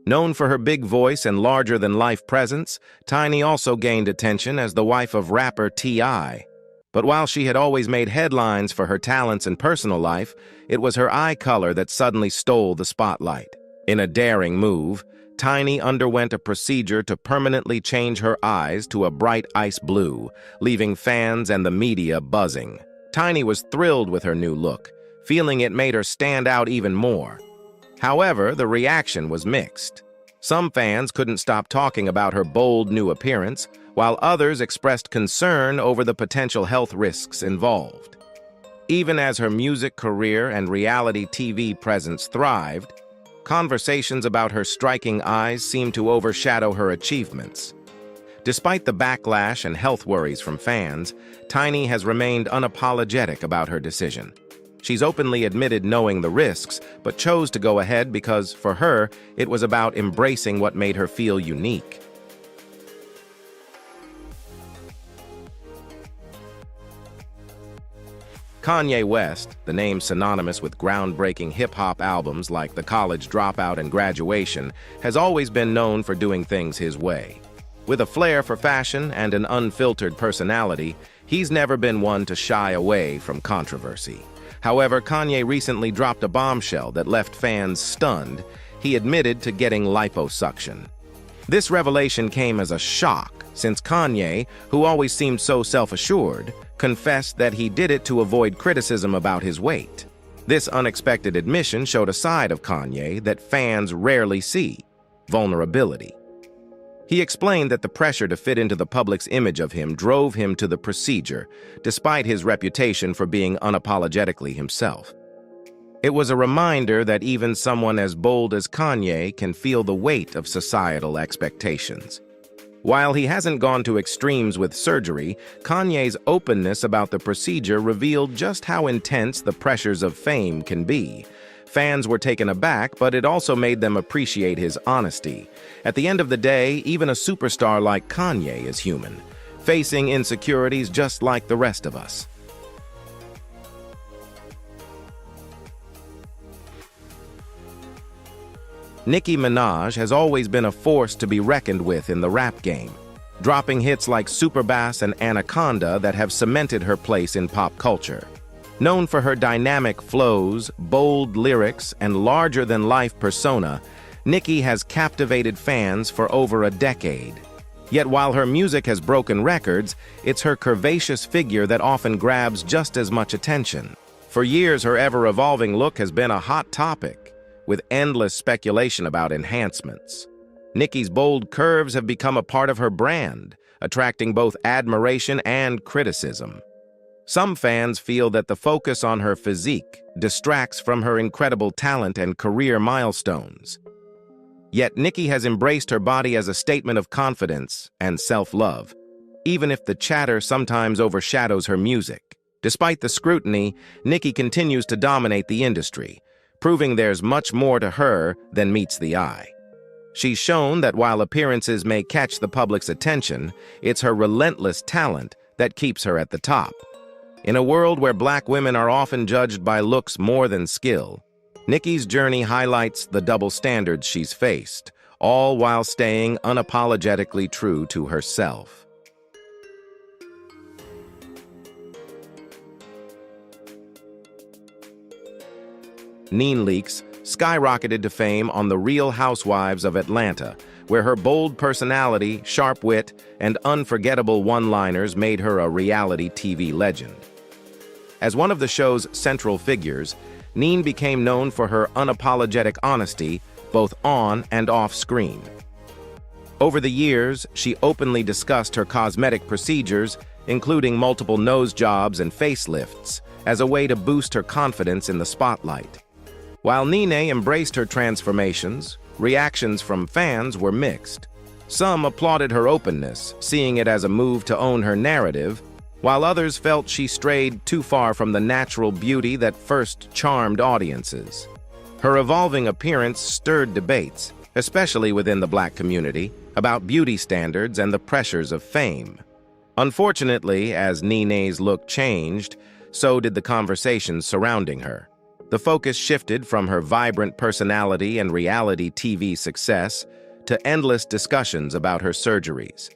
Known for her big voice and larger-than-life presence, Tiny also gained attention as the wife of rapper T.I. But while she had always made headlines for her talents and personal life, it was her eye color that suddenly stole the spotlight. In a daring move, Tiny underwent a procedure to permanently change her eyes to a bright ice blue, leaving fans and the media buzzing. Tiny was thrilled with her new look, feeling it made her stand out even more. However, the reaction was mixed. Some fans couldn't stop talking about her bold new appearance, while others expressed concern over the potential health risks involved. Even as her music career and reality TV presence thrived, conversations about her striking eyes seemed to overshadow her achievements. Despite the backlash and health worries from fans, Tiny has remained unapologetic about her decision. She's openly admitted knowing the risks, but chose to go ahead because, for her, it was about embracing what made her feel unique. Kanye West, the name synonymous with groundbreaking hip-hop albums like The College Dropout and Graduation, has always been known for doing things his way. With a flair for fashion and an unfiltered personality, he's never been one to shy away from controversy. However, Kanye recently dropped a bombshell that left fans stunned. He admitted to getting liposuction. This revelation came as a shock, since Kanye, who always seemed so self-assured, confessed that he did it to avoid criticism about his weight. This unexpected admission showed a side of Kanye that fans rarely see: vulnerability. He explained that the pressure to fit into the public's image of him drove him to the procedure, despite his reputation for being unapologetically himself. It was a reminder that even someone as bold as Kanye can feel the weight of societal expectations. While he hasn't gone to extremes with surgery, Kanye's openness about the procedure revealed just how intense the pressures of fame can be. Fans were taken aback, but it also made them appreciate his honesty. At the end of the day, even a superstar like Kanye is human, facing insecurities just like the rest of us. Nicki Minaj has always been a force to be reckoned with in the rap game, dropping hits like Superbass and Anaconda that have cemented her place in pop culture. Known for her dynamic flows, bold lyrics, and larger-than-life persona, Nicki has captivated fans for over a decade. Yet while her music has broken records, it's her curvaceous figure that often grabs just as much attention. For years, her ever-evolving look has been a hot topic, with endless speculation about enhancements. Nicki's bold curves have become a part of her brand, attracting both admiration and criticism. Some fans feel that the focus on her physique distracts from her incredible talent and career milestones. Yet Nicki has embraced her body as a statement of confidence and self-love, even if the chatter sometimes overshadows her music. Despite the scrutiny, Nicki continues to dominate the industry, proving there's much more to her than meets the eye. She's shown that while appearances may catch the public's attention, it's her relentless talent that keeps her at the top. In a world where Black women are often judged by looks more than skill, Nicki's journey highlights the double standards she's faced, all while staying unapologetically true to herself. Nene Leakes skyrocketed to fame on The Real Housewives of Atlanta, where her bold personality, sharp wit, and unforgettable one-liners made her a reality TV legend. As one of the show's central figures, Nene became known for her unapologetic honesty, both on and off screen. Over the years, she openly discussed her cosmetic procedures, including multiple nose jobs and facelifts, as a way to boost her confidence in the spotlight. While Nene embraced her transformations, reactions from fans were mixed. Some applauded her openness, seeing it as a move to own her narrative, while others felt she strayed too far from the natural beauty that first charmed audiences. Her evolving appearance stirred debates, especially within the Black community, about beauty standards and the pressures of fame. Unfortunately, as Nene's look changed, so did the conversations surrounding her. The focus shifted from her vibrant personality and reality TV success to endless discussions about her surgeries.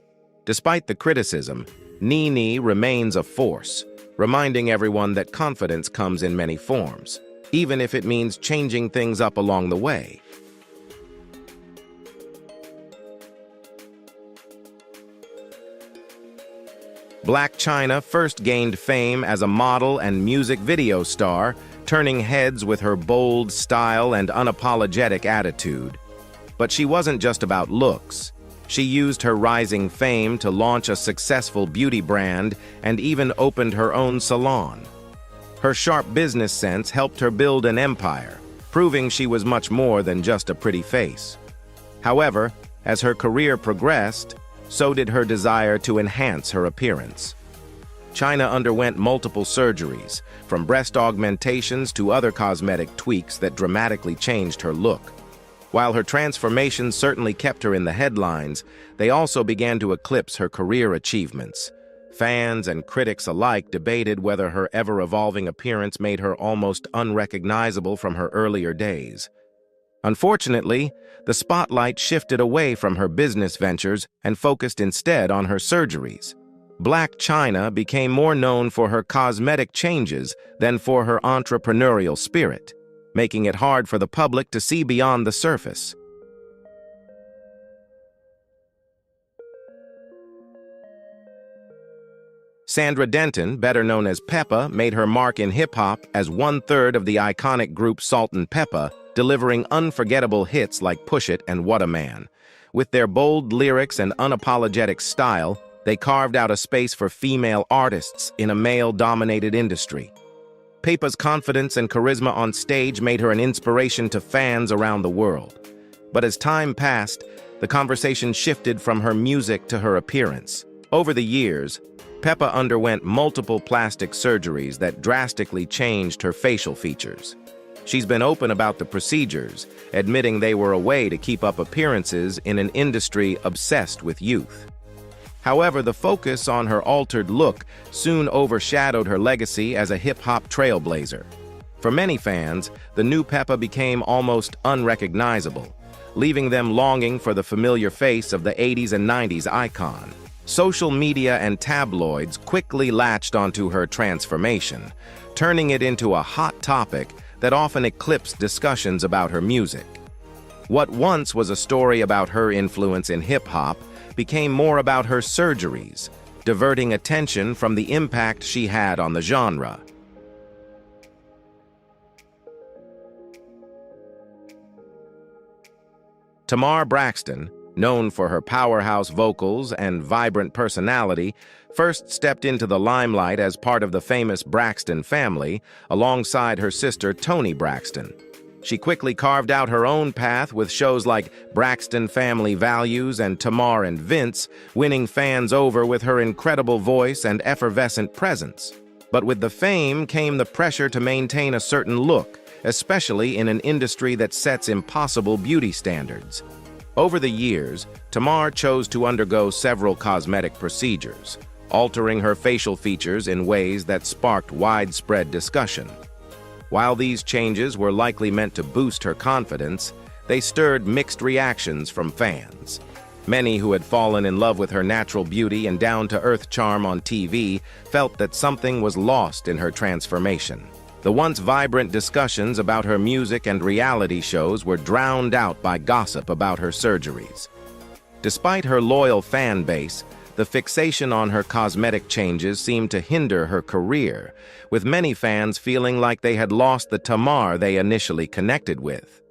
Despite the criticism, Nene remains a force, reminding everyone that confidence comes in many forms, even if it means changing things up along the way. Blac Chyna first gained fame as a model and music video star, turning heads with her bold style and unapologetic attitude. But she wasn't just about looks. She used her rising fame to launch a successful beauty brand and even opened her own salon. Her sharp business sense helped her build an empire, proving she was much more than just a pretty face. However, as her career progressed, so did her desire to enhance her appearance. Chyna underwent multiple surgeries, from breast augmentations to other cosmetic tweaks that dramatically changed her look. While her transformations certainly kept her in the headlines, they also began to eclipse her career achievements. Fans and critics alike debated whether her ever-evolving appearance made her almost unrecognizable from her earlier days. Unfortunately, the spotlight shifted away from her business ventures and focused instead on her surgeries. Blac Chyna became more known for her cosmetic changes than for her entrepreneurial spirit, making it hard for the public to see beyond the surface. Sandra Denton, better known as Peppa, made her mark in hip-hop as one-third of the iconic group Salt and Peppa, delivering unforgettable hits like Push It and What a Man. With their bold lyrics and unapologetic style, they carved out a space for female artists in a male-dominated industry. Peppa's confidence and charisma on stage made her an inspiration to fans around the world. But as time passed, the conversation shifted from her music to her appearance. Over the years, Peppa underwent multiple plastic surgeries that drastically changed her facial features. She's been open about the procedures, admitting they were a way to keep up appearances in an industry obsessed with youth. However, the focus on her altered look soon overshadowed her legacy as a hip-hop trailblazer. For many fans, the new Peppa became almost unrecognizable, leaving them longing for the familiar face of the 80s and 90s icon. Social media and tabloids quickly latched onto her transformation, turning it into a hot topic that often eclipsed discussions about her music. What once was a story about her influence in hip-hop became more about her surgeries, diverting attention from the impact she had on the genre. Tamar Braxton, known for her powerhouse vocals and vibrant personality, first stepped into the limelight as part of the famous Braxton family, alongside her sister Toni Braxton. She quickly carved out her own path with shows like Braxton Family Values and Tamar and Vince, winning fans over with her incredible voice and effervescent presence. But with the fame came the pressure to maintain a certain look, especially in an industry that sets impossible beauty standards. Over the years, Tamar chose to undergo several cosmetic procedures, altering her facial features in ways that sparked widespread discussion. While these changes were likely meant to boost her confidence, they stirred mixed reactions from fans. Many who had fallen in love with her natural beauty and down-to-earth charm on TV felt that something was lost in her transformation. The once vibrant discussions about her music and reality shows were drowned out by gossip about her surgeries. Despite her loyal fan base, the fixation on her cosmetic changes seemed to hinder her career, with many fans feeling like they had lost the Tamar they initially connected with.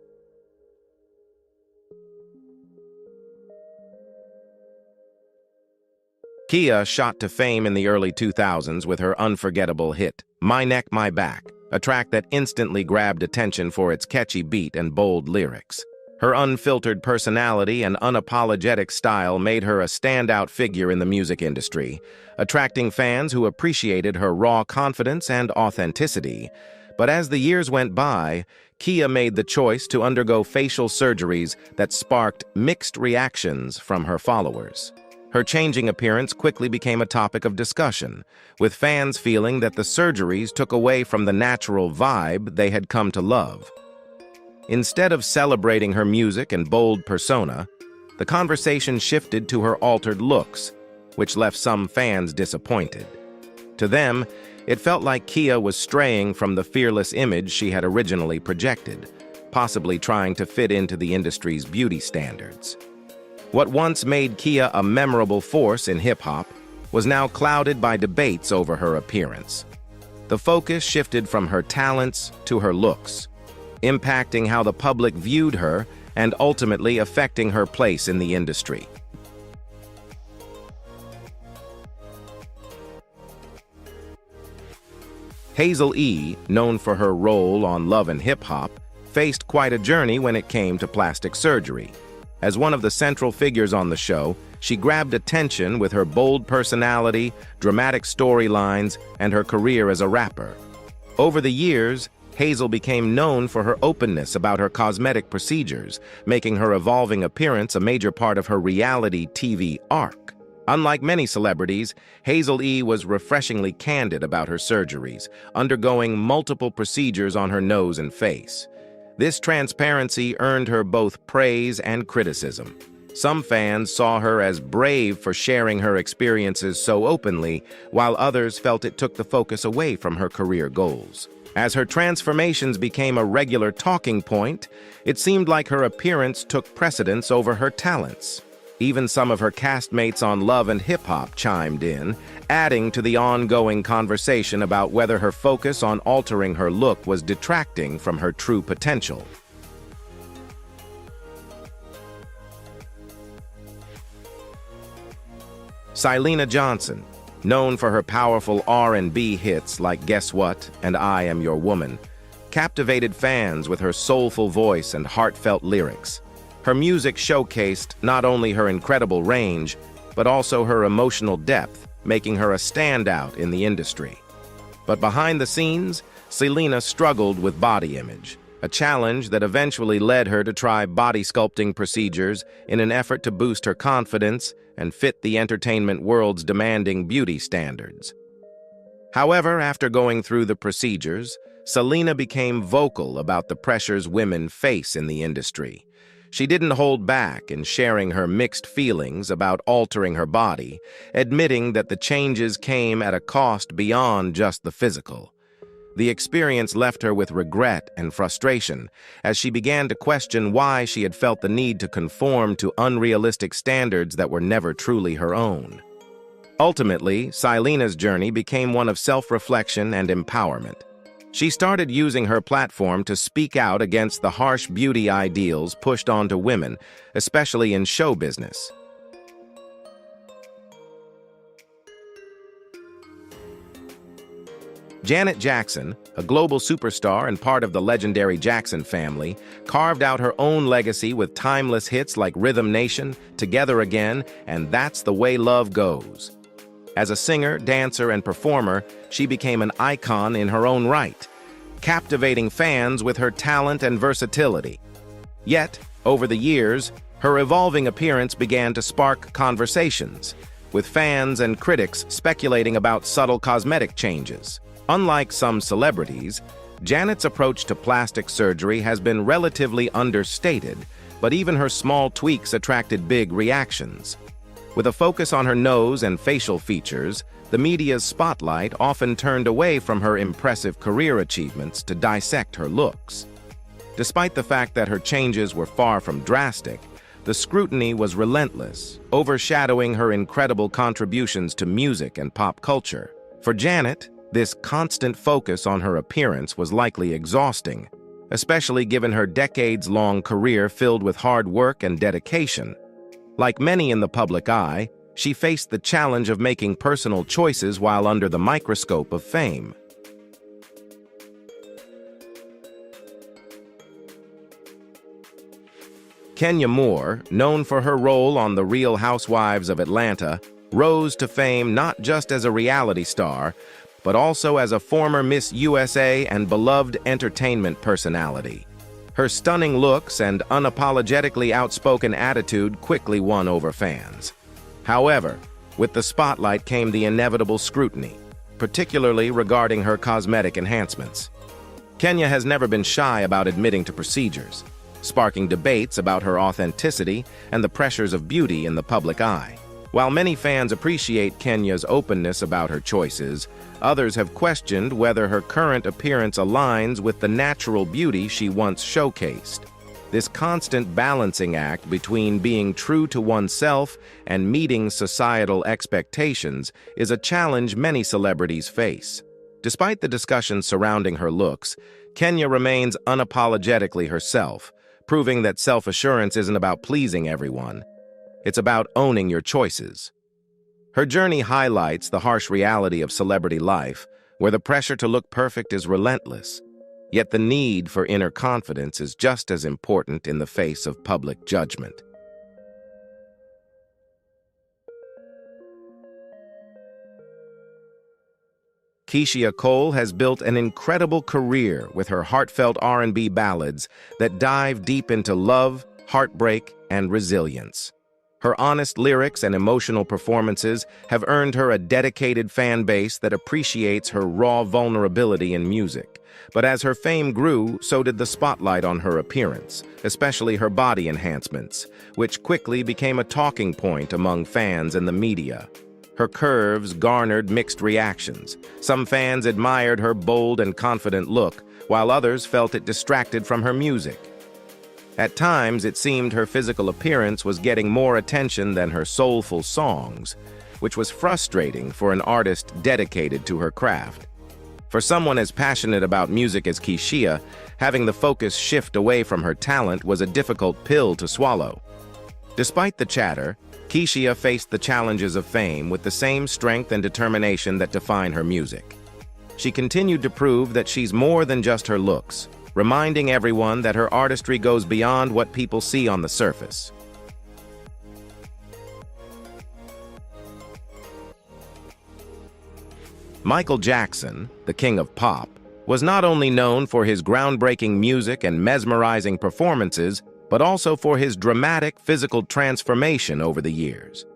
Kia shot to fame in the early 2000s with her unforgettable hit, My Neck, My Back, a track that instantly grabbed attention for its catchy beat and bold lyrics. Her unfiltered personality and unapologetic style made her a standout figure in the music industry, attracting fans who appreciated her raw confidence and authenticity. But as the years went by, Kia made the choice to undergo facial surgeries that sparked mixed reactions from her followers. Her changing appearance quickly became a topic of discussion, with fans feeling that the surgeries took away from the natural vibe they had come to love. Instead of celebrating her music and bold persona, the conversation shifted to her altered looks, which left some fans disappointed. To them, it felt like Kia was straying from the fearless image she had originally projected, possibly trying to fit into the industry's beauty standards. What once made Kia a memorable force in hip-hop was now clouded by debates over her appearance. The focus shifted from her talents to her looks, impacting how the public viewed her and ultimately affecting her place in the industry. Hazel E., known for her role on Love and Hip Hop, faced quite a journey when it came to plastic surgery. As one of the central figures on the show, she grabbed attention with her bold personality, dramatic storylines, and her career as a rapper. Over the years, Hazel became known for her openness about her cosmetic procedures, making her evolving appearance a major part of her reality TV arc. Unlike many celebrities, Hazel E. was refreshingly candid about her surgeries, undergoing multiple procedures on her nose and face. This transparency earned her both praise and criticism. Some fans saw her as brave for sharing her experiences so openly, while others felt it took the focus away from her career goals. As her transformations became a regular talking point, it seemed like her appearance took precedence over her talents. Even some of her castmates on Love and Hip Hop chimed in, adding to the ongoing conversation about whether her focus on altering her look was detracting from her true potential. Selena Johnson, known for her powerful R&B hits like Guess What and I Am Your Woman, captivated fans with her soulful voice and heartfelt lyrics. Her music showcased not only her incredible range, but also her emotional depth, making her a standout in the industry. But behind the scenes, Selena struggled with body image, a challenge that eventually led her to try body sculpting procedures in an effort to boost her confidence and fit the entertainment world's demanding beauty standards. However, after going through the procedures, Selena became vocal about the pressures women face in the industry. She didn't hold back in sharing her mixed feelings about altering her body, admitting that the changes came at a cost beyond just the physical. The experience left her with regret and frustration as she began to question why she had felt the need to conform to unrealistic standards that were never truly her own. Ultimately, Selena's journey became one of self-reflection and empowerment. She started using her platform to speak out against the harsh beauty ideals pushed onto women, especially in show business. Janet Jackson, a global superstar and part of the legendary Jackson family, carved out her own legacy with timeless hits like Rhythm Nation, Together Again, and That's the Way Love Goes. As a singer, dancer, and performer, she became an icon in her own right, captivating fans with her talent and versatility. Yet, over the years, her evolving appearance began to spark conversations, with fans and critics speculating about subtle cosmetic changes. Unlike some celebrities, Janet's approach to plastic surgery has been relatively understated, but even her small tweaks attracted big reactions. With a focus on her nose and facial features, the media's spotlight often turned away from her impressive career achievements to dissect her looks. Despite the fact that her changes were far from drastic, the scrutiny was relentless, overshadowing her incredible contributions to music and pop culture. For Janet, this constant focus on her appearance was likely exhausting, especially given her decades-long career filled with hard work and dedication. Like many in the public eye, she faced the challenge of making personal choices while under the microscope of fame. Kenya Moore, known for her role on The Real Housewives of Atlanta, rose to fame not just as a reality star, but also as a former Miss USA and beloved entertainment personality. Her stunning looks and unapologetically outspoken attitude quickly won over fans. However, with the spotlight came the inevitable scrutiny, particularly regarding her cosmetic enhancements. Kenya has never been shy about admitting to procedures, sparking debates about her authenticity and the pressures of beauty in the public eye. While many fans appreciate Kenya's openness about her choices, others have questioned whether her current appearance aligns with the natural beauty she once showcased. This constant balancing act between being true to oneself and meeting societal expectations is a challenge many celebrities face. Despite the discussion surrounding her looks, Kenya remains unapologetically herself, proving that self-assurance isn't about pleasing everyone. It's about owning your choices. Her journey highlights the harsh reality of celebrity life, where the pressure to look perfect is relentless. Yet the need for inner confidence is just as important in the face of public judgment. Keisha Cole has built an incredible career with her heartfelt R&B ballads that dive deep into love, heartbreak, and resilience. Her honest lyrics and emotional performances have earned her a dedicated fan base that appreciates her raw vulnerability in music. But as her fame grew, so did the spotlight on her appearance, especially her body enhancements, which quickly became a talking point among fans and the media. Her curves garnered mixed reactions. Some fans admired her bold and confident look, while others felt it distracted from her music. At times, it seemed her physical appearance was getting more attention than her soulful songs, which was frustrating for an artist dedicated to her craft. For someone as passionate about music as Keisha, having the focus shift away from her talent was a difficult pill to swallow. Despite the chatter, Keisha faced the challenges of fame with the same strength and determination that define her music. She continued to prove that she's more than just her looks, reminding everyone that her artistry goes beyond what people see on the surface. Michael Jackson, the king of pop, was not only known for his groundbreaking music and mesmerizing performances, but also for his dramatic physical transformation over the years.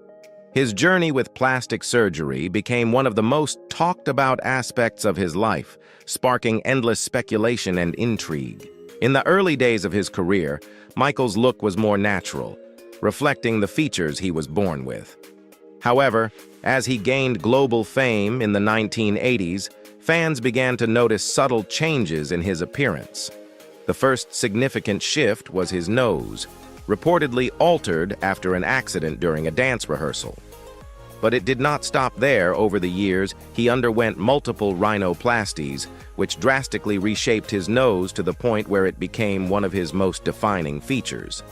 His journey with plastic surgery became one of the most talked about aspects of his life, sparking endless speculation and intrigue. In the early days of his career, Michael's look was more natural, reflecting the features he was born with. However, as he gained global fame in the 1980s, fans began to notice subtle changes in his appearance. The first significant shift was his nose, reportedly altered after an accident during a dance rehearsal. But it did not stop there. Over the years, he underwent multiple rhinoplasties, which drastically reshaped his nose to the point where it became one of his most defining features.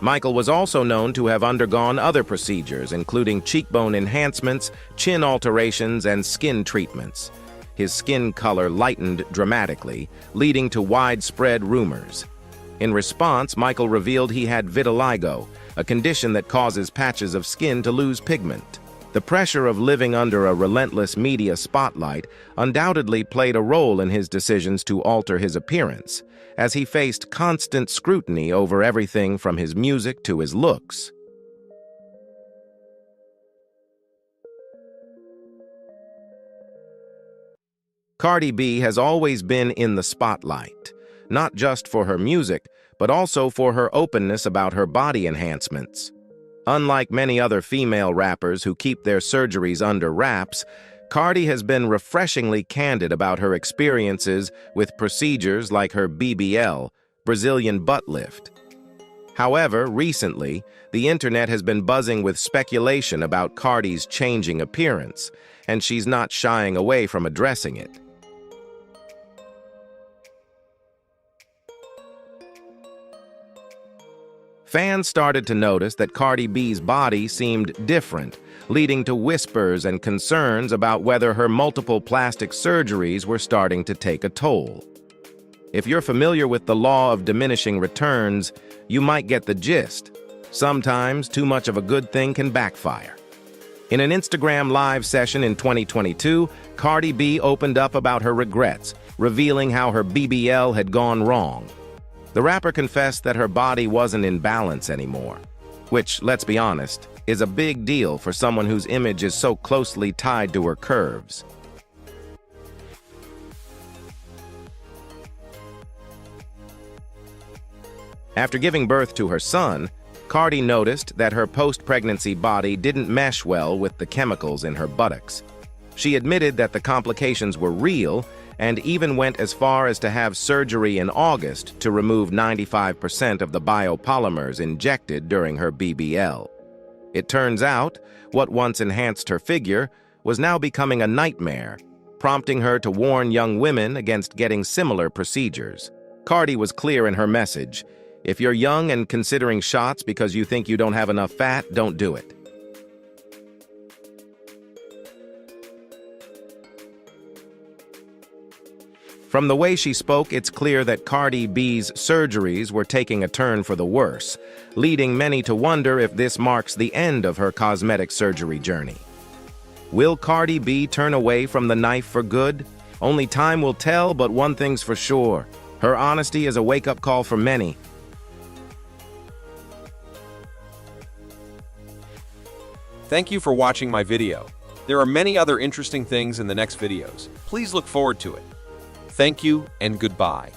Michael was also known to have undergone other procedures, including cheekbone enhancements, chin alterations, and skin treatments. His skin color lightened dramatically, leading to widespread rumors. In response, Michael revealed he had vitiligo, a condition that causes patches of skin to lose pigment. The pressure of living under a relentless media spotlight undoubtedly played a role in his decisions to alter his appearance, as he faced constant scrutiny over everything from his music to his looks. Cardi B has always been in the spotlight, not just for her music, but also for her openness about her body enhancements. Unlike many other female rappers who keep their surgeries under wraps, Cardi has been refreshingly candid about her experiences with procedures like her BBL, Brazilian butt lift. However, recently, the internet has been buzzing with speculation about Cardi's changing appearance, and she's not shying away from addressing it. Fans started to notice that Cardi B's body seemed different, leading to whispers and concerns about whether her multiple plastic surgeries were starting to take a toll. If you're familiar with the law of diminishing returns, you might get the gist. Sometimes too much of a good thing can backfire. In an Instagram live session in 2022, Cardi B opened up about her regrets, revealing how her BBL had gone wrong. The rapper confessed that her body wasn't in balance anymore, which, let's be honest, is a big deal for someone whose image is so closely tied to her curves. After giving birth to her son, Cardi noticed that her post-pregnancy body didn't mesh well with the chemicals in her buttocks. She admitted that the complications were real and even went as far as to have surgery in August to remove 95% of the biopolymers injected during her BBL. It turns out, what once enhanced her figure was now becoming a nightmare, prompting her to warn young women against getting similar procedures. Cardi was clear in her message: if you're young and considering shots because you think you don't have enough fat, don't do it. From the way she spoke, it's clear that Cardi B's surgeries were taking a turn for the worse, leading many to wonder if this marks the end of her cosmetic surgery journey. Will Cardi B turn away from the knife for good? Only time will tell, but one thing's for sure: her honesty is a wake-up call for many. Thank you for watching my video. There are many other interesting things in the next videos. Please look forward to it. Thank you and goodbye.